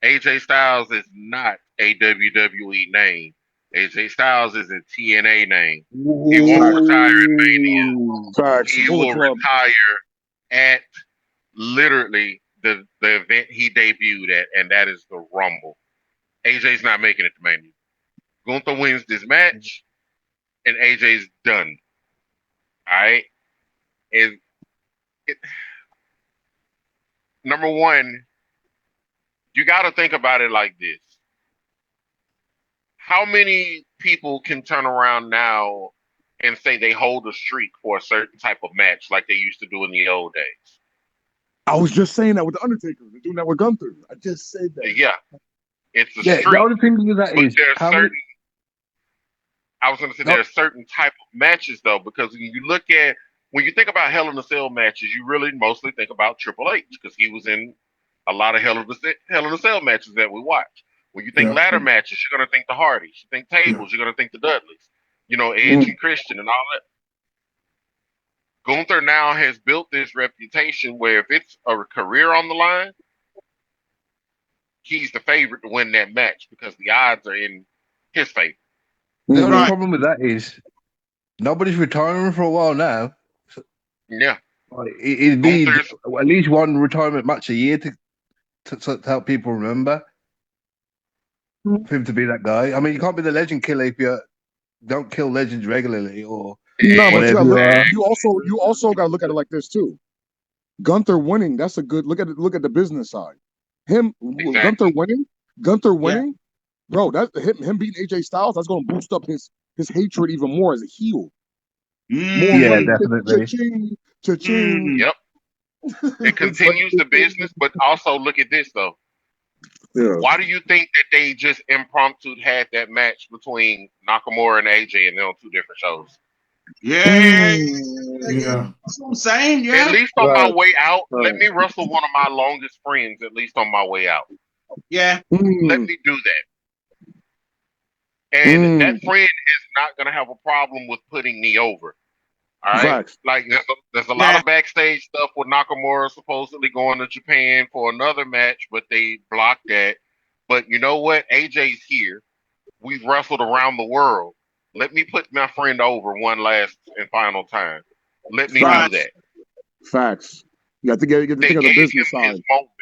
AJ Styles is not a WWE name. AJ Styles is a TNA name. He won't retire at Mania. Facts. He will retire at literally the event he debuted at, and that is the Rumble. AJ's not making it to Mania. Gunther wins this match, and AJ's done. All right? Number one, you got to think about it like this. How many people can turn around now and say they hold a streak for a certain type of match like they used to do in the old days? I was just saying that with the Undertaker. They're doing that with Gunther. I just said that. Yeah. It's a streak. The only thing with that is I was going to say there are certain type of matches, though, because when you think about Hell in a Cell matches, you really mostly think about Triple H because he was in a lot of Hell in a Cell matches that we watch. When you think ladder matches, you're going to think the Hardys. You think tables, you're going to think the Dudleys. You know, Edge and Christian and all that. Gunther now has built this reputation where if it's a career on the line, he's the favorite to win that match because the odds are in his favor. The only problem with that is nobody's retiring for a while now. So yeah. It needs at least one retirement match a year to help people remember. For him to be that guy. I mean, you can't be the legend killer if you don't kill legends regularly or whatever. But you also got to look at it like this too. Gunther winning, that's a good look at the business side. Gunther winning, bro. That him beating AJ Styles, that's going to boost up his hatred even more as a heel. Yeah, definitely. Cha-ching. Yep. It continues the business, but also look at this though. Yeah. Why do you think that they just impromptu had that match between Nakamura and AJ and they're on two different shows? Yeah. That's what I'm saying. Yeah. At least on my way out, let me wrestle one of my longest friends. At least on my way out. Yeah. Let me do that. And that friend is not gonna have a problem with putting me over. All right, Facts. Like there's a lot of backstage stuff with Nakamura supposedly going to Japan for another match, but they blocked that. But you know what? AJ's here. We've wrestled around the world. Let me put my friend over one last and final time. Let me do that. Facts. You have to get the thing on the business side. His moment.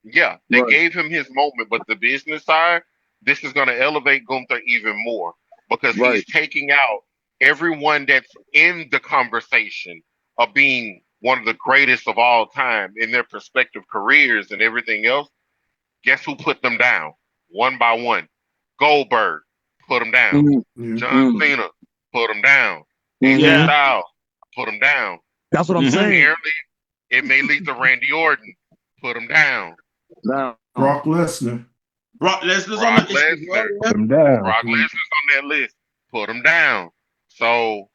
Yeah, they gave him his moment, but the business side, this is going to elevate Gunther even more because he's taking out everyone that's in the conversation of being one of the greatest of all time in their respective careers and everything else. Guess who put them down? One by one. Goldberg put them down. John Cena put them down. AJ Styles put them down. That's what I'm saying. Apparently, it may lead to Randy Orton. Put him down. Brock Lesnar. Brock Lesnar's on that list. Put him down. Brock Lesnar's on that list. Put him down. So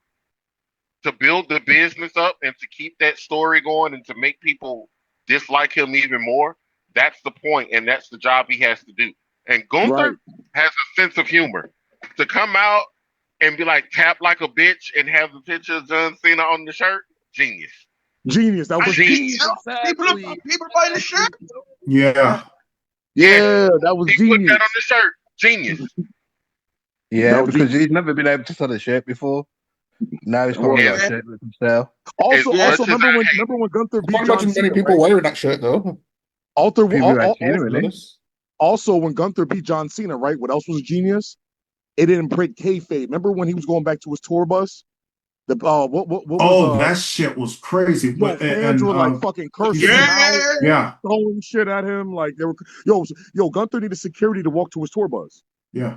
to build the business up and to keep that story going and to make people dislike him even more, that's the point, and that's the job he has to do. And Gunther has a sense of humor. To come out and be like, tap like a bitch and have the picture of John Cena on the shirt, genius. That was genius. People buying the shirt. Yeah. Yeah, that was genius. He put that on the shirt. Genius. Yeah, because he's never been able to sell a shirt before. Now he's probably got a shirt with himself. Also, remember when Gunther beat John Cena? Many people wearing that shirt though. Also, when Gunther beat John Cena, right? What else was genius? It didn't break kayfabe. Remember when he was going back to his tour bus? That shit was crazy. But fans were like fucking cursing him out, throwing shit at him. Like they were, Gunther needed security to walk to his tour bus. Yeah.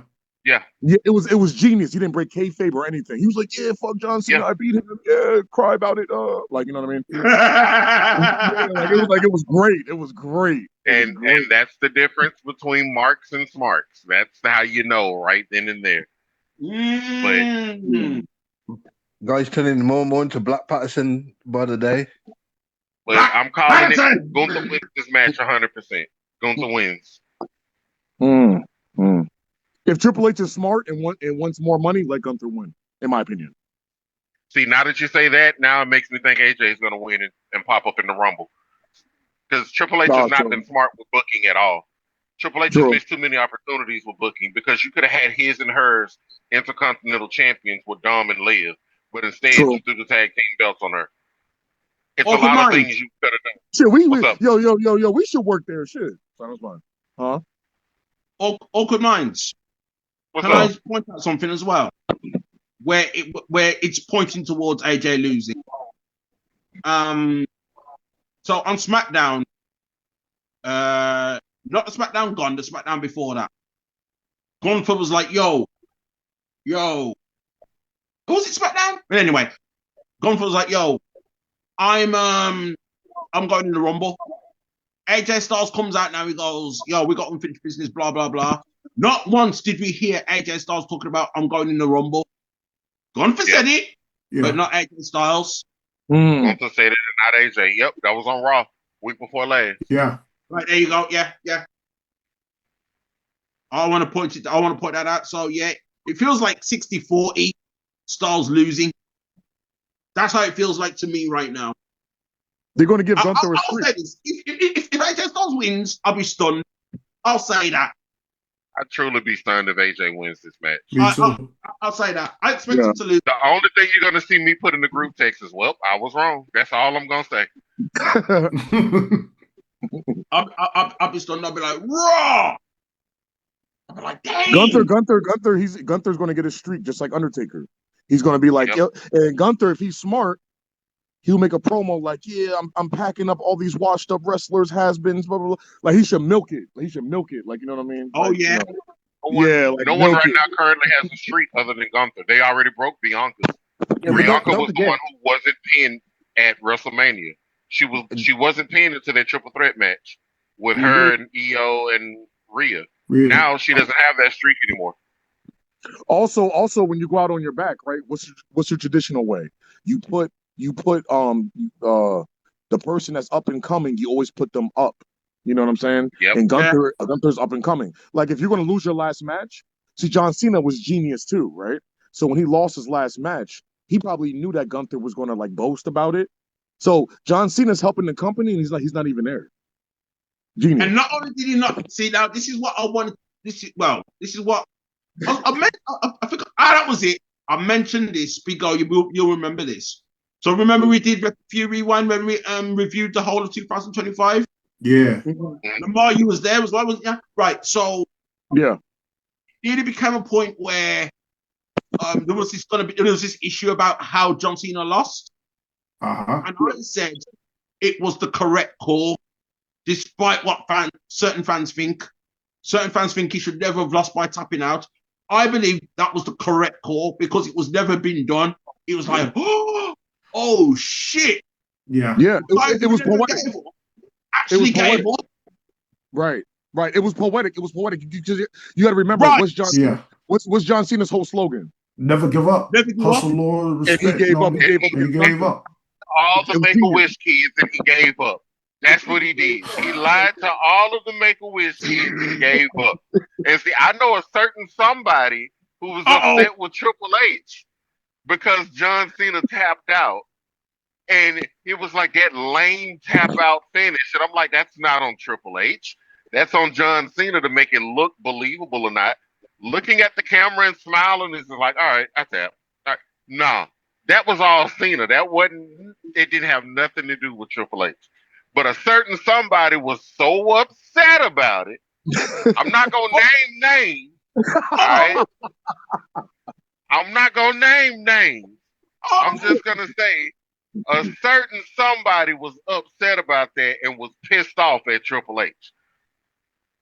It was genius. He didn't break kayfabe or anything. He was like, "Yeah, fuck John Cena, I beat him. Yeah, cry about it." Like, you know what I mean? It was great. It was great. And that's the difference between marks and smarts. That's how you know right then and there. But guys turning more and more into Black Patterson by the day. But I'm calling it Gunther wins this match 100%. Gunther wins. If Triple H is smart and wants more money, let Gunther win. in my opinion. See, now that you say that, now it makes me think AJ is going to win and pop up in the Rumble. Because Triple H has not been smart with booking at all. Triple H has missed too many opportunities with booking because you could have had his and hers Intercontinental Champions with Dom and Liv, but instead you threw the tag team belts on her. It's a lot of things you could have done. Shit, we should work there. Shit. Sounds fine. Huh? Awkward Minds. Can I point out something as well? Where it's pointing towards AJ losing. So on SmackDown, not the SmackDown Gone, the SmackDown before that, Gunther was like, yo. Who was it, SmackDown? But anyway, Gunther was like, yo, I'm going in the Rumble. AJ Styles comes out now, he goes, yo, we got unfinished business, blah, blah, blah. Not once did we hear AJ Styles talking about, I'm going in the Rumble. Gunther said it, but not AJ Styles. Gunther said it and not AJ. Yep, that was on Raw, week before last. Yeah. Right, there you go. Yeah. I want to point that out. So, yeah, it feels like 60-40, Styles losing. That's how it feels like to me right now. They're going to give Gunther a streak. I'll say this. If AJ Styles wins, I'll be stunned. I'll say that. I'd truly be stunned if AJ wins this match. I'll say that. I expect him to lose. The only thing you're going to see me put in the group text is, well, I was wrong. That's all I'm going to say. I'll be stunned. I'll be like, raw. I'll be like, dang. Gunther's going to get a streak just like Undertaker. He's going to be like, and Gunther, if he's smart, he'll make a promo like, yeah, I'm packing up all these washed up wrestlers, has-beens, blah, blah, blah. Like, he should milk it. Like, you know what I mean? Oh, like, yeah. No one right now currently has a streak other than Gunther. They already broke Bianca's. Bianca was the one who wasn't pinned at WrestleMania. She wasn't pinned into that triple threat match with her and Io and Rhea. Now she doesn't have that streak anymore. Also, when you go out on your back, right? What's your traditional way? You put the person that's up and coming, you always put them up. You know what I'm saying? Yep. And Gunther's up and coming. Like, if you're going to lose your last match, see, John Cena was genius too, right? So when he lost his last match, he probably knew that Gunther was going to like boast about it. So John Cena's helping the company, and he's not even there. Genius. And not only did he not see, now this is what I wanted. This is what I meant. I think that was it. I mentioned this, Big O. You'll remember this. So remember we did a few rewind when we reviewed the whole of 2025. Yeah. Lamar, you was there as well, wasn't you? Right. So yeah, it became a point where there was this issue about how John Cena lost, and I said it was the correct call, despite what certain fans think. Certain fans think he should never have lost by tapping out. I believe that was the correct call because it was never been done. It was like, oh shit. Yeah. It was poetic. Actually gave up. Right. It was poetic. You got to remember, what's John Cena's whole slogan? Never give up. Hustle, Lord, respect. And he gave up. All the Make-A-Wish kids and he gave up. That's what he did. He lied to all of the Make-A-Wish kids and gave up. And see, I know a certain somebody who was upset with Triple H because John Cena tapped out. And it was like that lame tap out finish. And I'm like, that's not on Triple H. That's on John Cena to make it look believable or not. Looking at the camera and smiling is like, all right, I tap. All right. No, that was all Cena. It didn't have nothing to do with Triple H. But a certain somebody was so upset about it. I'm not going to name names. All right? I'm not going to name names. I'm just going to say a certain somebody was upset about that and was pissed off at Triple H.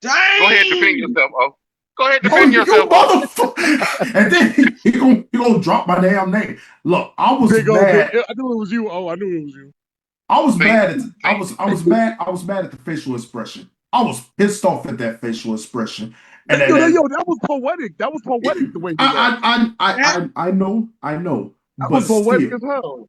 Dang. Go ahead and defend yourself, Go ahead and defend yourself. And then he gonna drop my damn name. Look, I was mad. I knew it was you. I knew it was you. I was mad at the facial expression. I was pissed off at that facial expression. And that was poetic. That was poetic the way he I know. That was poetic as hell.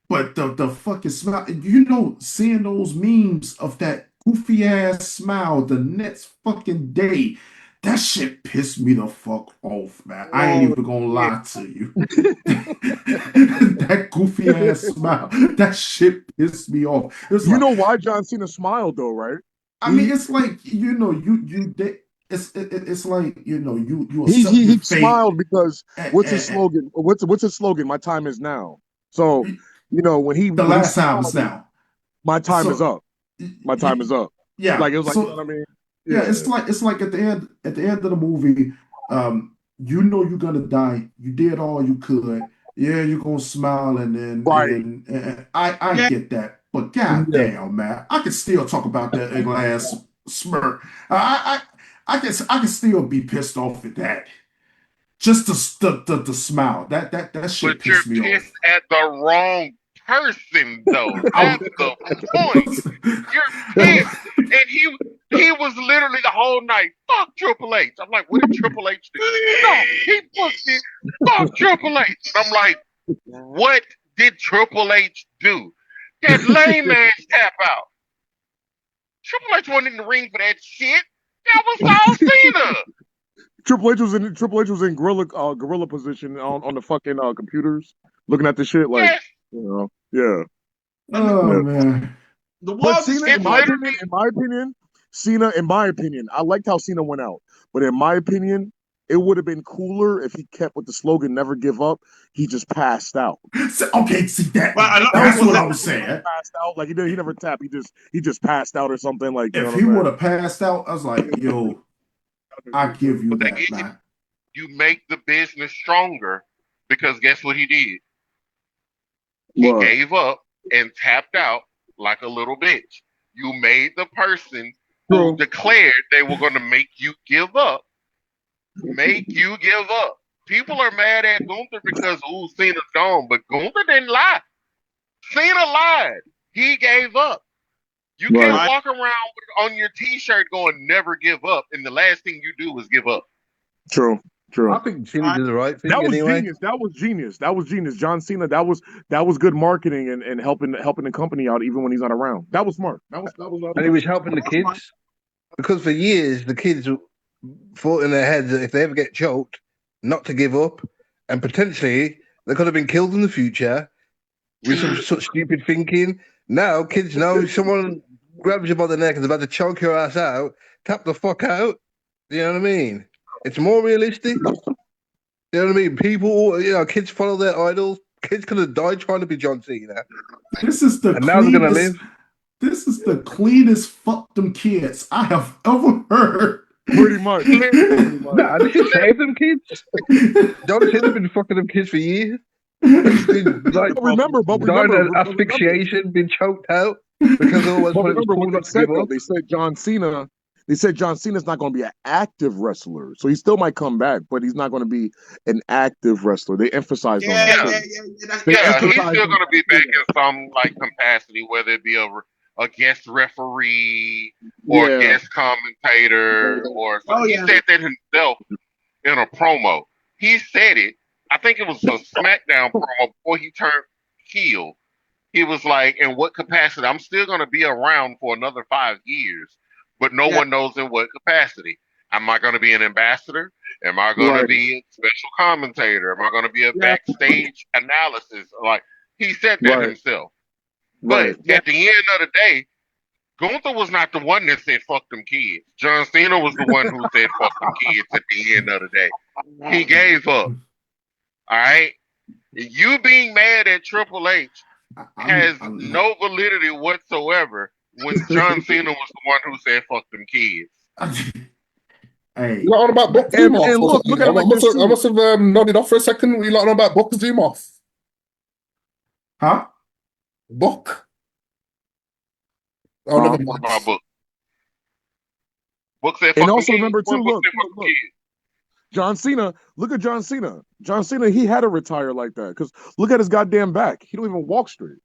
But the fucking smile, seeing those memes of that goofy ass smile the next fucking day, That shit pissed me the fuck off, man. I ain't even gonna lie to you. That goofy ass smile, that shit pissed me off. You know why John Cena smiled though, right? I mean, it's like it's like you accept He your fate. smiled because what's his slogan? What's his slogan? My time is now. So when last time is now. My time is up. My time is up. Yeah, like it was like, you know what I mean? Yeah, it's like at the end of the movie, you're gonna die. You did all you could. Yeah, you're gonna smile and then and I get that, but goddamn, man, I can still talk about that ugly ass smirk. I can still be pissed off at that. Just the smile. That shit pissed me off. But you're pissed at the wrong person, though. That's the point. You're pissed, and he was literally the whole night. Fuck Triple H. I'm like, what did Triple H do? No, he booked it. Fuck Triple H. I'm like, what did Triple H do? That lame ass tap out. Triple H wasn't in the ring for that shit. That was Saul Cena. Triple H was in gorilla position on the fucking computers, looking at the shit like, yeah. Oh man. But Cena, in my opinion, I liked how Cena went out. But in my opinion, it would have been cooler if he kept with the slogan "Never give up." He just passed out. Okay, see that. That's what I was saying. Passed out, like he never tapped. He just passed out or something. Like if he would have passed out, I was like, yo, I give you that, man. You make the business stronger because guess what he did? He gave up and tapped out like a little bitch. You made the person who declared they were going to make you give up. People are mad at Gunther because Cena's gone, but Gunther didn't lie. Cena lied. He gave up. You can't walk around on your T-shirt going "Never give up," and the last thing you do is give up. True. I think Cena did the right thing. That was anyway. genius. That was genius. John Cena. That was good marketing and helping the company out even when he's not around. That was smart. And he was helping the kids because for years the kids thought in their heads that if they ever get choked, not to give up, and potentially they could have been killed in the future with some such stupid thinking. Now kids know if someone grabs you by the neck and is about to choke your ass out, tap the fuck out. You know what I mean? It's more realistic. You know what I mean? People, kids follow their idols. Kids could have died trying to be John Cena. This is the now they're gonna live. This is the cleanest fuck them kids I have ever heard. Pretty much. Nah, they should save them kids. John Cena's been fucking them kids for years. Been, like, died of asphyxiation, been choked out because of what they said John Cena. They said John Cena's not going to be an active wrestler, so he still might come back, but he's not going to be an active wrestler. They emphasized on that. He's still going to be back in some capacity, whether it be a guest referee or a guest commentator or something. He said that himself in a promo. He said it. I think it was a SmackDown promo before he turned heel. He was like, "In what capacity? I'm still going to be around for another 5 years." But no one knows in what capacity. Am I going to be an ambassador? Am I going to be a special commentator? Am I going to be a backstage analysis? Like he said that himself. But at the end of the day, Gunther was not the one that said "fuck them kids." John Cena was the one who said "fuck them kids" at the end of the day. He gave up. All right, you being mad at Triple H has no validity whatsoever. When John Cena was the one who said "fuck them kids." Hey, you're not on about Book Zumoff. Look at I must have nodded off for a second. You're not on about Book Zumoff. Huh? Book. Oh, never mind. Book said, and also remember too. Look. John Cena. Look at John Cena. John Cena. He had to retire like that because look at his goddamn back. He don't even walk straight.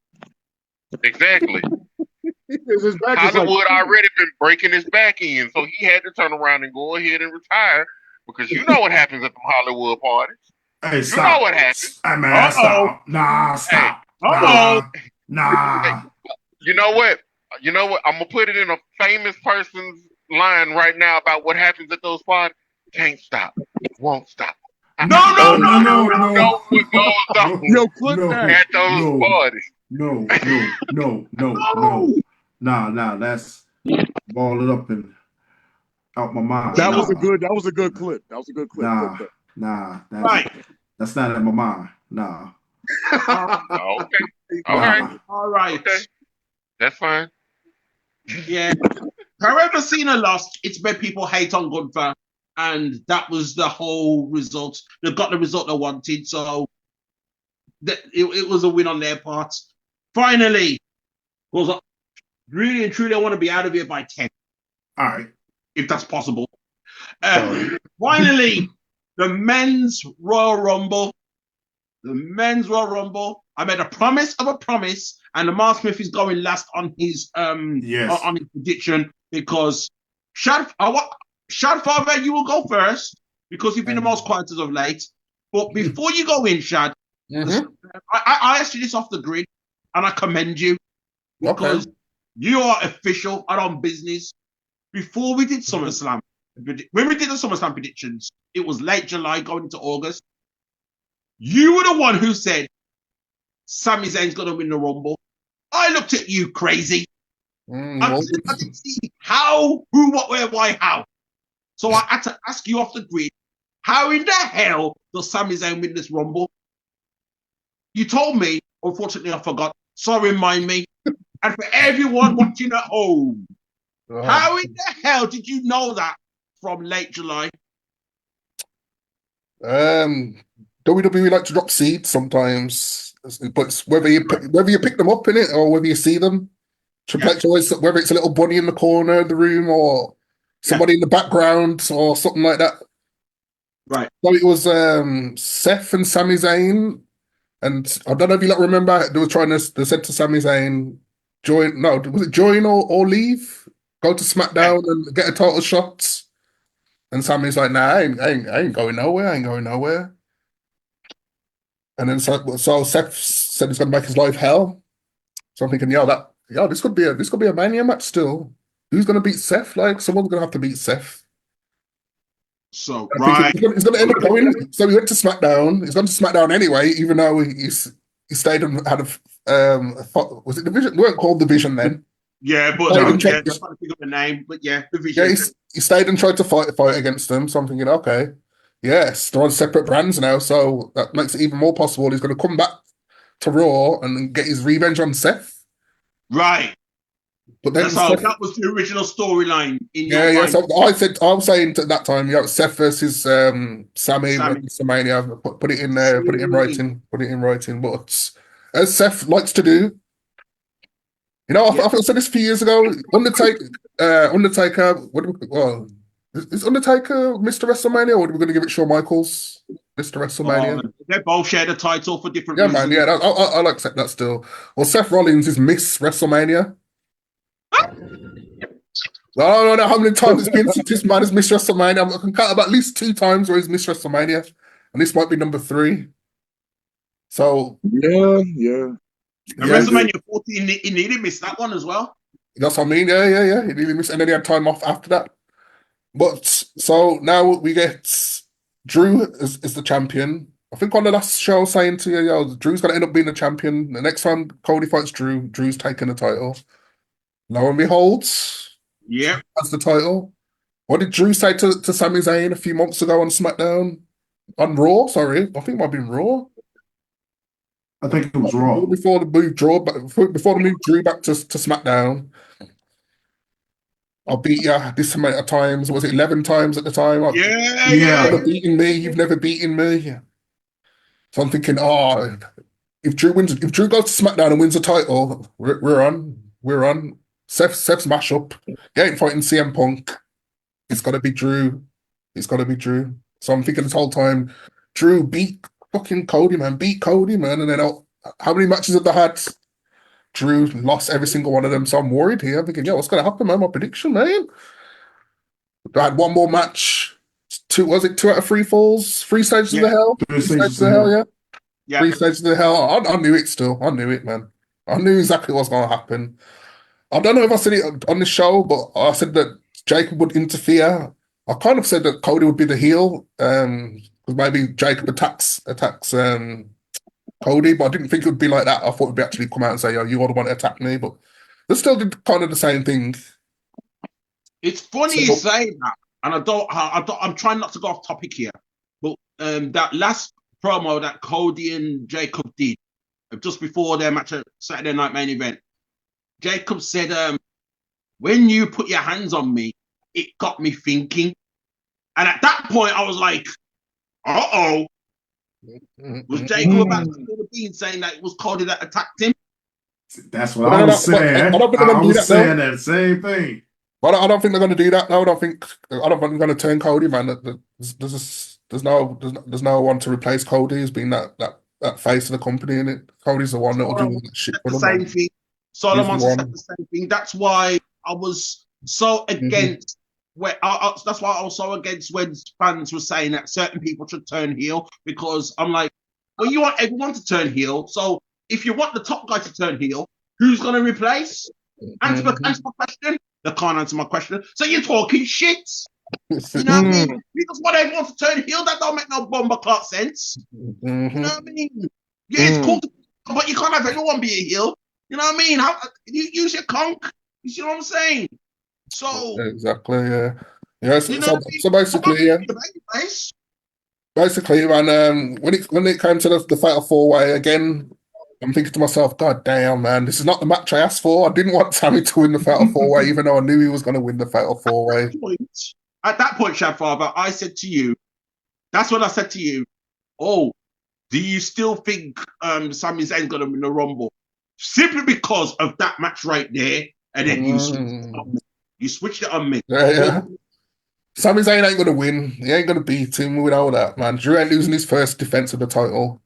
Exactly. Hollywood already been breaking his back in, so he had to turn around and go ahead and retire because you know what happens at the Hollywood parties. Hey, you stop. know what happens. Hey, man, stop. Nah, stop. Hey, nah. You know what? I'm gonna put it in a famous person's line right now about what happens at those parties. Can't stop. Won't stop. No. Yo, clip that. At those parties. No. Nah, that's ball it up and out my mind. That was a good clip. Nah, that's not in my mind. Nah. Okay. All right. Okay. That's fine. Yeah. However Cena lost, it's made people hate on Gunther. And that was the whole result. They got the result they wanted. So it was a win on their part. Finally, because really and truly, I want to be out of here by 10. All right. If that's possible. Finally, the men's Royal Rumble. I made a promise of a promise, and Lamar Smith is going last on his on his prediction because Shadfather, you will go first because you've been the most quiet as of late. But before you go in, Shad, I asked you this off the grid, and I commend you because you are official and on business. Before we did SummerSlam, when we did the SummerSlam predictions, it was late July going into August. You were the one who said Sami Zayn's going to win the Rumble. I looked at you crazy. I didn't see how, who, what, where, why, how. So I had to ask you off the grid, how in the hell does Sami Zayn win this Rumble? You told me, unfortunately I forgot, so remind me. And for everyone watching at home, how in the hell did you know that from late July? WWE like to drop seeds sometimes, but whether you pick them up in it or whether you see them, Triple H always, whether it's a little bunny in the corner of the room or somebody in the background or something like that. Right. So it was Seth and Sami Zayn, and I don't know if you remember, they said to Sami Zayn, join or leave? Go to SmackDown and get a title shot. And Sami's like, nah, I ain't going nowhere. And then so Seth said he's gonna make his life hell. So I'm thinking, this could be a Mania match still. Who's gonna beat Seth? Like, someone's gonna have to beat Seth. So right, he's gonna end up going. So he went to SmackDown. He's gone to SmackDown anyway, even though he stayed and had was it Division? They weren't called Division then. Yeah, but I'm trying to think of the name. But yeah, Division. Yeah, he stayed and tried to fight against them. So I'm thinking, okay, yes, they're on separate brands now, so that makes it even more possible. He's going to come back to Raw and get his revenge on Seth. Right. But then that was the original storyline. So I was saying at that time, Seth versus Sami. WrestleMania. Put it in there. Put it in writing. But as Seth likes to do. I think I said this a few years ago. Undertaker. Is Undertaker Mr. WrestleMania, or are we going to give it Shawn Michaels Mr. WrestleMania? They both share the title for different reasons. Man. Yeah, I'll accept that still. Well, Seth Rollins is Miss WrestleMania. I don't know how many times it's been since this man is Miss WrestleMania. I can count about at least 2 times where he's Miss WrestleMania, and this might be number 3. So yeah. And WrestleMania 14, he nearly missed that one as well. That's what I mean. Yeah. He nearly missed, and then he had time off after that. But so now we get Drew is the champion. I think on the last show I was saying to you, Drew's going to end up being the champion. The next time Cody fights Drew's taking the title. Lo and behold, that's the title. What did Drew say to Sami Zayn a few months ago on SmackDown? On Raw, sorry. I think it might have been Raw. I think it was Raw. Before the move Drew back to SmackDown. I'll beat you this amount of times. Was it 11 times at the time? Yeah. You've never beaten me. You've never beaten me. So I'm thinking, if Drew goes to SmackDown and wins the title, we're on. Seth's mashup. He ain't fighting CM Punk. It's got to be Drew. So I'm thinking this whole time, Drew beat fucking Cody, man. And then how many matches have they had? Drew lost every single one of them, so I'm worried here. I'm thinking, what's going to happen, man? My prediction, man. I had one more match. 2 out of 3 falls? 3 stages of the hell? 3 stages of the hell, yeah. 3 stages of the hell. I knew it still. I knew it, man. I knew exactly what was going to happen. I don't know if I said it on the show, but I said that Jacob would interfere I kind of said that Cody would be the heel, because maybe Jacob attacks Cody, but I didn't think it would be like that. I thought it would be actually come out and say, "Oh, you are the one to attack me," but they still did kind of the same thing. It's funny you say that, and I'm trying not to go off topic here, but that last promo that Cody and Jacob did just before their match at Saturday Night Main Event, Jacob said, "When you put your hands on me, it got me thinking," and at that point, I was like, "Uh-oh." Was Jacob about to spill the beans saying that it was Cody that attacked him? That's what I was saying. I was saying that same thing. But I don't think they're going to do that. No, I don't think they're going to turn Cody, man. There's no one to replace Cody. He's been that face of the company, and it Cody's the one that will do that shit for them. Same thing. Solomon said the same thing. That's why I was so against. That's why I was so against when fans were saying that certain people should turn heel, because I'm like, well, you want everyone to turn heel. So if you want the top guy to turn heel, who's going to replace? Answer my question. They can't answer my question. So you're talking shit. You know what I mean? Because what everyone to turn heel, that don't make no bomber clock sense. You know what I mean? Yeah, it's cool, but you can't have everyone be a heel. You know what I mean? You use your conk. You see what I'm saying? So exactly, yeah. So basically, yeah. Basically, man, when it came to the fatal 4-way again, I'm thinking to myself, God damn, man, this is not the match I asked for. I didn't want Sammy to win the fatal 4-way, even though I knew he was going to win the fatal 4-way. At that point, Shadfather, I said to you, that's when I said to you, oh, do you still think Sami Zayn's going to win the Rumble? Simply because of that match right there, and then you switched it on me. Yeah. Sami Zayn ain't going to win. He ain't going to beat him with all that, man. Drew ain't losing his first defense of the title.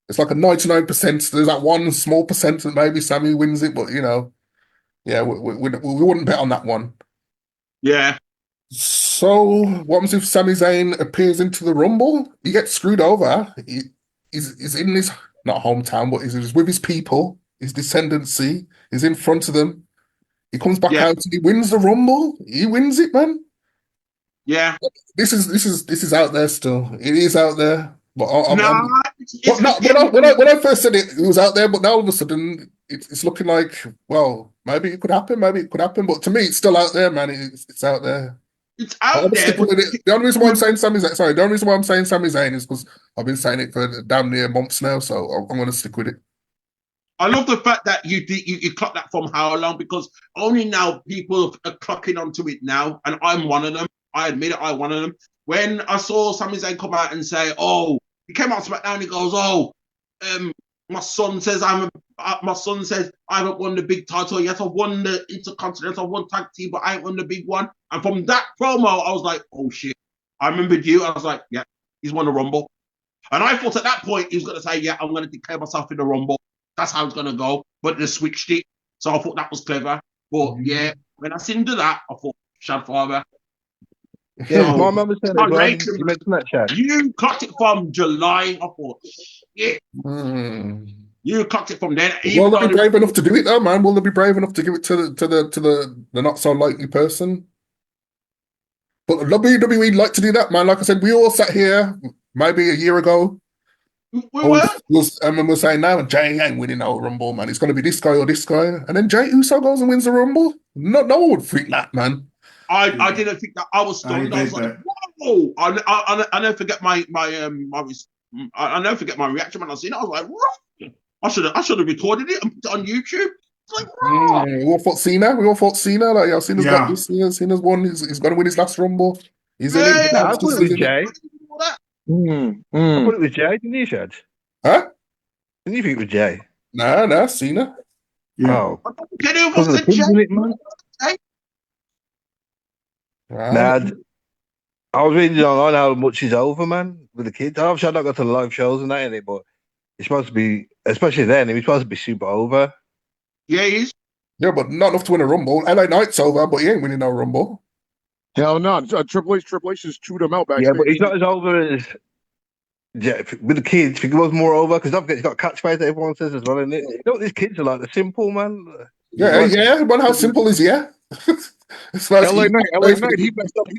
It's like a 99%. There's that one small percent that maybe Sami wins it, but, yeah, we wouldn't bet on that one. Yeah. So, what happens if Sami Zayn appears into the Rumble? He gets screwed over. He's in his, not hometown, but he's with his people, his descendancy. He's in front of them. He comes back out and he wins the Rumble. He wins it, man. Yeah. This is out there still. It is out there. But when I first said it was out there, but now all of a sudden it's looking like, well, maybe it could happen, but to me it's still out there, man. It's out there. It's out there. The only reason why I'm saying Sami Zayn is because I've been saying it for damn near months now, so I'm going to stick with it. I love the fact that you clocked that from how long, because only now people are clocking onto it now, and I'm one of them. I admit it, I'm one of them. When I saw Sami Zayn come out and say, oh, he came out SmackDown and he goes, oh, my son says I haven't won the big title. Yes, I won the Intercontinental, I won tag team, but I ain't won the big one. And from that promo, I was like, oh shit. I remembered you. I was like, yeah, he's won the Rumble. And I thought at that point he was going to say, yeah, I'm going to declare myself in the Rumble. That's how it's going to go. But they switched it. So I thought that was clever. But yeah, when I seen to that, I thought, Shadfather. Yeah, my mum was saying it, well. You mentioned that, Shad. You clocked it from July. I thought, shit. You clocked it from then. Will they be brave enough to do it though, man? Will they be brave enough to give it to the not so likely person? But WWE like to do that, man. Like I said, we all sat here maybe a year ago. We're saying now Jay ain't winning no Rumble, man. It's going to be this guy or this guy, and then Jay Uso goes and wins the Rumble. No one would think that, man. I didn't think that. I was stunned. I was like, whoa! I never forget my never forget my reaction when I seen it. I was like, whoa! I should have recorded it and put it on YouTube. It's like, whoa! We all thought Cena. Like, yeah, Cena's got this. Cena's won. He's going to win his last Rumble. He's in it. I put it with Jay. I put it with Jay, didn't you, Shad? Huh? Didn't you think it was Jay? Nah, Cena. Yeah. Oh. Nah, I was reading online how much he's over, man, with the kids. Obviously, I've not got to the live shows and that in it, but he's supposed to be, especially then, he's supposed to be super over. Yeah, he is. Yeah, but not enough to win a Rumble. LA Knight's over, but he ain't winning no Rumble. Hell no. Triple H just chewed him out back. Yeah, but he's not as over as with the kids. I think he was more over because he's got catchphrase that everyone says as well, isn't it? You know what these kids are like? They're simple, man. Yeah. Well, how simple is he? Yeah? LA Knight, he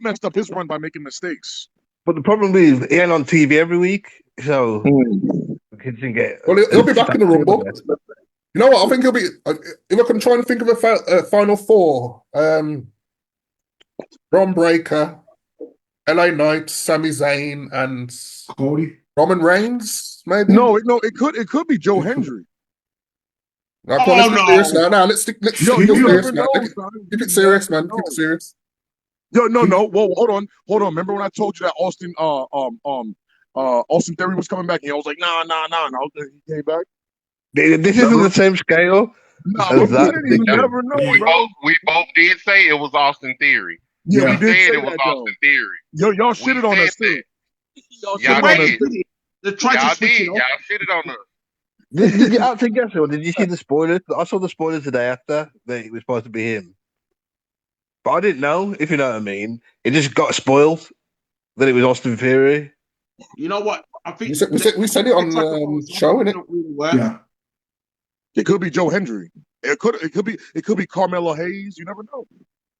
messed up his run by making mistakes. But the problem is he ain't on TV every week, so he didn't get. Well, he'll be back in the Rumble. You know what? I think he'll be. If I can try and think of a final four, Bron Breakker, LA Knight, Sami Zayn, and Cody, Roman Reigns. Maybe. No, it could be Joe Hendry. Let's get serious now. Now let's keep it serious, man. Keep it serious, man. Keep it serious. Yo, no. Whoa, hold on. Remember when I told you that Austin Theory was coming back, and I was like, nah. He came back. This isn't the same scale. Nah, you never know, we both did say it was Austin Theory. Yeah, we did say it was Austin Theory. Yo, y'all shitted on us too. Y'all did. Y'all shitted on us. Did you actually guess it? Or did you see the spoilers? I saw the spoilers the day after that it was supposed to be him. But I didn't know, if you know what I mean. It just got spoiled that it was Austin Theory. You know what? I think we said it on the show, innit? Yeah. It could be Joe Hendry. It could be Carmelo Hayes. You never know.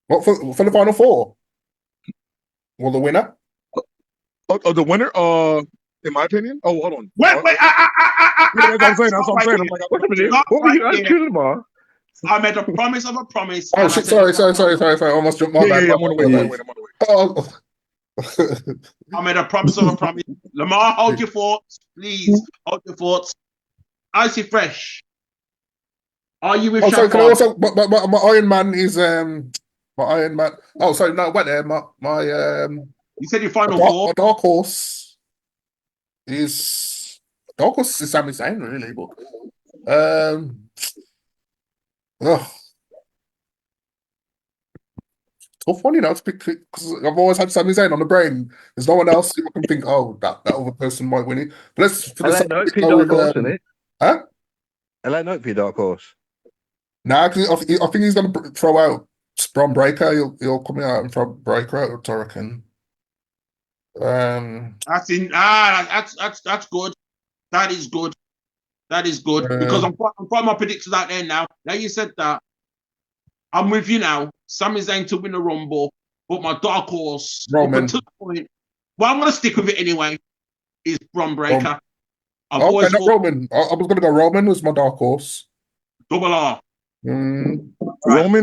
What for the final four? Well, the winner? The winner? In my opinion? Oh, hold on. Wait. That's what I'm saying. I'm like, wait a minute. What were you asking, Lamar? I made a promise of a promise. Oh shit! Sorry. I almost jumped my bad. I'm on the way. Oh. I made a promise of a promise. Lamar, hold your thoughts, please. Hold your thoughts. Icy Fresh. Are you with Shadfather? Shadfather? Also, my Iron Man is my Iron Man. Oh, sorry, no, wait there. My You said your final four. My dark horse is Sami Zayn, really, but tough one, you know, to pick because I've always had Sami Zayn on the brain. There's no one else who I can think. Oh, that other person might win it. But let's for LA Knight for your dark horse, isn't it? Huh? LA Knight for your dark horse. Nah, because I think he's going to throw out Bron Breakker. He'll come out and throw Breakker out, I reckon. That's good. That is good. Because I'm putting my predictions out there now. Now you said that, I'm with you now. Sami Zayn to win the Rumble, but my dark horse, Roman. To the point, well, I'm going to stick with it anyway, is Bron Breakker. Okay, not Roman. I was going to go Roman as my dark horse. Double R. Roman?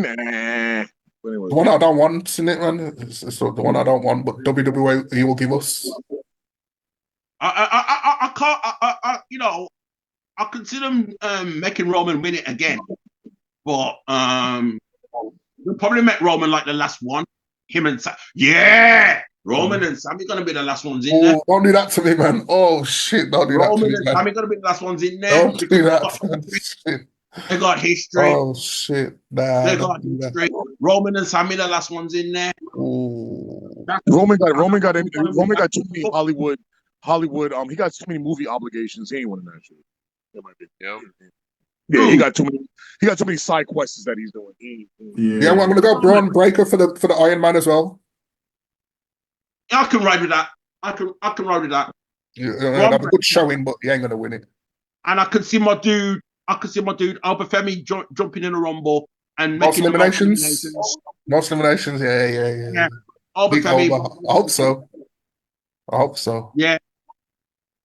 The one I don't want in it, man. It's the one I don't want, but WWE he will give us. I can't. You know, I consider making Roman win it again, but we probably met Roman like the last one. Him and Roman and Sami gonna be the last ones in there. Don't do that to me, man. Oh shit! Don't do Roman that to me, and man. Sami gonna be the last ones in there. Don't do that, man. Shit. They got history. Oh shit! Nah, they got history. Roman and Sami the last ones in there. Roman got too many Hollywood. He got too many movie obligations. He ain't winning that shit. That might be. Yeah, he got too many side quests that he's doing. Yeah, well, I'm gonna go Bron Breakker for the Iron Man as well. I can ride with that. I can ride with that. Yeah, have a good showing, but he ain't gonna win it. And I can see my dude. Albert Femi jumping in a Rumble and Most making eliminations. Most eliminations. Yeah. Albert Femi. I hope so. Yeah.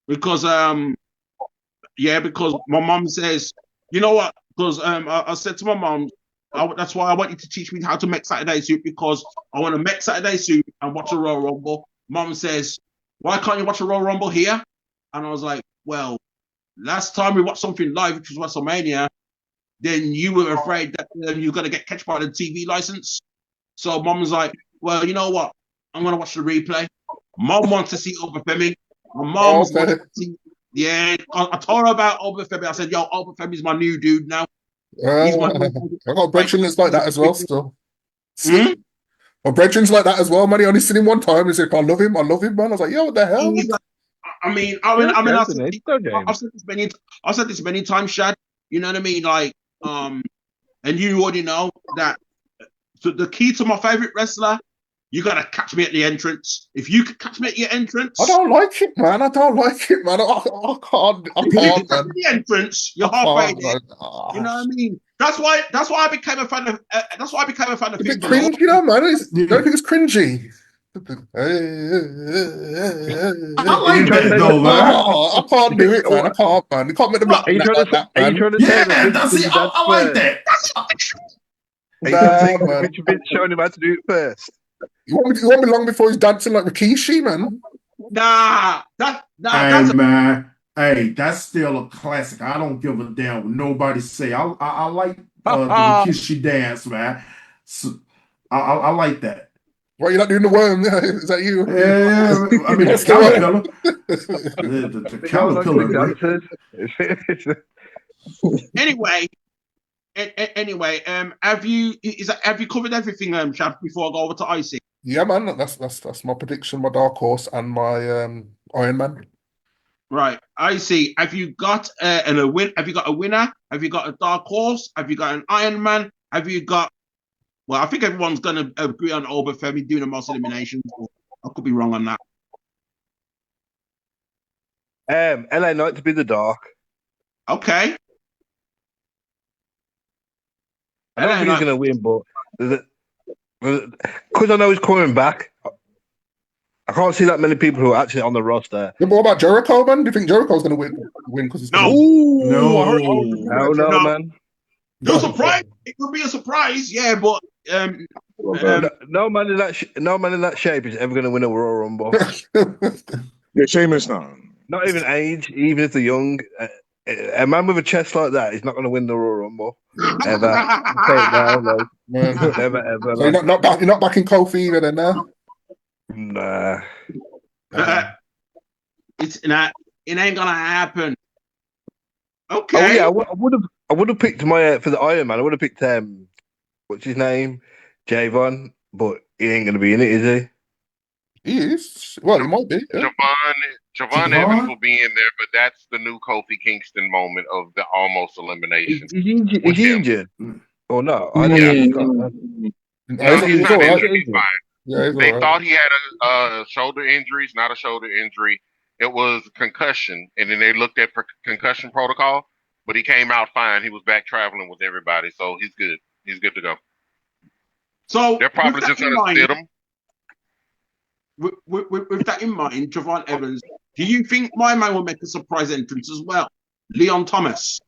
Because because my mom says, you know what? Because I said to my mom, that's why I want you to teach me how to make Saturday Soup, because I want to make Saturday Soup and watch a Royal Rumble. Mom says, why can't you watch a Royal Rumble here? And I was like, well, last time we watched something live, which was WrestleMania, then you were afraid that you're going to get catched by the TV license. So Mom was like, well, you know what? I'm going to watch the replay. Mom wants to see Albert Femi. My mom wants to see. Yeah, I told her about Albert Femi. I said, yo, Albert Femi's my new dude now. I got brethren that's like that as well still. My brethren's like that as well, man. He only seen him one time. He's like, I love him, man. I was like, yo, what the hell? I've said this many times, Shad. You know what I mean? Like, and you already know that the key to my favorite wrestler, you gotta catch me at the entrance. If you could catch me at your entrance, I don't like it, man. I can't. I can't, man. The entrance, you're halfway there. You know what I mean? That's why I became a fan of. That's why I became a fan of. It's a bit cringe, you know, man. Don't you think it's cringy? I like that though, man. I can't do it, man. I can't, man. You can't make them look like that, man. Are you trying to say that I like that. Are you trying to say that Vince showing him how to do it first? You want me long before he's dancing like Rikishi, man? Man. Hey, that's still a classic. I don't give a damn what nobody say. I like the Rikishi dance, man. So, I like that. Why are you not doing the worm? Is that you? Yeah, I mean, the caterpillar. the caterpillar. Anyway, have you covered everything, Shav, before I go over to Icy? Yeah, man. That's my prediction, my dark horse, and my Iron Man. Right, Icy. Have you got Have you got a winner? Have you got a dark horse? Have you got an Iron Man? Have you got? Well, I think everyone's going to agree on Obafemi doing the most eliminations. I could be wrong on that. LA Knight to be the dark. Okay. I don't think he's going to win, but because I know he's coming back, I can't see that many people who are actually on the roster. Yeah, but what about Jericho, man? Do you think Jericho's going to win? Because he's no, man. No surprise. It could be a surprise, yeah, but no man in that shape is ever going to win a Royal Rumble. Yeah, Sheamus now. Not even age, even if they're young. A man with a chest like that is not going to win the Royal Rumble ever. Never, ever. So you're not backing Kofi either, then, now? Nah. It's not. It ain't gonna happen. Okay. Oh yeah, I would have picked my for the Iron Man. I would have picked what's his name, Javon, but he ain't gonna be in it, is he? He is. Well, he might be. Yeah. Javon Evans will be in there, but that's the new Kofi Kingston moment of the almost elimination. Is he injured? Or no? He's not injured. He's fine. Yeah, they thought he had a shoulder injury. It's not a shoulder injury. It was concussion, and then they looked at concussion protocol, but he came out fine. He was back traveling with everybody, so he's good. He's good to go. So they're probably just going to sit him. With that in mind, Javon Evans, do you think my man will make a surprise entrance as well? Leon Thomas?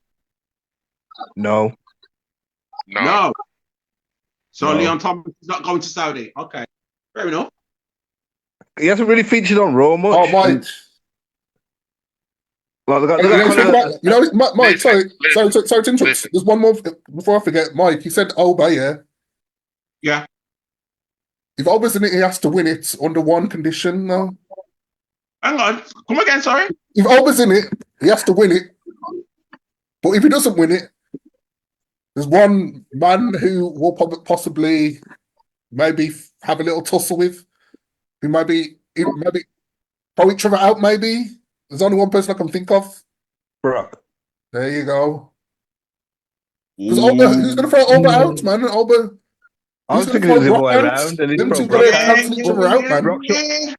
No. So Leon Thomas is not going to Saudi. Okay, fair enough. He hasn't really featured on Raw much. Oh, Mike. Mike, sorry to interrupt. There's one more before I forget. Mike, you said Oba, yeah? Yeah. If Oba's in it, he has to win it under one condition, no? Hang on. Come again, sorry? If Oba's in it, he has to win it. But if he doesn't win it, there's one man who will possibly maybe have a little tussle with. Who maybe throw each other out, maybe. There's only one person I can think of. Brock. There you go. Because who's going to throw Oba out, man? Oba. I was thinking it was the other way around.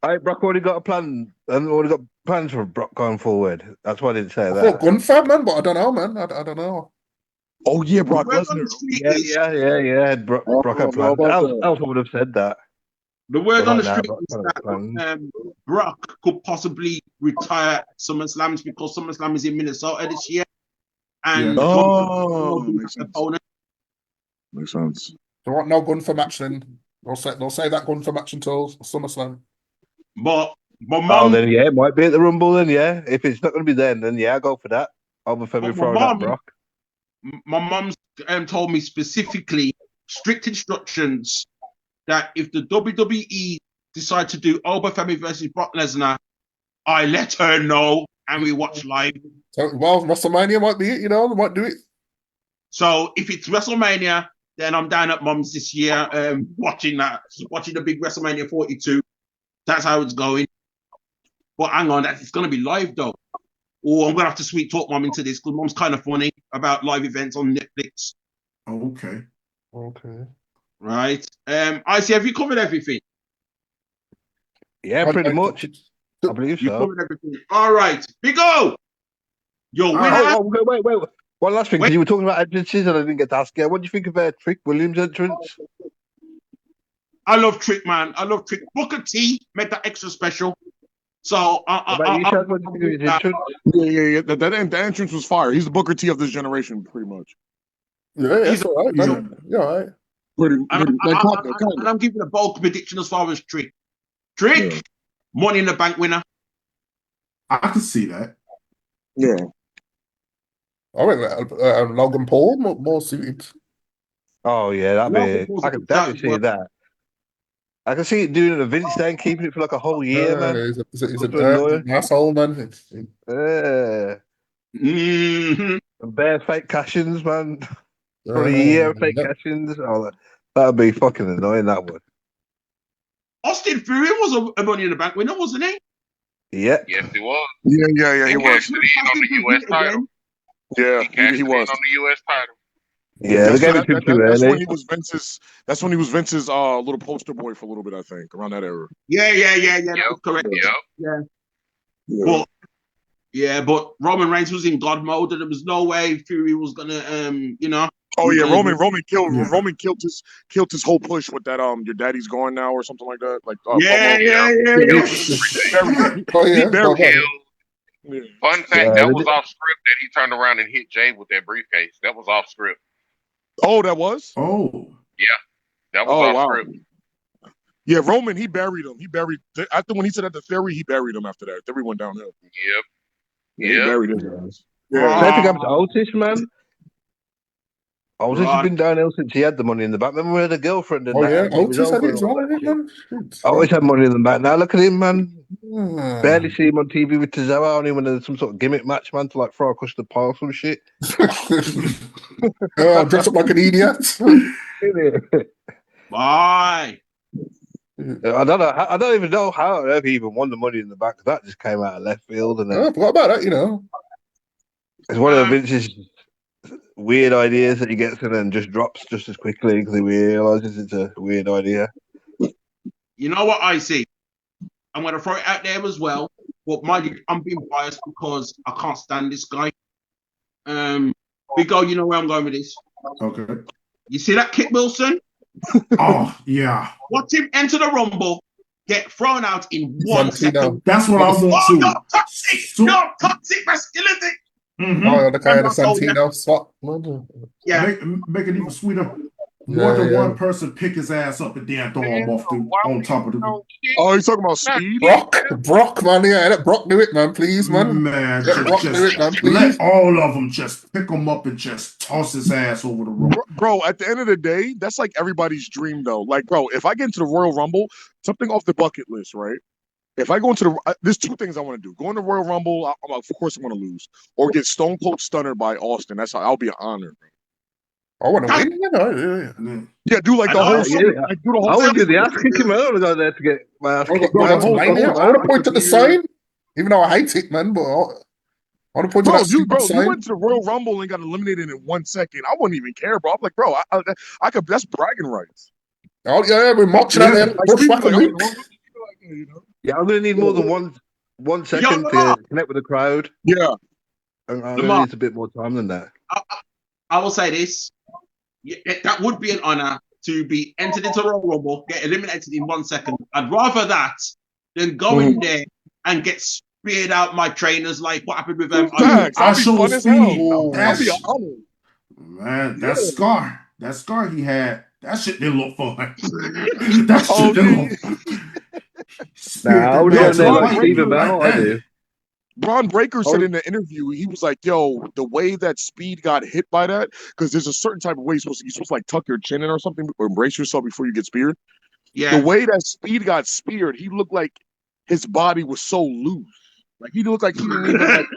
And Brock already got a plan. And already got plans for Brock going forward. That's why I didn't say that. Gunther, man, but I don't know, man. I don't know. Oh yeah, Brock Lesnar. Yeah. Brock had plans. Else I would have said that. The word on the street is that Brock could possibly retire at SummerSlams because SummerSlam is in Minnesota this year. And makes sense. There aren't no Gunther match then. They'll say that Gunther match until SummerSlam. But then yeah, it might be at the Rumble then, yeah. If it's not going to be then yeah, I'll go for that. Obafemi throwing out Brock. My mum's told me specifically strict instructions that if the WWE decide to do Obafemi versus Brock Lesnar, I let her know and we watch live. So, well, WrestleMania might be it, you know, they might do it. So if it's WrestleMania, then I'm down at mum's this year watching the big WrestleMania 42. That's how it's going. But hang on, it's going to be live though. Oh, I'm going to have to sweet talk mum into this because mum's kind of funny about live events on Netflix. Okay. Right. I see. Have you covered everything? Yeah, pretty much. I believe so. You covered everything. All right. Big O! Your winner. One last thing, because you were talking about entrances and I didn't get to ask you. What do you think of Trick Williams' entrance? I love Trick, man. I love Trick. Booker T made that extra special. So, What do you think of his entrance? Yeah. The entrance was fire. He's the Booker T of this generation, pretty much. Yeah, that's all right. Yeah, all right. And I'm giving a bold prediction as far as Trick. Trick, Money in the Bank winner. I can see that. Yeah. I went Logan Paul, more suited. Oh, yeah, that'd be... I can definitely see that. I can see it doing it a Vince Day and keeping it for like a whole year, man. He's an asshole, man. Yeah. And bare fake cash-ins, man. For a year of fake cash-ins. Oh, that'd be fucking annoying, that one. Austin Fury was a Money in the Bank winner, wasn't he? Yeah. Yes, he was. Yeah, he was. On the US title. Yeah, he was on the US title. Yeah, they gave it to him too early. That's when he was Vince's little poster boy for a little bit, I think, around that era. Yeah. That's correct. Yeah. But Roman Reigns was in God mode, and there was no way Fury was gonna, Oh yeah, Roman killed his whole push with that your daddy's gone now or something like that. Like He buried. Fun fact, that was off script that he turned around and hit Jay with that briefcase. That was off script. Oh, that was? Oh. Yeah. That was off script. Yeah, Roman, he buried him. After when he said that the Theory, he buried him after that. Theory went downhill. Yep. He buried his ass. I think I'm to Otis, man. Otis has been downhill since he had the Money in the Bank. Remember we had a girlfriend in Otis had it as well, man. Always had Money in the Bank. Now look at him, man. Barely see him on TV with Tozawa, only when there's some sort of gimmick match, man, to like throw across the pile or shit. Dress up like an idiot. Bye. I don't even know how he even won the Money in the Bank. That just came out of left field. And I forgot about that, It's one of Vince's weird ideas that he gets and then just drops just as quickly because he realizes it's a weird idea. You know what I see? I'm going to throw it out there as well. But mind you, I'm being biased because I can't stand this guy. Big O, you know where I'm going with this. Okay. You see that Kit Wilson? Oh, yeah. Watch him enter the Rumble, get thrown out in 1 second. That's what I want to. You're toxic masculinity. Oh, the guy had a Santino swap. Yeah. Make it even sweeter. More than one person pick his ass up and then throw him off on top of the. Oh, he's talking about speed? Brock, man. Yeah, let Brock do it, man. Please, man. Man, let Brock do it, man. Please. Let all of them just pick him up and just toss his ass over the room. Bro, at the end of the day, that's like everybody's dream, though. Like, bro, if I get into the Royal Rumble, something off the bucket list, right? If I go into the, there's two things I want to do. Go in the Royal Rumble, of course I'm going to lose. Or get Stone Cold Stunner by Austin. That's how I'll be honored, bro. I want to win. Yeah, do like the whole. Like, do the whole. I would do the ass kicking. I would go there to get my ass kicked. I want to point to the sign, even though I hate it, man. But I want to point to that sign. You went to the Royal Rumble and got eliminated in 1 second. I wouldn't even care, bro. I'm like, bro, I could. That's bragging rights. Oh yeah, we're marching out there. Yeah, I'm gonna need more than one second to connect with the crowd. Yeah, and I'm gonna need a bit more time than that. I will say this. That would be an honor to be entered into Royal Rumble, get eliminated in 1 second. I'd rather that than go in there and get speared out my trainers like what happened with them. Man, that scar he had, that shit didn't look fun. That shit didn't look I would go there like Steven Bell, I do. Braun Breaker said in the interview, he was like, yo, the way that Speed got hit by that, because there's a certain type of way you're supposed to like tuck your chin in or something or embrace yourself before you get speared. Yeah. The way that Speed got speared, he looked like his body was so loose. Like he looked like he didn't even like,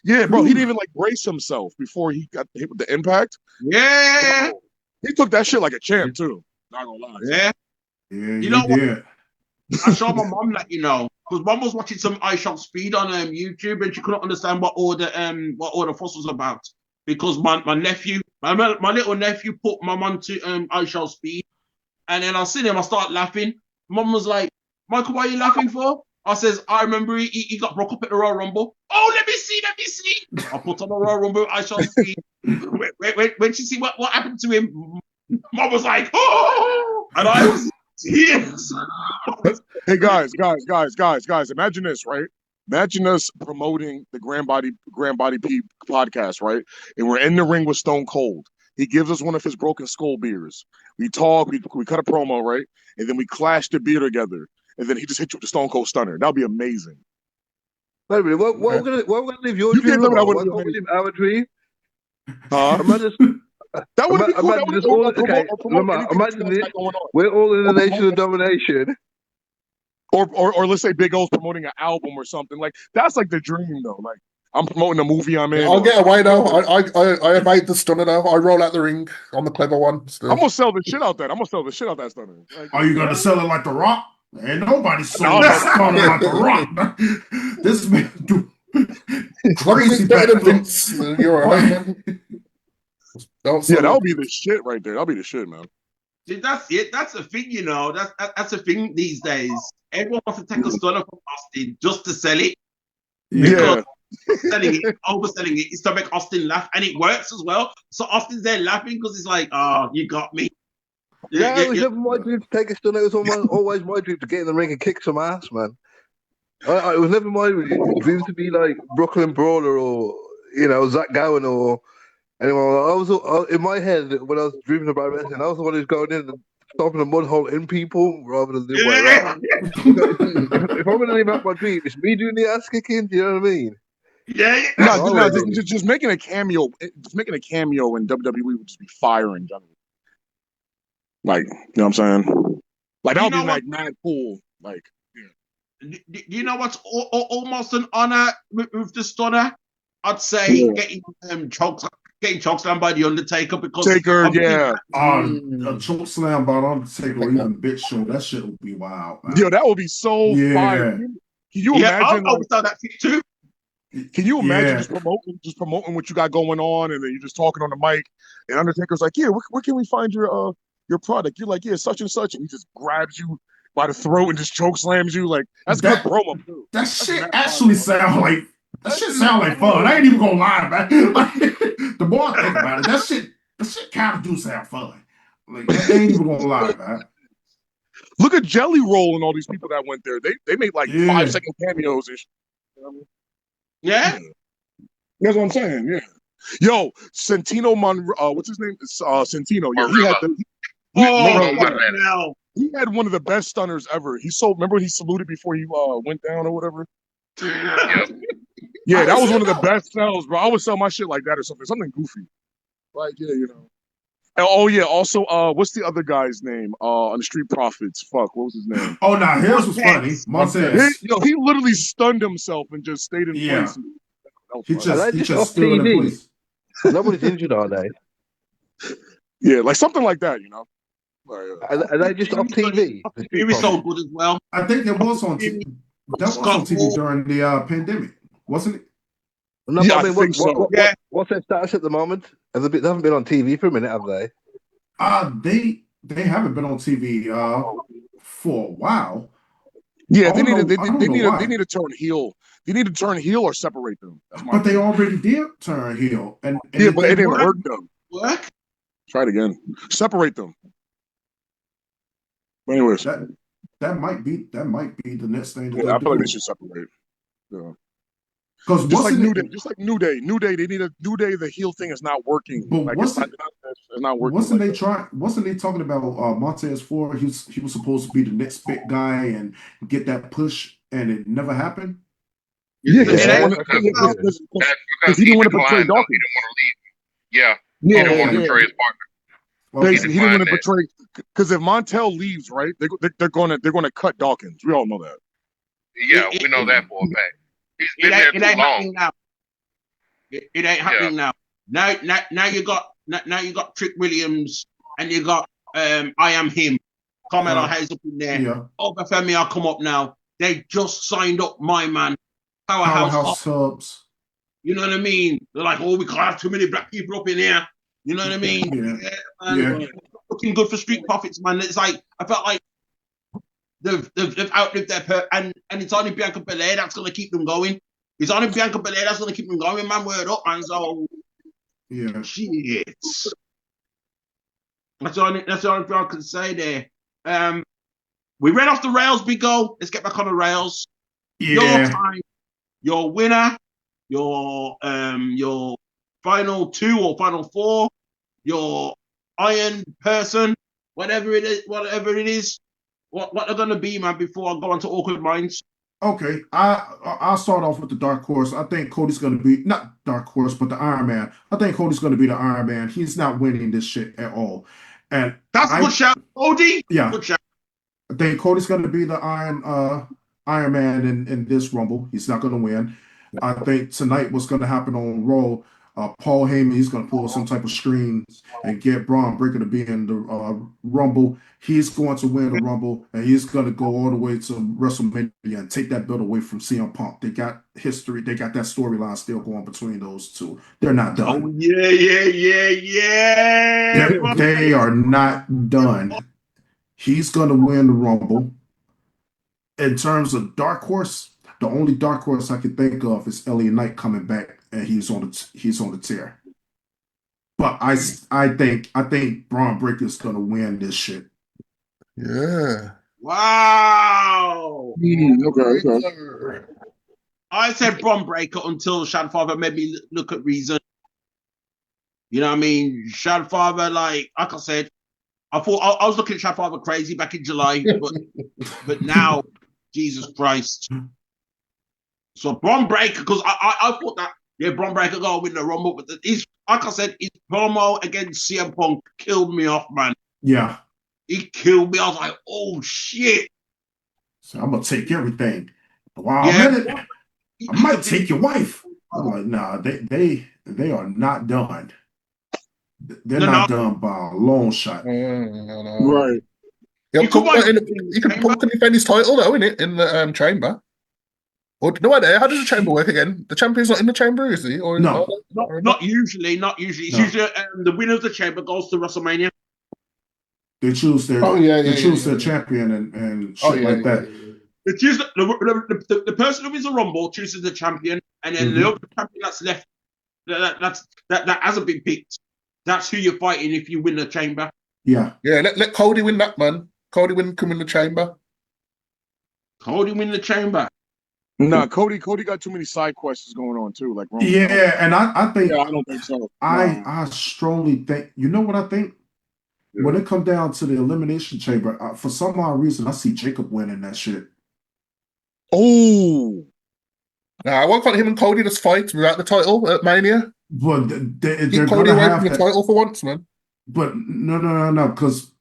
yeah, bro, he didn't even like brace himself before he got hit with the impact. Yeah. He took that shit like a champ too. Not gonna lie. Yeah. You know what? I showed my mom that, because mom was watching some I Shall Speed on YouTube and she couldn't understand what all the fuss was about because my nephew, my little nephew put mom onto I Shall Speed, and then I seen him, I start laughing. Mom was like, "Michael, why are you laughing for?" I says, I remember he got broke up at the Royal Rumble. Oh, let me see. I put on the Royal Rumble. I shall see. When she see what happened to him, Mom was like, oh, and I was tears. Hey guys, imagine this, right? Imagine us promoting the Grand Body P podcast, right? And we're in the ring with Stone Cold. He gives us one of his Broken Skull beers. We talk, we cut a promo, right? And then we clash the beer together. And then he just hit you with the Stone Cold Stunner. That'd be amazing. Wait a minute, what we're gonna leave your You dream? can't tell me that What wouldn't be can't we amazing. leave our dream? That would be cool. That Imagine all, okay, Lamar, imagine this. We're all in the Nation of Domination. Or let's say Big O's promoting an album or something. Like, that's like the dream, though. Like, I'm promoting a movie I'm in. I'll get away now. I made the stunner now. I roll out the ring. I'm the clever one. Still. I'm gonna sell the shit out that. I'm gonna sell the shit out that stunner. Like, are you gonna sell it like The Rock? Ain't nobody sold this stunner like The Rock. This man do crazy better than Vince. You're all right. That would be the shit right there. That'll be the shit, man. See, that's it. That's the thing, you know. That's the thing these days. Everyone wants to take a stunner from Austin just to sell it. Yeah. Overselling it is to make Austin laugh, and it works as well. So Austin's there laughing because it's like, oh, you got me. It was never my dream to take a stunner. It was always my dream to get in the ring and kick some ass, man. It was never my dream to be like Brooklyn Brawler or, you know, Zach Gowen or anyone. I was in my head when I was dreaming about wrestling. I was the one who's going in and stopping a mud hole in people rather than the way around. If I'm going to leave out my dream, it's me doing the ass kicking. Do you know what I mean? Yeah. Just making a cameo. Just making a cameo in WWE would just be fire in general. Like, you know what I'm saying? Like, that would be like mad cool. Like, yeah. Do you know what's almost an honor with the stunner? I'd say getting chokeslammed by the Undertaker because a choke slam by the Undertaker or even Big Show. That shit would be wild, man. Yo, that would be so fire. Can you imagine? I'll that too. Can you imagine just promoting what you got going on, and then you're just talking on the mic, and Undertaker's like, "Yeah, where can we find your product?" You're like, "Yeah, such and such," and he just grabs you by the throat and just choke slams you. Like, that's good promo too. That shit actually sound like fun. I ain't even gonna lie, man. Like, the more I think about it, that shit kind of do sound fun. Like, I ain't even gonna lie, man. Look at Jelly Roll and all these people that went there. They made like 5-second cameos and shit. You know what I mean? Yeah. That's what I'm saying. Yeah. Yo, Santino what's his name? Santino. Yeah, he had one of the best stunners ever. Remember when he saluted before he went down or whatever? Yeah, that was one of the best sells, bro. I would sell my shit like that or something goofy. Like, yeah, you know. Oh yeah, also what's the other guy's name? On the Street Profits. Fuck, what was his name? Oh no, his was funny. Montez. He literally stunned himself and just stayed in place. He just stood in place. Nobody's injured, are they? Yeah, like something like that, you know. Are they just off TV? It was so good as well. I think it was on TV. That was on TV during the pandemic, wasn't it? No, yeah, I mean, what's their status at the moment? They haven't been on TV for a minute, have they? They haven't been on TV for a while. Yeah, they need to turn heel. They need to turn heel or separate them. But they already did turn heel, and yeah, but it didn't work though. What? Try it again. Separate them. But anyways, that might be the next thing. I feel like they should separate. Yeah. Because just like New Day, they need a New Day. The heel thing is not working. But like, it's not working. Wasn't they talking about Montez Ford? He was supposed to be the next big guy and get that push, and it never happened. Yeah, because he didn't want to portray Dawkins. He didn't want to leave. Yeah, he didn't want to portray his partner. Basically, he didn't want to portray because if Montel leaves, right, they're going to cut Dawkins. We all know that. Yeah, we know that for a fact. He's been there too long. It ain't happening now. Now you got Trick Williams and you got I Am Him. Carmelo Hayes up in there. Yeah. Obafemi will come up now. They just signed up my man. Powerhouse Subs. You know what I mean? They're like, oh, we can't have too many black people up in here. You know what I mean? Yeah. Looking good for Street Profits, man. It's like I felt like they've outlived their and it's only Bianca Belair that's gonna keep them going. It's only Bianca Belair that's gonna keep them going, man. Word up, man. So yeah, shit. That's the only thing I can say there. We ran off the rails, big go. Let's get back on the rails. yeah. Your time, your winner, your final 2 or final 4, your iron person, whatever it is, what they're gonna be, man. Before I go on to awkward minds. Okay, I'll start off with the dark horse. I think Cody's going to be not dark horse, but the Iron Man. I think Cody's going to be the Iron Man. He's not winning this shit at all, and that's a good shout, Cody. Yeah, good shout. I think Cody's going to be the Iron Man in this Rumble. He's not going to win. I think tonight what's going to happen on Raw. Paul Heyman, he's going to pull some type of screens and get Braun Breaker to be in the Rumble. He's going to win the Rumble, and he's going to go all the way to WrestleMania and take that belt away from CM Punk. They got history. They got that storyline still going between those two. They're not done. Oh, yeah. They are not done. He's going to win the Rumble. In terms of dark horse, the only dark horse I can think of is Elliot Knight coming back, and he's on the tear. But I think Braun Breaker is gonna win this shit. Yeah. Wow. Okay. I said Braun Breaker until Shadfather made me look at reason. You know what I mean? Shadfather, like I said, I thought I was looking at Shadfather crazy back in July, but now, Jesus Christ. So Braun Breaker, because I thought that Braun Breaker gonna win the Rumble, but like I said, his promo against CM Punk killed me off, man. Yeah, he killed me. I was like, oh shit. So I'm gonna take everything. Wow, I might take your wife. I'm like, nah, they are not done. They're not done by a long shot. Right. Yeah, you can Punk can defend his title though, innit? In the chamber. Or no idea. How does the chamber work again? The champion's not in the chamber, is he? Or no, not usually. Not usually. It's usually the winner of the chamber goes to WrestleMania. They choose their their champion and shit like that. They choose the person who wins the Rumble chooses the champion, and then the other champion that's left that hasn't been picked. That's who you're fighting if you win the chamber. Yeah. Let Cody win that, man. Cody come in the chamber. Cody win the chamber. No, Cody got too many side quests going on too. Like Roman and I think I don't think so. I strongly think, you know what I think? Yeah. When it comes down to the elimination chamber, for some odd reason, I see Jacob winning that shit. Oh, I want him and Cody just fight without the title at Mania. But they're Cody gonna away have from the title for once, man. But no, because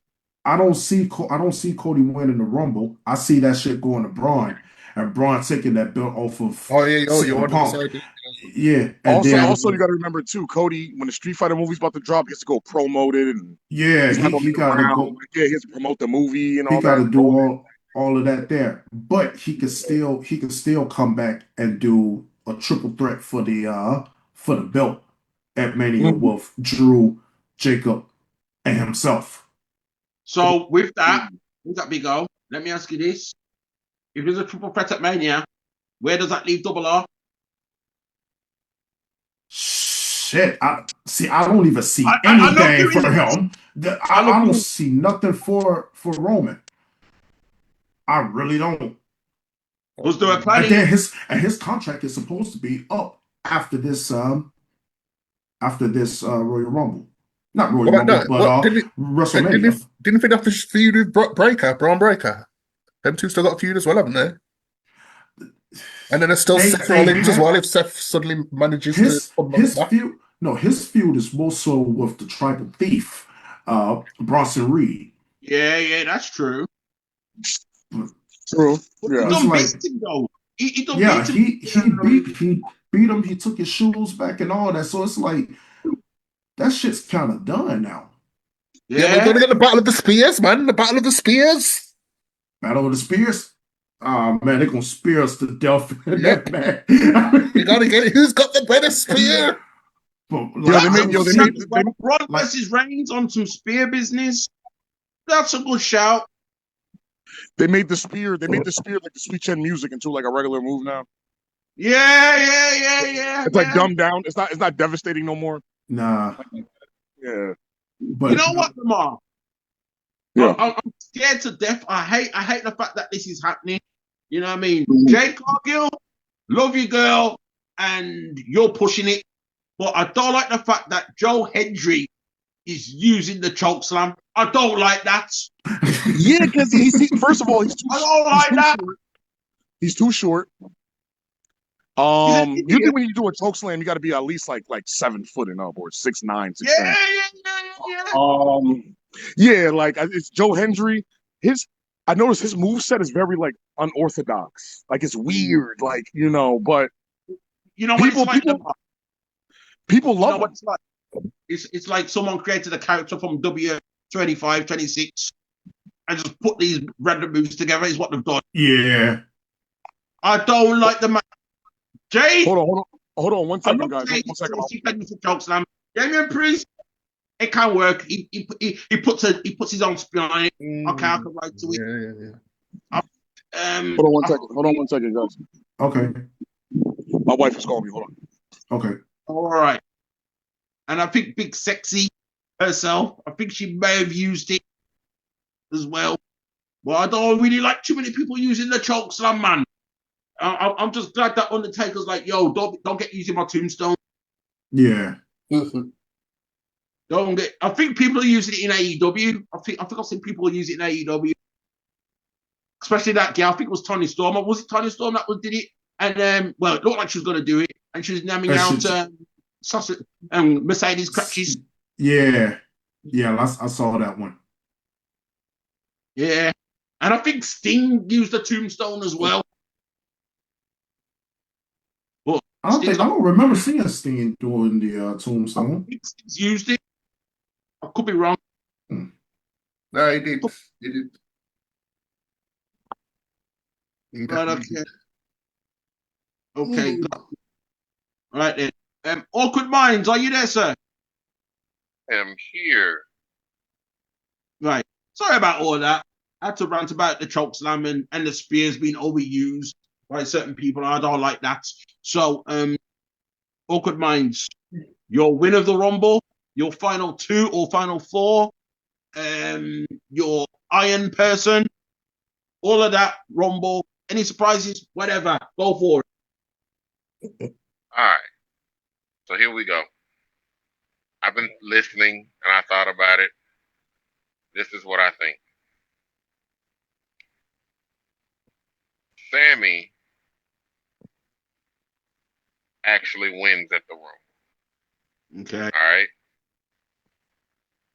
I don't see Cody winning the Rumble. I see that shit going to Braun. And Braun taking that belt off of you're Punk. Yeah. And also you got to remember too, Cody, when the Street Fighter movie's about to drop, he has to go promote it, and he got to go. Yeah, he has to promote the movie and all that. He got to do all of that there, but he can still come back and do a triple threat for the belt at Mania with Drew, Jacob, and himself. So with that big go, let me ask you this. If there's a triple threat at Mania, where does that leave Double R? Shit, I don't even see anything for him. I don't see nothing for Roman. I really don't. Was there a plan? And then his contract is supposed to be up after this Royal Rumble. Not Royal Rumble, but WrestleMania. Didn't they have to feud with Braun Breaker? Them two still got a feud as well, haven't they? And then there's still Seth Rollins as well. If Seth suddenly manages his feud is more so with the Tribal Thief, Bronson Reed. Yeah, that's true. True. Yeah. He don't beat him though. He beat him. He took his shoes back and all that. So it's like that shit's kind of done now. Yeah, we're gonna get the Battle of the Spears, man. The Battle of the Spears. Battle of the Spears. Oh man, they're gonna spear us to death. Yep. Man. You gotta get it. Who's got the better spear? But they made Brock versus Reigns on some spear business. That's a good shout. They made the spear like the Sweet Chin music into like a regular move now. Yeah. It's like dumbed down. It's not devastating no more. Nah. Yeah. But you know what, Lamar? Yeah. I'm scared to death. I hate the fact that this is happening. You know what I mean? Jade Cargill, love you, girl, and you're pushing it. But I don't like the fact that Joe Hendry is using the choke slam. I don't like that. Yeah, because first of all, he's too. I don't like that. Short. He's too short. Usually when you do a choke slam, you got to be at least like 7 foot and up, or 6'9", 6'10". Yeah, like it's Joe Hendry. I noticed his moveset is very like unorthodox. Like it's weird, like but you know what people love what it's like. It's like someone created a character from W25, 26 and just put these random moves together is what they've done. Yeah. I don't like the man. Jay, hold on 1 second, guys. 1 second. Choke slam. Damian Priest, it can work. He puts his own spin on it. Okay, I can write to it. Yeah. Hold on 1 second, guys. Okay. My wife is calling me. Hold on. Okay. All right. And I think Big Sexy herself, I think she may have used it as well. Well, I don't really like too many people using the choke slam, man. I'm just glad that Undertaker's like, yo, don't get using my tombstone. Yeah. Don't get. I think people are using it in AEW. I think I've seen people use it in AEW, especially that girl. I think it was Toni Storm. Was it Toni Storm that did it? And well, it looked like she was going to do it, and she was naming out Mercedes crutches. Yeah, I saw that one. Yeah, and I think Sting used the tombstone as well. But I don't remember seeing Sting doing the tombstone. He's used it. I could be wrong. No, he did. He did. Right, okay. Okay. All right then. Awkward Minds, are you there, sir? I'm here. Right. Sorry about all that. I had to rant about the choke slam and the spears being overused by certain people. I don't like that. So, Awkward Minds, your win of the Rumble, your final 2 or final 4, your Iron Person, all of that Rumble, any surprises, whatever, go for it. All right. So here we go. I've been listening and I thought about it. This is what I think. Sammy actually wins at the Rumble. Okay. All right.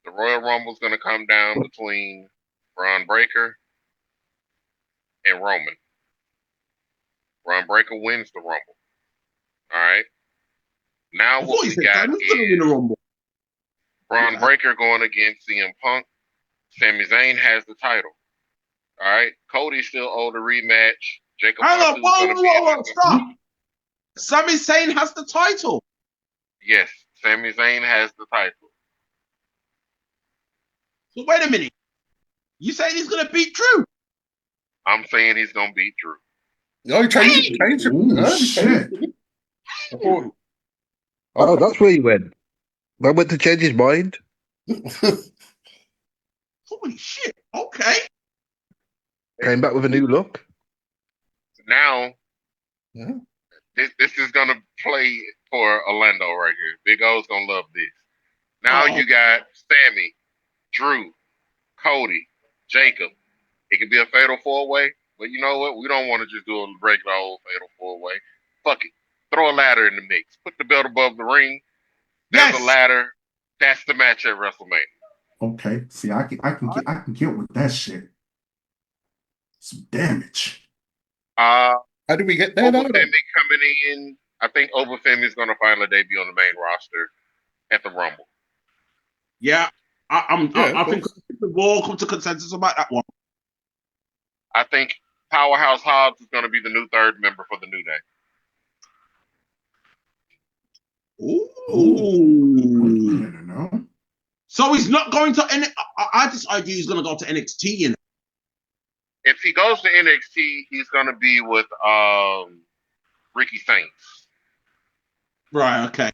The Royal Rumble is going to come down between Braun Breaker and Roman. Braun Breaker wins the Rumble. All right. Now what we got is Braun Breaker going against CM Punk. Sami Zayn has the title. All right. Cody still owed a rematch. Jacob stop. Sami Zayn has the title. Yes, Sami Zayn has the title. So wait a minute. You saying he's going to beat Drew? I'm saying he's going to beat Drew. No, he changed it. Oh, that's where he went. I went to change his mind. Holy shit. Okay. Came back with a new look. Now, this is going to play for Orlando right here. Big O's going to love this. Now you got Sammy, Drew, Cody, Jacob. It could be a fatal 4-way, but you know what? We don't want to just do a regular old fatal 4-way. Fuck it. Throw a ladder in the mix. Put the belt above the ring. There's a ladder. That's the match at WrestleMania. Okay. See, I can get with that shit. Some damage. How do we get there? Obafemi coming in. I think Obafemi is going to finally debut on the main roster at the Rumble. Yeah, I think we'll all come to consensus about that one. I think Powerhouse Hobbs is going to be the new 3rd member for the New Day. Ooh. So he's not going to. I just idea he's going to go to NXT. In if he goes to NXT, he's gonna be with Ricky Saints. Right. Okay.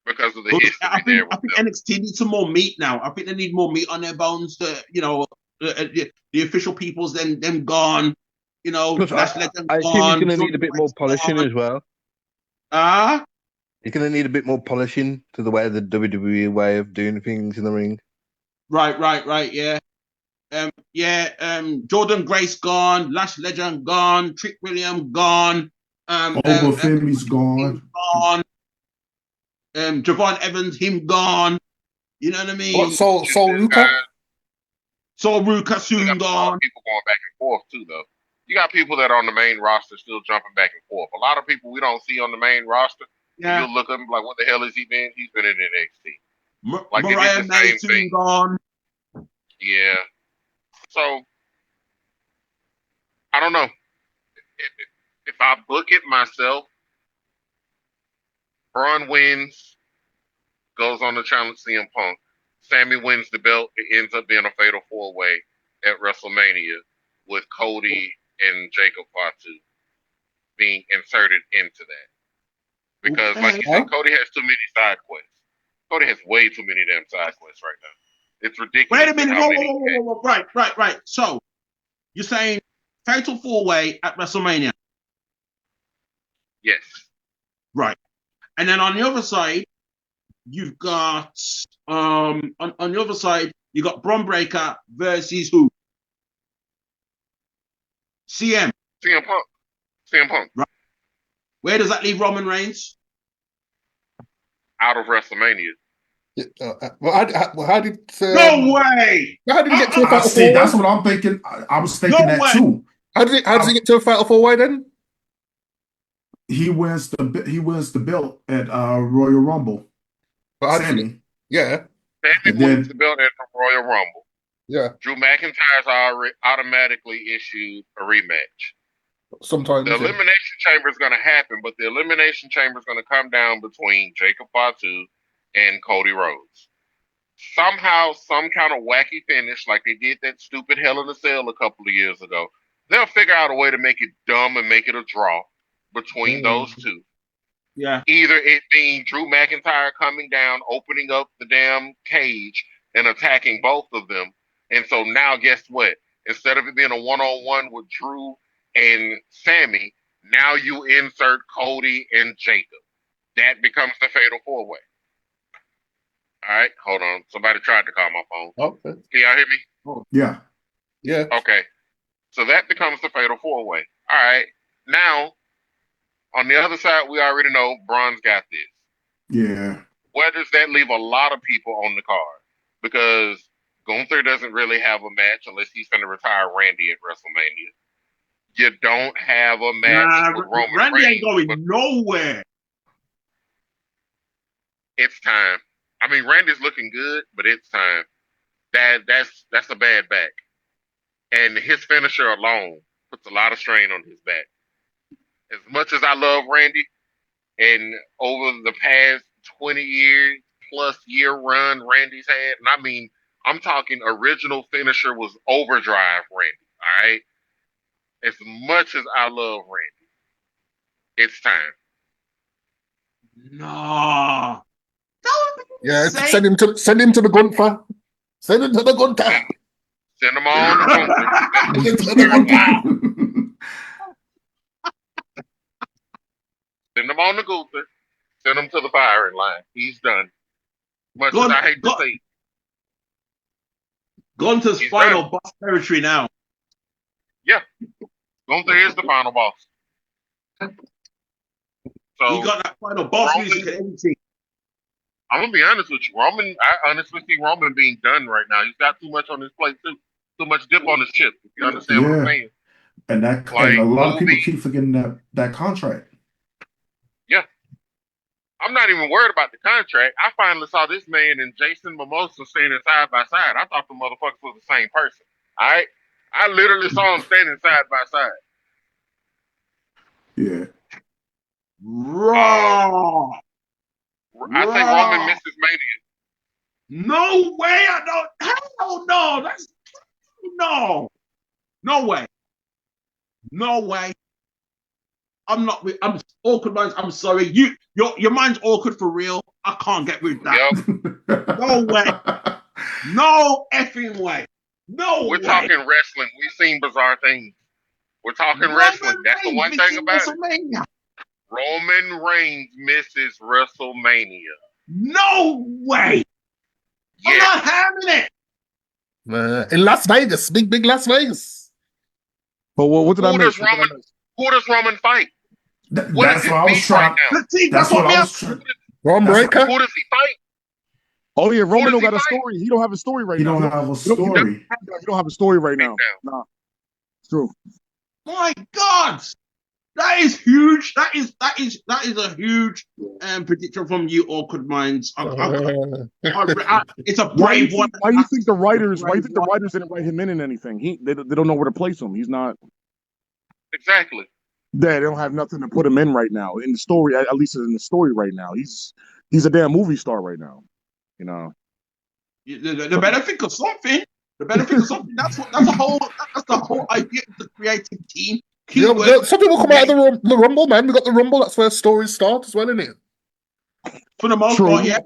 Because of the history I think NXT needs some more meat now. I think they need more meat on their bones. The official people's them gone. You know, I think he's going to need a bit more polishing as well. He's going to need a bit more polishing to the way the WWE way of doing things in the ring. Right. Yeah. Jordan Grace gone. Lash Legend gone. Trick William gone. Femi's gone. Javon Evans, him gone. You know what I mean? What, Sol Ruka? Sol Ruka soon gone. People going back and forth too, though. You got people that are on the main roster still jumping back and forth. A lot of people we don't see on the main roster. Yeah. You'll look at him like, what the hell has he been? He's been in NXT. Like Mariah they did the same thing. Gone. Yeah. So I don't know. If I book it myself, Braun wins, goes on to challenge CM Punk. Sammy wins the belt. It ends up being a fatal 4-way at WrestleMania with Cody and Jacob Fatu being inserted into that. Because, like you said, Cody has too many side quests. Cody has way too many damn side quests right now. It's ridiculous. Wait a minute. Whoa. Right. So, you're saying fatal 4-way at WrestleMania? Yes. Right. And then on the other side, you've got on the other side, you got Bron Breakker versus who? CM Punk. Right. Where does that leave Roman Reigns? Out of WrestleMania. How did? No way! How did he get to a fatal 4-way? That's what I'm thinking. I was thinking that too. How does he get to a fatal 4-way then? He wins the belt at Royal Rumble. Sammy. Yeah. Sammy wins the belt at the Royal Rumble. Yeah. Drew McIntyre's already automatically issued a rematch. Sometimes the Elimination Chamber is going to happen, but the Elimination Chamber is going to come down between Jacob Fatu and Cody Rhodes. Somehow, some kind of wacky finish, like they did that stupid Hell in a Cell a couple of years ago. They'll figure out a way to make it dumb and make it a draw between those two. Yeah. Either it being Drew McIntyre coming down, opening up the damn cage and attacking both of them. And so now guess what? Instead of it being a one-on-one with Drew and Sammy, now you insert Cody and Jacob. That becomes the fatal 4-way. All right, hold on. Somebody tried to call my phone. Okay. Can y'all hear me? Oh, yeah. Yeah. Okay. So that becomes the fatal 4-way. All right. Now, on the other side, we already know Braun's got this. Yeah. Where does that leave a lot of people on the card? Because Gunther doesn't really have a match unless he's going to retire Randy at WrestleMania. You don't have a match with Roman Randy Reigns. Randy ain't going nowhere. It's time. I mean, Randy's looking good, but it's time. That's a bad back. And his finisher alone puts a lot of strain on his back. As much as I love Randy, and over the past 20 years plus year run Randy's had, and I mean, I'm talking original finisher was Overdrive Randy, all right? As much as I love Randy, it's time. No. Yeah, send him to the Gunther. Send him to the Gunther. Send him on to Gunther. Send him on to Gunther. Send him to the firing line. He's done. Much as I hate to say. Gunther's final boss territory now. Yeah. Gunther is the final boss. So he got that final boss music and everything. I'm gonna be honest with you, Roman. I honestly see Roman being done right now. He's got too much on his plate too, too much dip on his chip. If you understand what I'm saying. And that, like, and a lot of people keep forgetting that contract. Yeah, I'm not even worried about the contract. I finally saw this man and Jason Mimosa standing side by side. I thought the motherfuckers were the same person. All right, I literally saw them standing side by side. Yeah. Raw. I think Roman misses Mania. No way! I don't. Hell no! That's no. No way. No way. I'm awkward minds. I'm sorry. Your mind's awkward for real. I can't get with that. Yep. No way. No effing way. No We're way. talking wrestling. We've seen bizarre things. We're talking wrestling. That's the one thing about it. Roman Reigns misses WrestleMania. No way. Yeah. I'm not having it. In Las Vegas, big Las Vegas. But what did I miss? Who does Roman fight? That's what I was trying. That's what I was trying. Ron Breaker. Who does he fight? Oh yeah, Roman don't got a story. He don't have a story right now. He don't have a story. He don't have a story right now. Nah, it's true. My God, that is huge. That is a huge prediction from you, awkward minds. It's a brave one. Why do you think the writers? Why do you think the writers didn't write him in anything? They don't know where to place him. He's not. Exactly. They don't have nothing to put him in right now in the story. At least in the story right now, he's a damn movie star right now. You know, the benefit of something. The benefit of something. That's the whole idea of the creative team. Some people come out of the Rumble, man. We got the Rumble. That's where stories start as well, isn't it? For the most part, yeah.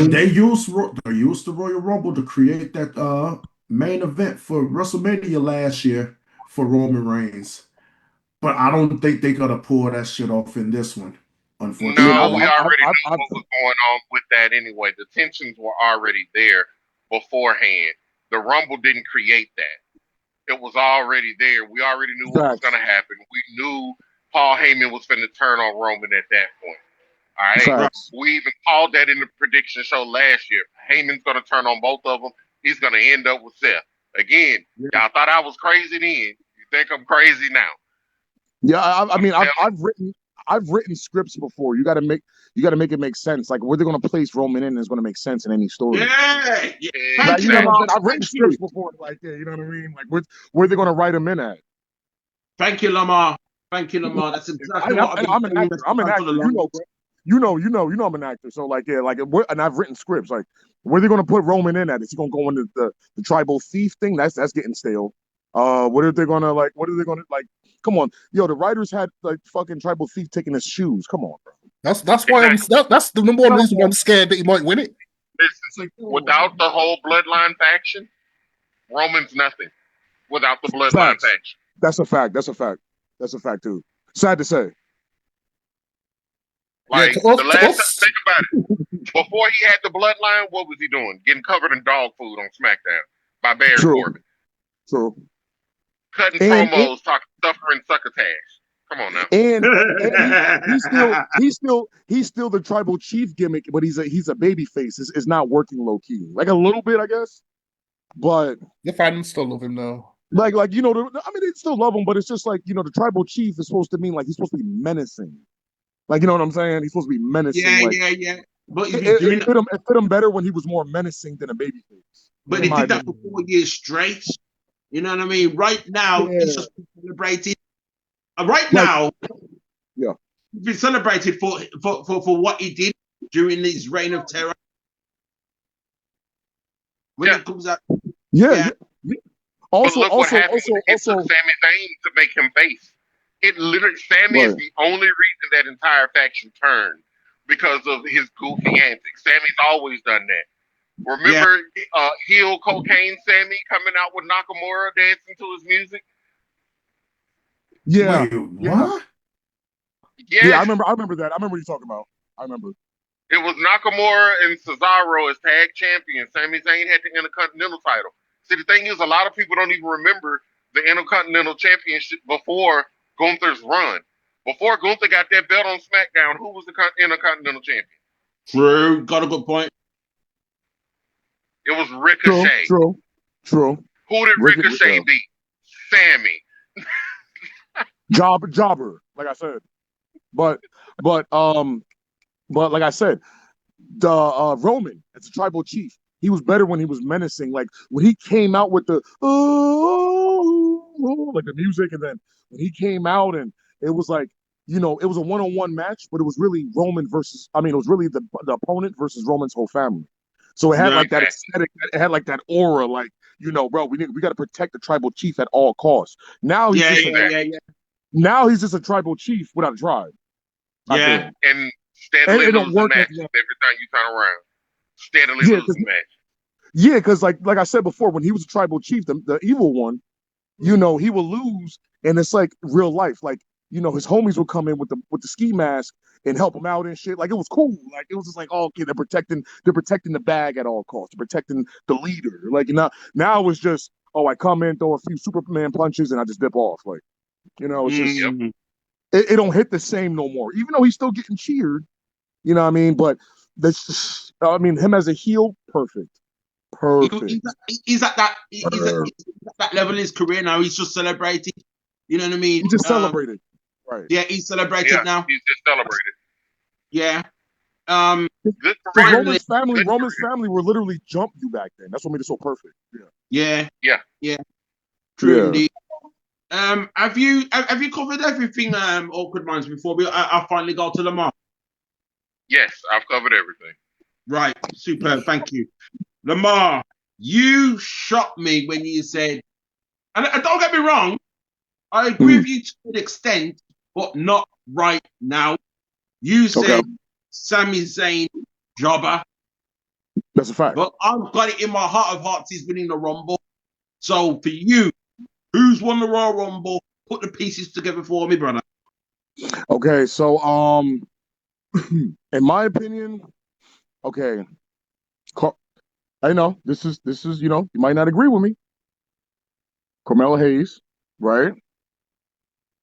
They used the Royal Rumble to create that main event for WrestleMania last year for Roman Reigns, but I don't think they're gonna pull that shit off in this one. Unfortunately, no, we already knew what was going on with that anyway. The tensions were already there beforehand. The Rumble didn't create that. It was already there. We already knew what was going to happen. We knew Paul Heyman was going to turn on Roman at that point. All right? We even called that in the prediction show last year. Heyman's going to turn on both of them. He's going to end up with Seth. Again, y'all thought I was crazy then. You think I'm crazy now? Yeah, I mean, I've written scripts before. You got to make it make sense. Like where they're going to place Roman in is going to make sense in any story. Yeah. Like, you know, I've written scripts before. Like, you know what I mean? Like where they're going to write him in at. Thank you, Lamar. That's exactly what I'm an actor. I'm an actor. You know, I'm an actor. So like, yeah, like, and I've written scripts. Like, where they going to put Roman in at? Is he going to go into the tribal thief thing? That's getting stale. What are they going to like? Come on, yo, the writers had like fucking tribal thief taking his shoes. Come on, bro. That's why that's the number one reason why I'm scared that he might win it. Listen, without the whole bloodline faction, Roman's nothing. Without the bloodline faction, that's a fact. That's a fact too. Sad to say. Like the last time, think about it. Before he had the bloodline, what was he doing? Getting covered in dog food on SmackDown by Baron Corbin. True. Cutting promos, talking suffering succotash. Come on now. And he's still the tribal chief gimmick, but he's a baby face. It's not working low key. Like a little bit, I guess. But the fans still love him though. Like you know, I mean, they still love him, but it's just like, you know, the tribal chief is supposed to mean like he's supposed to be menacing. Like, you know what I'm saying? He's supposed to be menacing. Yeah. But it fit him better when he was more menacing than a baby face. But he did that for 4 years straight. You know what I mean? Right now, it's just celebrated. Right now, yeah, he's been celebrated for what he did during his reign of terror. When it comes out, yeah. Also, what happened when it took Sami Zayn to make him face. It literally, Sami is the only reason that entire faction turned, because of his goofy antics. Sami's always done that. Remember heel cocaine Sami coming out with Nakamura dancing to his music? Yeah. Wait, what? Yes. Yeah, I remember that. I remember what you're talking about. I remember. It was Nakamura and Cesaro as tag champions. Sami Zayn had the Intercontinental title. See, the thing is, a lot of people don't even remember the Intercontinental Championship before Gunther's run. Before Gunther got that belt on SmackDown, who was the Intercontinental Champion? True. Got a good point. It was Ricochet. True. Who did Ricochet beat? Sami. Jobber, like I said. But like I said, the Roman as a tribal chief, he was better when he was menacing. Like when he came out with the like the music, and then when he came out and it was like, you know, it was a one-on-one match, but it was really Roman versus, I mean, it was really the opponent versus Roman's whole family. So it had like that aesthetic, it had like that aura, like you know, bro, we got to protect the tribal chief at all costs. Now he's now he's just a tribal chief without a tribe. Yeah, and steadily losing matches every time you turn around. Steadily losing matches. Yeah, because like I said before, when he was a tribal chief, the evil one, you know, he will lose, and it's like real life. Like, you know, his homies would come in with the ski mask and help him out and shit. Like, it was cool. Like, it was just like, oh, okay, they're protecting the bag at all costs. They're protecting the leader. Like, now it was just, oh, I come in, throw a few Superman punches, and I just dip off. Like, you know, it's just it don't hit the same no more. Even though he's still getting cheered, you know what I mean? But that's just, I mean, him as a heel, perfect. He's at that level in his career now. He's just celebrating. You know what I mean? He just celebrated. Right. Yeah, he's celebrated now. He's just celebrated. Yeah. Roman's family were literally jump you back then. That's what made it so perfect. Yeah. True indeed. Have you covered everything, Awkward Minds, before I finally go to Lamar? Yes, I've covered everything. Right, superb, thank you. Lamar, you shocked me when you said, and don't get me wrong, I agree with you to an extent, but not right now. You said Sami Zayn, jobber. That's a fact. But I've got it in my heart of hearts, he's winning the Rumble. So for you, who's won the Royal Rumble? Put the pieces together for me, brother. Okay, so in my opinion, okay, I know this is you know, you might not agree with me, Carmelo Hayes, right?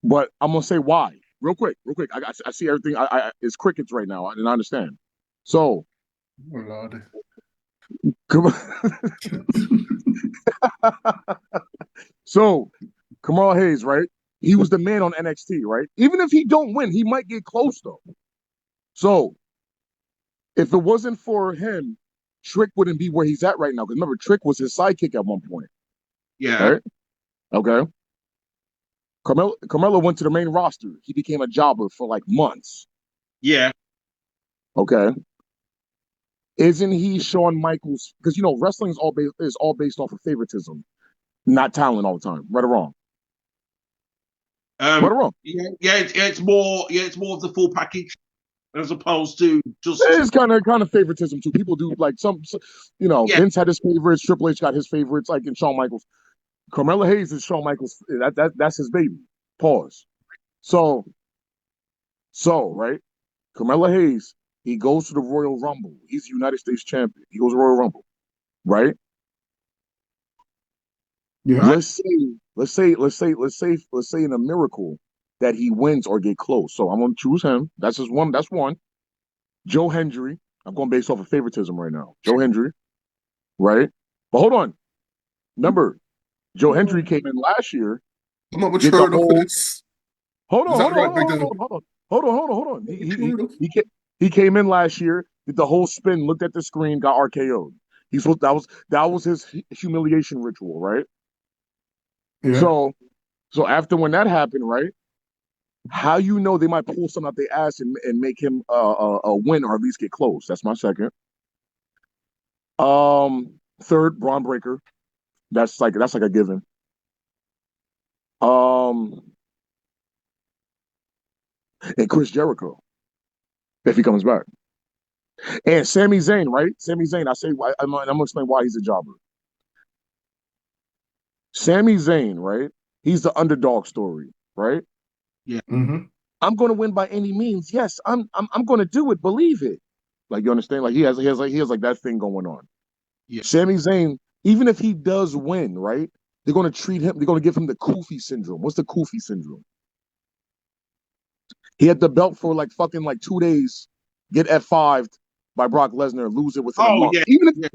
But I'm gonna say why real quick. I see everything. It's crickets right now, and I understand. So, so Carmelo Hayes, right? He was the man on NXT, right? Even if he don't win, he might get close though. So, if it wasn't for him, Trick wouldn't be where he's at right now. Because remember, Trick was his sidekick at one point. Yeah. Right? Okay. Carmelo went to the main roster. He became a jobber for like months. Yeah. Okay. Isn't he Shawn Michaels? Because you know, wrestling is all based off of favoritism, not talent all the time. Right or wrong? Right or wrong? Yeah, it's more of the full package as opposed to just. It's kind of favoritism too. People do like some you know, Vince had his favorites, Triple H got his favorites, like in Shawn Michaels. Carmelo Hayes is Shawn Michaels. That's his baby. Pause. So right, Carmelo Hayes, he goes to the Royal Rumble. He's the United States champion. He goes to Royal Rumble, right? Yeah. Let's say in a miracle that he wins or get close. So I'm gonna choose him. That's one. Joe Hendry. I'm going based off of favoritism right now. Joe Hendry, right? But hold on. Remember, Joe Hendry came in last year. I'm not mature enough for this. Hold on. He came in last year, did the whole spin, looked at the screen, got RKO'd. That was his humiliation ritual, right? Yeah. So after when that happened, right? How you know they might pull something out their ass and make him a win or at least get close? That's my second. Third, Braun Breaker. That's like a given. And Chris Jericho, if he comes back. And Sami Zayn, right? Sami Zayn, I'm gonna explain why he's a jobber. Sami Zayn, right? He's the underdog story, right? Yeah. Mm-hmm. I'm gonna win by any means. Yes, I'm gonna do it. Believe it. Like, you understand? Like he has like that thing going on. Yeah. Sami Zayn, even if he does win, right? They're gonna treat him. They're gonna give him the Kofi syndrome. What's the Kofi syndrome? He had the belt for like fucking like 2 days, get F5'd by Brock Lesnar, lose it within a month. Yeah.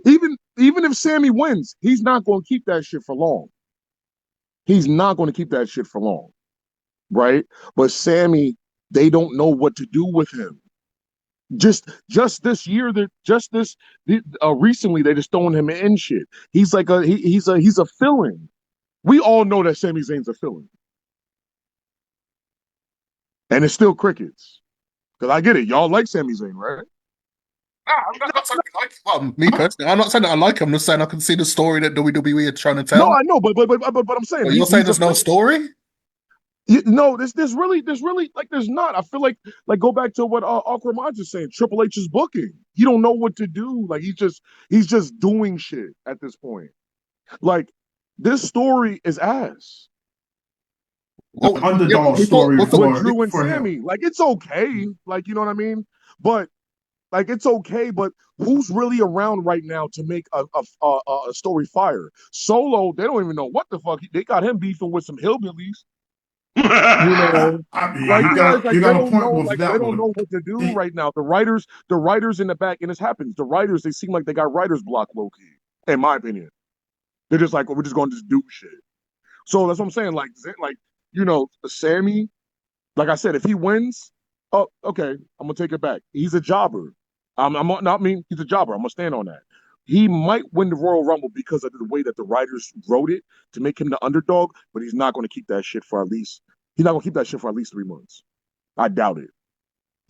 Even if Sammy wins, he's not going to keep that shit for long. He's not going to keep that shit for long, right? But Sammy, they don't know what to do with him. Just this year, recently they just throwing him in shit. He's like he's a fill-in. We all know that Sami Zayn's a fill-in. And it's still crickets. Because I get it. Y'all like Sami Zayn, right? I'm not saying I like it. Well, me personally, I'm not saying that I like him. I'm just saying I can see the story that WWE are trying to tell. No, I know, but I'm saying you're saying there's no story. No, there's really like there's not. I feel like go back to what Awkward Minds is saying. Triple H is booking. He don't know what to do. Like he's just doing shit at this point. Like this story is ass. The underdog story with Drew and for Sammy. him. Like it's okay. Like you know what I mean. But like it's okay. But who's really around right now to make a story fire? Solo, they don't even know what the fuck. They got him beefing with some hillbillies. You know, I mean, like you guys, got, like you they got a don't point know, with like that they don't one. know what to do right now. The writers in the back, and this happens. The writers, they seem like they got writers block, low key, in my opinion. They're just like, we're just going to just do shit. So that's what I'm saying. Like you know, Sammy, like I said, if he wins, oh, okay, I'm gonna take it back. He's a jobber. I'm not mean he's a jobber. I'm gonna stand on that. He might win the Royal Rumble because of the way that the writers wrote it to make him the underdog, but he's not gonna keep that shit for at least 3 months. I doubt it.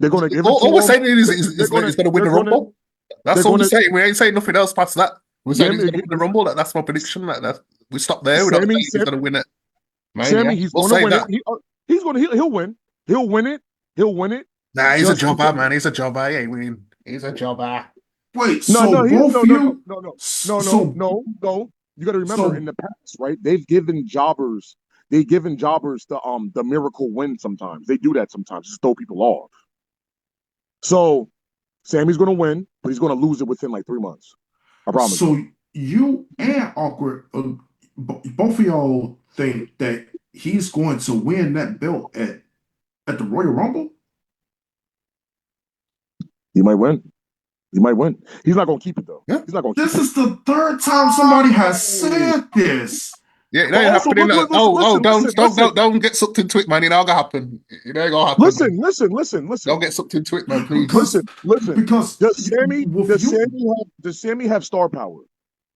They're gonna give it to him. All we're saying is he's gonna win the Rumble. That's all we're saying. We ain't saying nothing else past that. We're saying he's gonna win the Rumble. That's my prediction. We stop there. We're not saying he's gonna win it. Sammy, he's gonna win it. He'll win. He'll win it. He'll win it. Nah, he's a jobber, man. He's a jobber. He ain't winning. He's a jobber. Wait, no. You got to remember in the past, right? They've given jobbers the miracle win sometimes. They do that sometimes, just throw people off. So Sammy's gonna win, but he's gonna lose it within like 3 months. I promise. So you and Awkward, both of y'all think that he's going to win that belt at the Royal Rumble? He might win. He's not gonna keep it though. Yeah. He's not gonna. This is the third time somebody has said this. Yeah, it ain't happening. Don't get sucked into it, man. It ain't gonna happen. It ain't gonna happen. Listen. Don't get sucked into it, man, please. Listen. Because does Sammy have star power?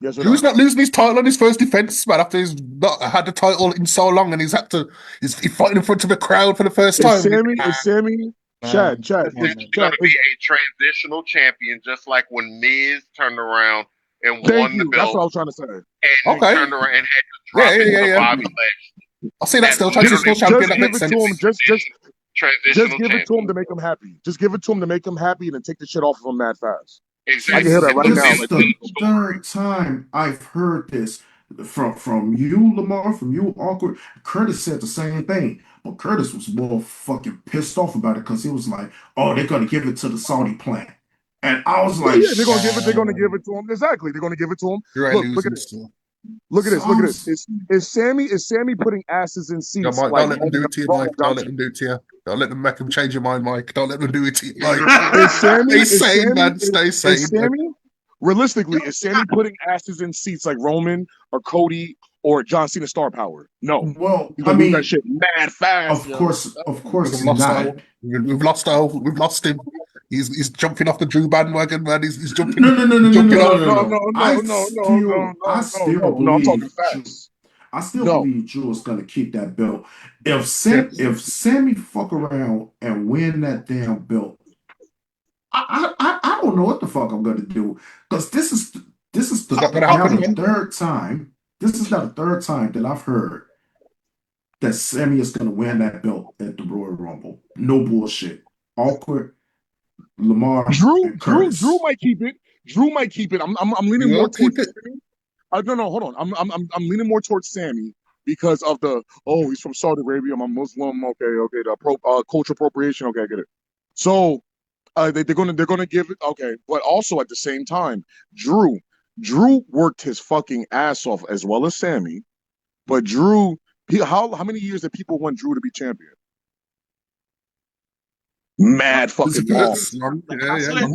Yes or no? Who's not losing his title on his first defense, man? After he's not had the title in so long, and he's fighting in front of a crowd for the first time. Is Sammy? Chad. He's going to be a transitional champion, just like when Miz turned around and won the belt. That's what I was trying to say. And turned around and had to drop it to Bobby Lashley. I see that still transitional champion. That makes sense. Just give it to him to make him happy. Just give it to him to make him happy, and then take the shit off of him mad fast. Exactly. I can hear that right now. This is the third time I've heard this from you, Lamar, from you, Awkward. Curtis said the same thing, but Curtis was more fucking pissed off about it because he was like, "Oh, they're gonna give it to the Saudi plant," and I was like, "Yeah, they're gonna give it to him. Exactly, they're gonna give it to him." Look at this. Look at this. Is Sammy putting asses in seats? Don't let them do it to you, Mike. Don't let them do it to you. Don't let them make them change your mind, Mike. Don't let them do it to you, Mike. Stay sane, man. Stay sane. Realistically, is Sammy putting asses in seats like Roman or Cody or John Cena star power? No. Well, I mean, that shit mad fast. Of course, not. We've lost him. He's jumping off the Drew bandwagon, man. He's jumping. No. I still believe Drew is gonna keep that belt. If Sammy fuck around and win that damn belt, I don't know what the fuck I'm gonna do, because this is the third time. This is now the third time that I've heard that Sammy is gonna win that belt at the Royal Rumble. No bullshit. Awkward. Lamar. Drew might keep it. I'm leaning more towards Sammy. No, hold on. I'm leaning more towards Sammy because of he's from Saudi Arabia. I'm a Muslim. Okay. The cultural appropriation. Okay, I get it. So they're gonna give it. Okay, but also at the same time, Drew worked his fucking ass off as well as Sammy. But Drew, how many years did people want Drew to be champion? Mad fucking long.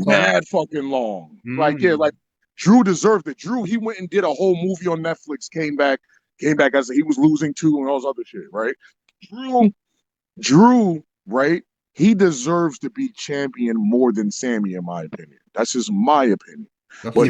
Mad fucking long. Like Drew deserved it. Drew, he went and did a whole movie on Netflix, came back as he was losing too and all this other shit, right? Drew, right? He deserves to be champion more than Sammy, in my opinion. That's just my opinion. But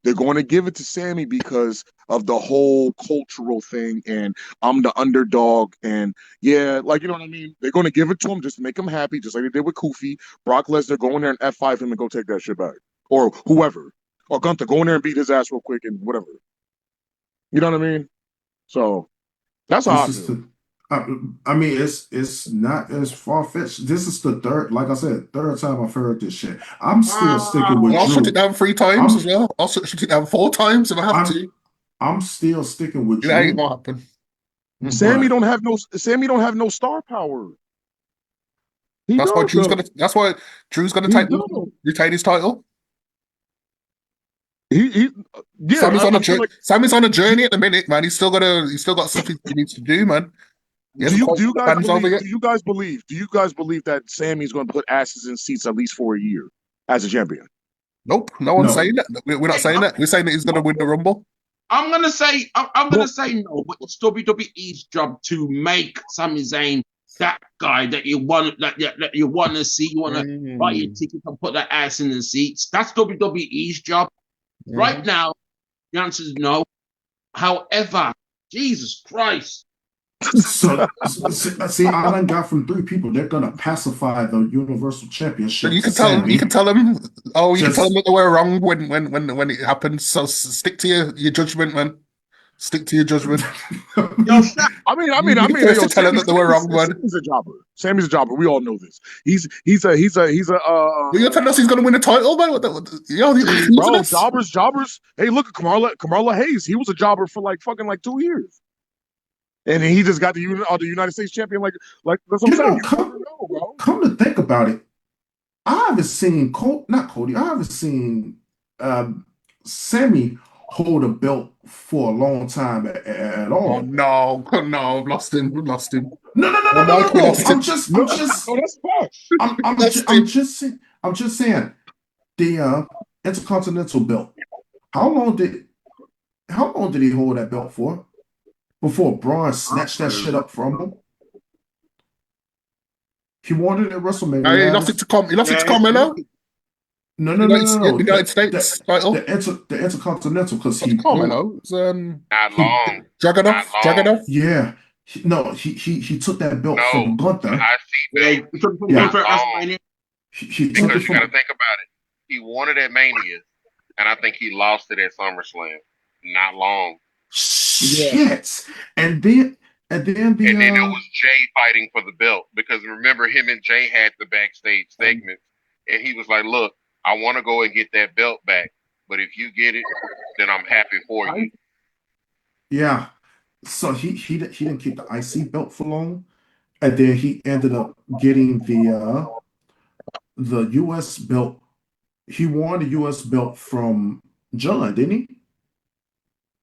They're going to give it to Sammy because of the whole cultural thing, and I'm the underdog, and yeah, like, you know what I mean? They're going to give it to him just to make him happy, just like they did with Kofi. Brock Lesnar, go in there and F5 him and go take that shit back. Or whoever. Or Gunther, go in there and beat his ass real quick and whatever. You know what I mean? So that's how I feel. I mean, it's not as far-fetched. This is the third time I've heard this shit. I'm still sticking with Drew. I'll shut it down 3 times as well. I'll shut it down 4 times if I have to. I'm still sticking with Drew. It ain't gonna happen. Sammy don't have no star power. That's why Drew's gonna retain his title. Sammy's on a journey at the minute, man. He's still got something he needs to do, man. Do you guys believe that Sammy's going to put asses in seats at least for a year as a champion? Nope, no one's saying that. We're not saying that. We're saying that he's going to win the Rumble. I'm gonna say no, but it's WWE's job to make Sami Zayn that guy that you want, that you want to see. You want to buy your ticket and put that ass in the seats. That's WWE's job. Right now, the answer is no. However, Jesus Christ. So see, I done got from 3 people. They're gonna pacify the Universal Championship. You can tell them. You can tell them that they were wrong when it happens. So stick to your judgment, man. Stick to your judgment. I mean, tell them that they were wrong, man. Sammy's a jobber. Sammy's a jobber. We all know this. He's a. You're telling us he's gonna win the title, man? Bro, jobbers. Hey, look at Kamala Hayes. He was a jobber for like 2 years. And he just got the United States champion. Like that's what I'm saying. Come to think about it, I haven't seen I haven't seen Sammy hold a belt for a long time at all. Oh no, I've lost him. No. I'm just saying the Intercontinental belt. How long did he hold that belt for? Before Braun snatched that shit up from him. He wanted it at WrestleMania. He lost it to Carmelo? No. United States title? The Intercontinental, because he Carmelo. Not long. Dragunov? Yeah. He took that belt from Gunther. I see that. Because you got to think about it. He wanted at Mania, and I think he lost it at SummerSlam. Not long. Shit. And then it was Jay fighting for the belt, because remember, him and Jay had the backstage segment, and he was like, "Look, I want to go and get that belt back, but if you get it, then I'm happy for you." Yeah. So he didn't keep the IC belt for long, and then he ended up getting the US belt. He won the US belt from John, didn't he?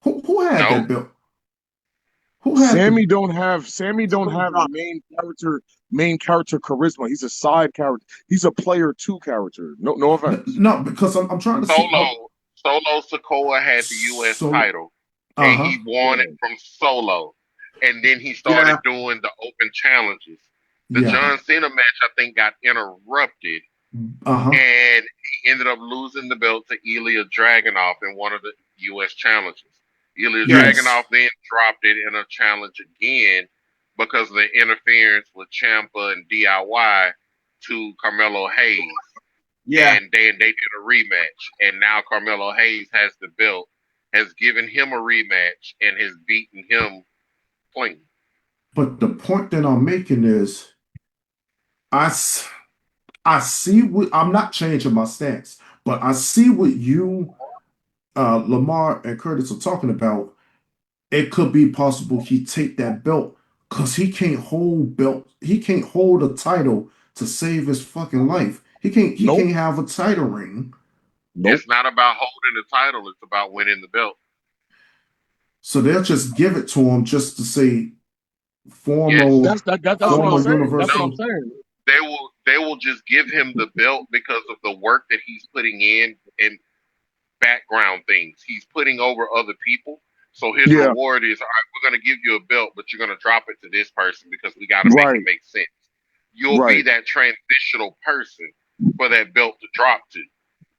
Who had that belt? Sammy don't have main character charisma. He's a side character. He's a player 2 character. No offense. No, because I'm trying to see. Solo Sikoa had the US title, and he won it from Solo, and then he started doing the open challenges. The John Cena match, I think, got interrupted, and he ended up losing the belt to Ilya Dragunov in one of the US challenges. Ilya Dragunov then dropped it in a challenge again because of the interference with Ciampa and DIY to Carmelo Hayes. Yeah. And then they did a rematch. And now Carmelo Hayes has the belt, has given him a rematch, and has beaten him clean. But the point that I'm making is I see what I'm not changing my stance, but I see what you Lamar and Curtis are talking about. It could be possible he take that belt because he can't hold a title to save his fucking life. He can't have a title ring. It's not about holding the title, it's about winning the belt. So they'll just give it to him just to say formal. That's what I'm saying. That's what I'm saying. They will just give him the belt because of the work that he's putting in and background things. He's putting over other people. So his reward is, all right, we're going to give you a belt, but you're going to drop it to this person because we got to make it make sense. You'll be that transitional person for that belt to drop to.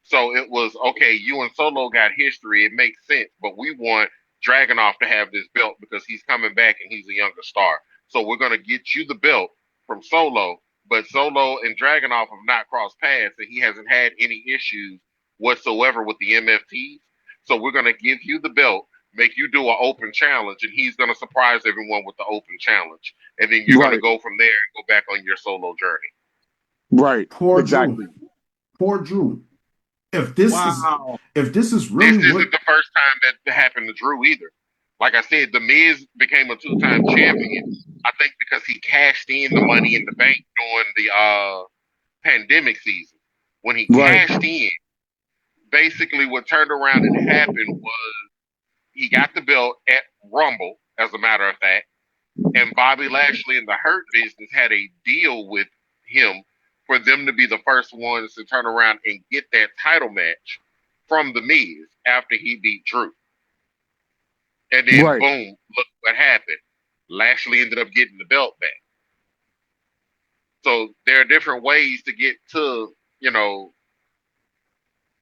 So it was, okay, you and Solo got history. It makes sense, but we want Dragunov to have this belt because he's coming back and he's a younger star. So we're going to get you the belt from Solo, but Solo and Dragunov have not crossed paths, and he hasn't had any issues whatsoever with the MFTs. So we're going to give you the belt, make you do an open challenge, and he's going to surprise everyone with the open challenge. And then you're going to go from there and go back on your Solo journey. Right. Poor exactly. Drew. Poor Drew. If this is really this isn't the first time that happened to Drew either. Like I said, The Miz became a 2-time champion, I think, because he cashed in the Money in the Bank during the pandemic season. When he cashed in, basically what turned around and happened was he got the belt at Rumble, as a matter of fact, and Bobby Lashley and the Hurt Business had a deal with him for them to be the first ones to turn around and get that title match from The Miz after he beat Drew. And then, boom, look what happened. Lashley ended up getting the belt back. So there are different ways to get to, you know,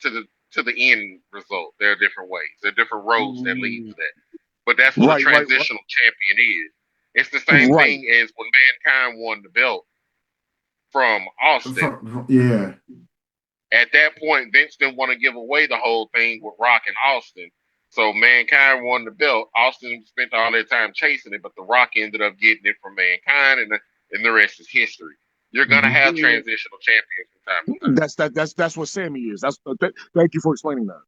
to the end result. There are different ways. There are different roads that lead to that. But that's what a transitional champion is. It's the same thing as when Mankind won the belt from Austin. Yeah. At that point, Vince didn't want to give away the whole thing with Rock and Austin. So Mankind won the belt. Austin spent all their time chasing it, but The Rock ended up getting it from Mankind, and the rest is history. You're gonna have transitional champions from time to time. That's what Sammy is. Thank you for explaining that.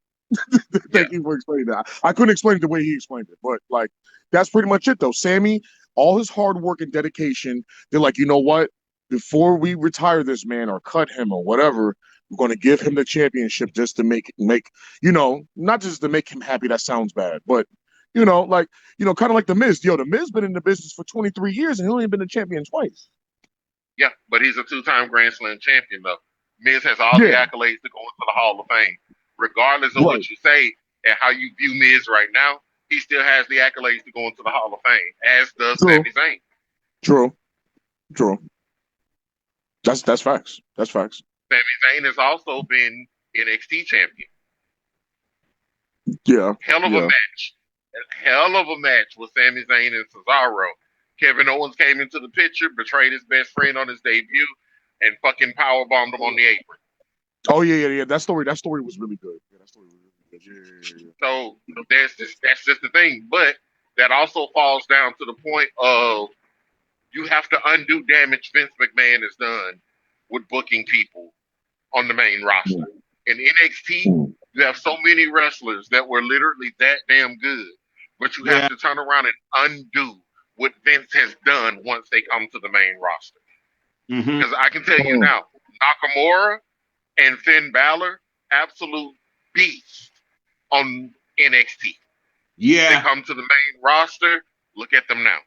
Thank you for explaining that. I couldn't explain it the way he explained it, but like that's pretty much it though. Sammy, all his hard work and dedication, they're like, you know what? Before we retire this man or cut him or whatever, we're going to give him the championship just to make, you know, not just to make him happy. That sounds bad, but you know, like, you know, kind of like The Miz. Yo, The Miz been in the business for 23 years and he only been a champion twice. Yeah, but he's a 2-time Grand Slam champion though. Miz has all the accolades to go into the Hall of Fame. Regardless of what you say and how you view Miz right now, he still has the accolades to go into the Hall of Fame, as does Sami Zayn. True. That's facts. That's facts. Sami Zayn has also been NXT champion. Yeah. Hell of a match. Hell of a match with Sami Zayn and Cesaro. Kevin Owens came into the picture, betrayed his best friend on his debut, and fucking powerbombed him on the apron. Oh yeah. That story was really good. Yeah, that story was really good. Yeah. So that's just the thing. But that also falls down to the point of you have to undo damage Vince McMahon has done with booking people on the main roster. In NXT, you have so many wrestlers that were literally that damn good, but you have to turn around and undo what Vince has done once they come to the main roster. Because I can tell you now, Nakamura and Finn Balor, absolute beasts on NXT. Yeah. They come to the main roster, look at them now.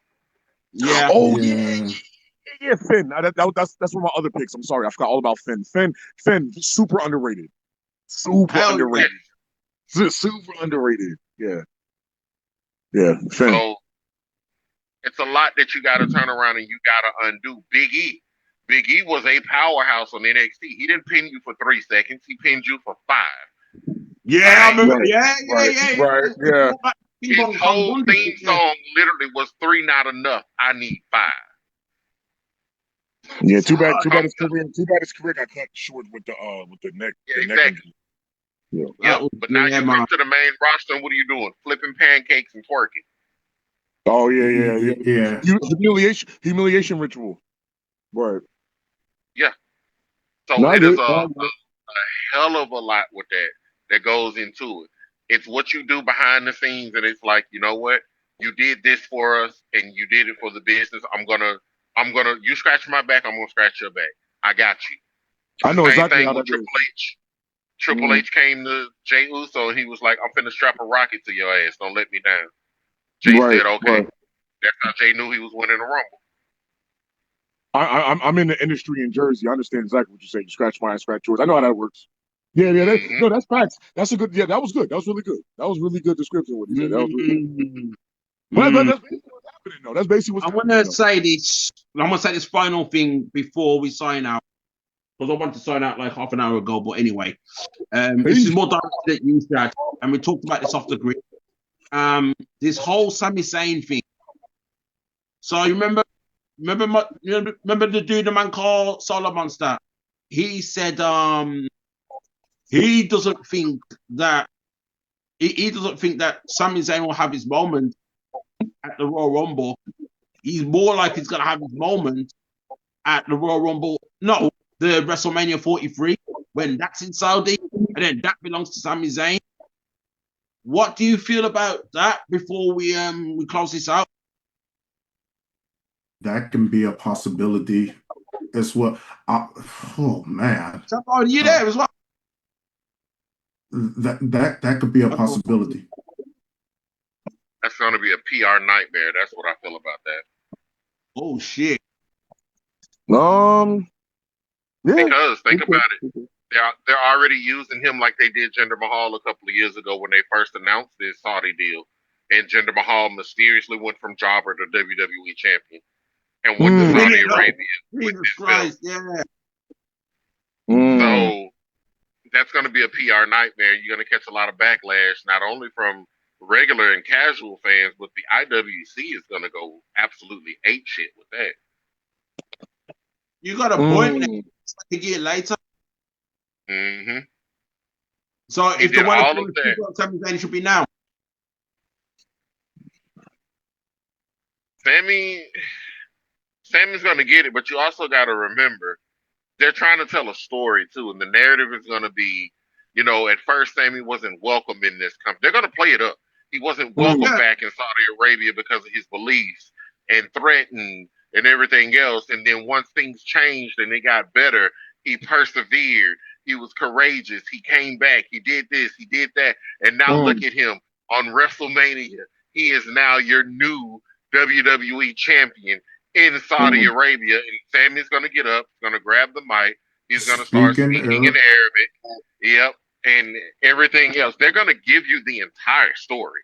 Yeah. Oh yeah, Finn. That's one of my other picks. I'm sorry, I forgot all about Finn. Finn, super underrated. Super underrated. Yeah. Finn. So it's a lot that you got to turn around and you got to undo. Big E was a powerhouse on NXT. He didn't pin you for 3 seconds. He pinned you for 5. Yeah, I remember. Yeah. His whole theme song literally was 3 not enough. I need 5. Yeah, too bad his career got cut short with the neck. Yeah, exactly. Yeah, but now you come to the main roster, and what are you doing? Flipping pancakes and twerking. Oh yeah. Humiliation ritual. Right. Yeah. So it is a hell of a lot with that goes into it. It's what you do behind the scenes, and it's like, you know what? You did this for us, and you did it for the business. I'm gonna. You scratch my back, I'm gonna scratch your back. I got you. I know exactly how that Triple H. Triple H came to Jey Uso, and he was like, "I'm finna strap a rocket to your ass. Don't let me down." Jey said, "Okay." Right. That's how Jey knew he was winning the Rumble. I'm in the industry in Jersey. I understand exactly what you say. You scratch my ass, scratch yours. I know how that works. Yeah. No, that's facts. That's a good. Yeah, that was good. That was really good. That was really good description. What you said. That was really good. But that's basically what's happening, though. That's basically what's happening. I'm gonna say this final thing before we sign out. because I wanted to sign out like half an hour ago. But anyway, this is more directed at you, Shad, and we talked about this off the grid. This whole Sami Zayn thing. So you remember the dude, the man called Solar Monster? He said he doesn't think that Sami Zayn will have his moment at the Royal Rumble. He's more like he's gonna have his moment at the Royal Rumble. No, the WrestleMania 43 when that's in Saudi, and then that belongs to Sami Zayn. What do you feel about that before we close this out? That can be a possibility as well. Oh man, are you there as well? That could be a possibility. That's going to be a PR nightmare. That's what I feel about that. Oh shit. Yeah. Because think about it, they're already using him like they did Jinder Mahal a couple of years ago when they first announced this Saudi deal, and Jinder Mahal mysteriously went from jobber to WWE champion. And went to Saudi Arabia with this belt. Yeah. So that's going to be a PR nightmare. You're going to catch a lot of backlash, not only from regular and casual fans, but the IWC is going to go absolutely ape shit with that. You got a point like a year later. Mm-hmm. So if the one of them should be now. Sammy's going to get it, but you also got to remember, they're trying to tell a story, too, and the narrative is going to be, at first Sammy wasn't welcome in this company. They're going to play it up. He wasn't welcome back in Saudi Arabia because of his beliefs and threatened and everything else, and then once things changed and it got better, he persevered. He was courageous. He came back. He did this. He did that. And now look at him on WrestleMania. He is now your new WWE champion in Saudi Arabia, and Sammy's going to get up, he's going to grab the mic, he's going to start speaking in Arabic, and everything else. They're going to give you the entire story.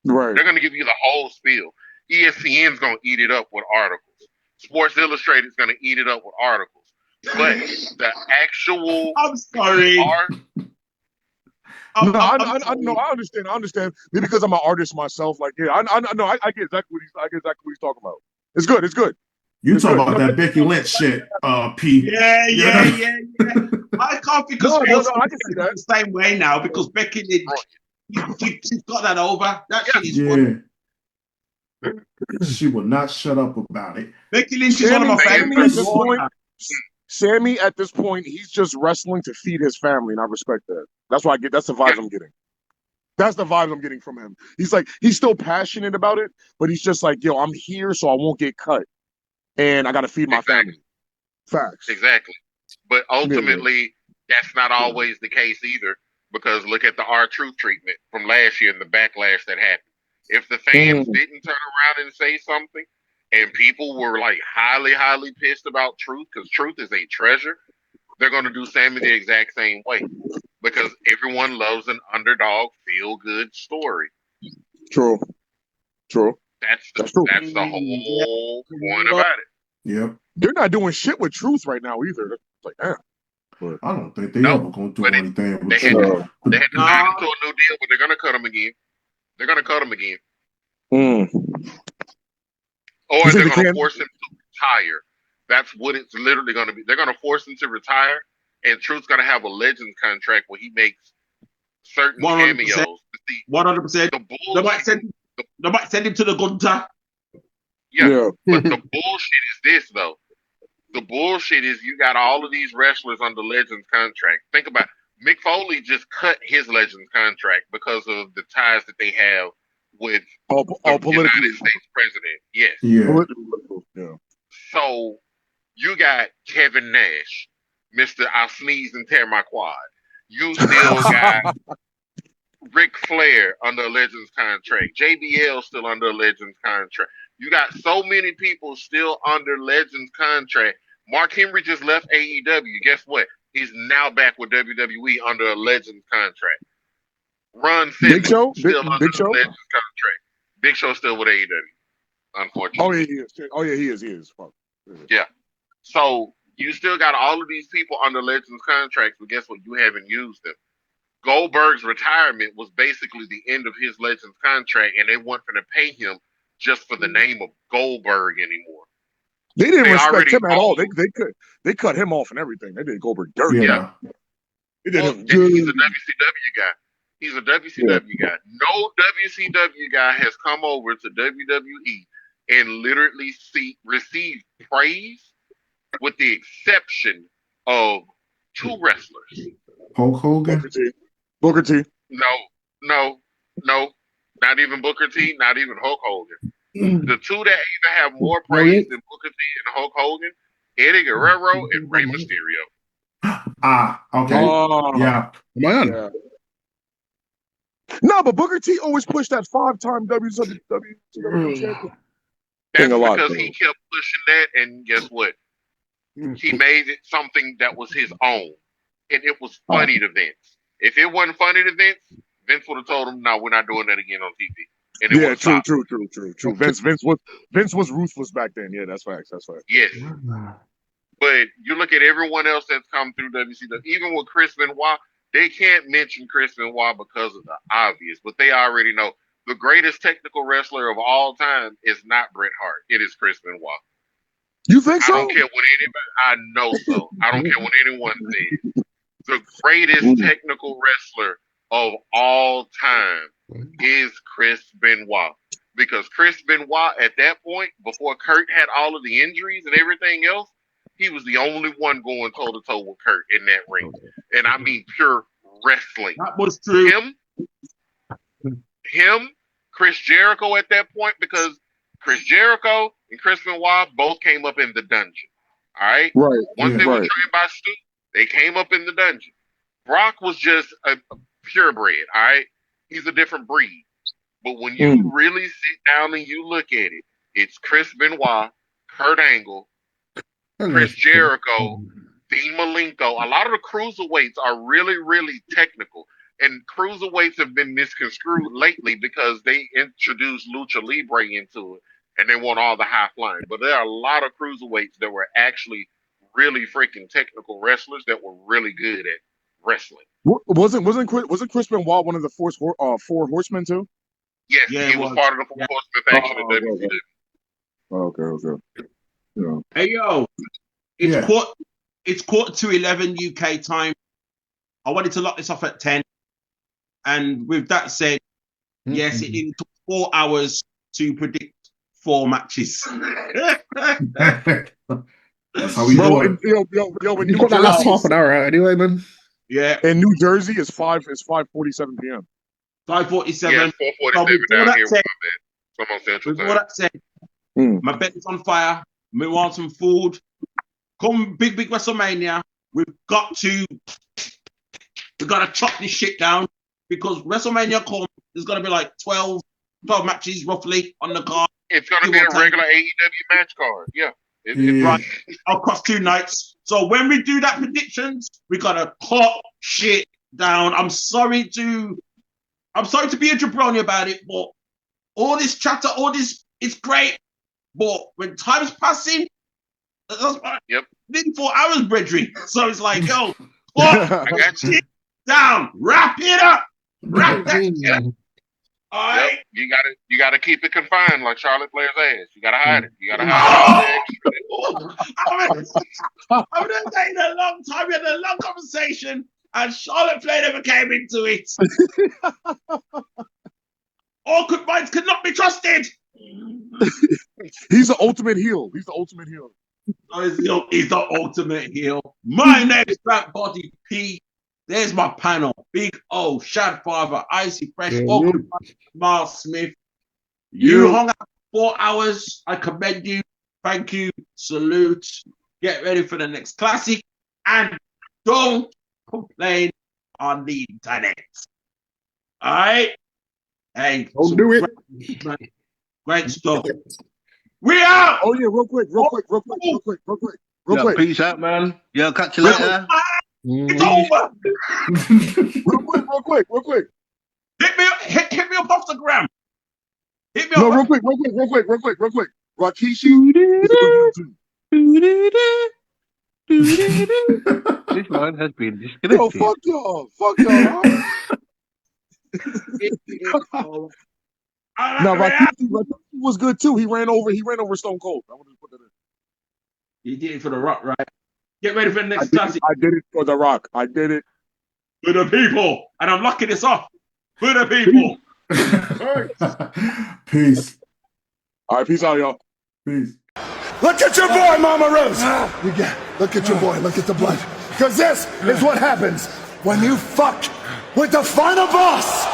Right. They're going to give you the whole spiel. ESPN's going to eat it up with articles. Sports Illustrated's going to eat it up with articles. But the actual... I'm sorry. No, I understand. I understand. Maybe because I'm an artist myself. Like, yeah, I get exactly what he's talking about. It's good. It's good. You talking about that Becky Lynch shit, P? Yeah. I can't because I can see that the same way now because Becky Lynch, she's got that over. That shit is funny. She will not shut up about it. Becky Lynch is one of my favorites. Sammy, at this point, he's just wrestling to feed his family, and I respect that. That's what I get. That's the vibes I'm getting. That's the vibes I'm getting from him. He's still passionate about it, but he's just like, yo, I'm here so I won't get cut. And I got to feed my family. Facts. Exactly. But ultimately, that's not always the case either, because look at the R-Truth treatment from last year and the backlash that happened. If the fans didn't turn around and say something, and people were like highly, highly pissed about Truth, because Truth is a treasure, they're going to do Sammy the exact same way. Because everyone loves an underdog, feel-good story. True. That's the whole point about it. Yep. They're not doing shit with Truth right now either. It's like, damn. But I don't think they're ever going to do anything with Truth. They had to sign him to a new deal, but they're going to cut him again. Or they're going to force him to retire. That's what it's literally going to be. They're going to force him to retire, and Truth's going to have a Legends contract where he makes certain 100%, cameos. 100%. They might send him to the Gunther. Yeah. But the bullshit is this, though. The bullshit is you got all of these wrestlers under Legends contract. Think about it. Mick Foley just cut his Legends contract because of the ties that they have with the United States president. Yes. Yeah. So you got Kevin Nash, Mr. I'll sneeze and tear my quad. You still got Ric Flair under a Legends contract. JBL still under a Legends contract. You got so many people still under Legends contract. Mark Henry just left AEW. Guess what? He's now back with WWE under a Legends contract. Ron Simmons still under the Legends contract. Big Show's still with AEW, unfortunately. Oh, yeah, he is. He is. Fuck. Yeah. So You still got all of these people under Legends contracts, but guess what? You haven't used them. Goldberg's retirement was basically the end of his Legends contract, and they weren't going to pay him just for the name of Goldberg anymore. They didn't respect him at all. They cut him off and everything. They did Goldberg dirty. Yeah. They did him he's a WCW guy. He's a WCW guy. No WCW guy has come over to WWE and literally received praise, with the exception of 2 wrestlers. Hulk Hogan? Booker T. No. Not even Booker T, not even Hulk Hogan. The 2 that even have more praise than Booker T and Hulk Hogan, Eddie Guerrero and Rey Mysterio. Okay. Yeah. Am I on? Yeah. No, but Booker T always pushed that 5-time WCW champion. That's because he kept pushing that, and guess what? He made it something that was his own. And it was funny to Vince. If it wasn't funny to Vince would have told him, "No, we're not doing that again on TV." And it true. Vince was ruthless back then. Yeah, that's facts. Yes. But you look at everyone else that's come through WCW, even with Chris Benoit, they can't mention Chris Benoit because of the obvious, but they already know the greatest technical wrestler of all time is not Bret Hart. It is Chris Benoit. You think so? I don't care what anybody. I know so. I don't care what anyone says. The greatest technical wrestler of all time is Chris Benoit. Because Chris Benoit, at that point, before Kurt had all of the injuries and everything else, he was the only one going toe-to-toe with Kurt in that ring. And I mean pure wrestling. That was true. Him, Chris Jericho at that point, because Chris Jericho and Chris Benoit both came up in the dungeon. All right? Right. Once they were trained by Stu, they came up in the dungeon. Brock was just a purebred, all right? He's a different breed. But when you really sit down and you look at it, it's Chris Benoit, Kurt Angle, Chris Jericho, Dean Malenko. A lot of the cruiserweights are really, really technical. And cruiserweights have been misconstrued lately because they introduced Lucha Libre into it. And they want all the high flying. But there are a lot of cruiserweights that were actually really freaking technical wrestlers that were really good at wrestling. Wasn't Chris Benoit one of the four horsemen too? Yes, he was part of the Four Horsemen faction of WCW. Okay. Yeah. Hey yo, it's quarter to 11 UK time. I wanted to lock this off at 10. And with that said, yes, it took 4 hours to predict 4 matches. That's how we do it. Yo, when you got that last half an hour out anyway, man. Yeah. In New Jersey, it's 5:47 p.m. 5:47. Yeah, 4:47 down here. Some on Central Time. Before that said, my belly's on fire. We want some food. Come big WrestleMania. We've got to chop this shit down because WrestleMania comes. There's gonna be like 12 matches roughly on the card. It's gonna be a regular AEW match card. Yeah. Right. Across 2 nights. So when we do that predictions, we gotta cut shit down. I'm sorry to be a jabroni about it, but all this chatter, all this is great. But when time's passing, that's nearly 4 hours, brethren. So it's like, yo, cut shit down, wrap it up, wrap that shit. All right. You gotta keep it confined like Charlotte Flair's ass. You gotta hide it. You gotta hide it. I've been saying a long time. We had a long conversation, and Charlotte Flair never came into it. Awkward minds cannot be trusted. He's the ultimate heel. He's the ultimate heel. My name is Black Body P. There's my panel. Big O, Shadfather, Icy Fresh, Awkward Miles Smith. You hung out 4 hours. I commend you. Thank you. Salute. Get ready for the next classic. And don't complain on the internet. All right? Hey, don't do it. Great stuff. We out. Oh yeah, real quick. Peace out, man. Yeah, catch you later. It's over. real quick. Hit me up off the gram. Hit me up. No, real quick. Rakishi. This line has been disconnected. Yo, fuck y'all. Fuck y'all. No, Rakishi was good too. He ran over Stone Cold. I want to put that in. He did it for The Rock, right? Get ready for the next classic. I did it for The Rock. I did it for the people, and I'm locking this off for the people. Peace. All right, peace out, y'all. Peace. Look at your boy, Mama Rose. Look at your boy. Look at the blood. Because this is what happens when you fuck with the final boss.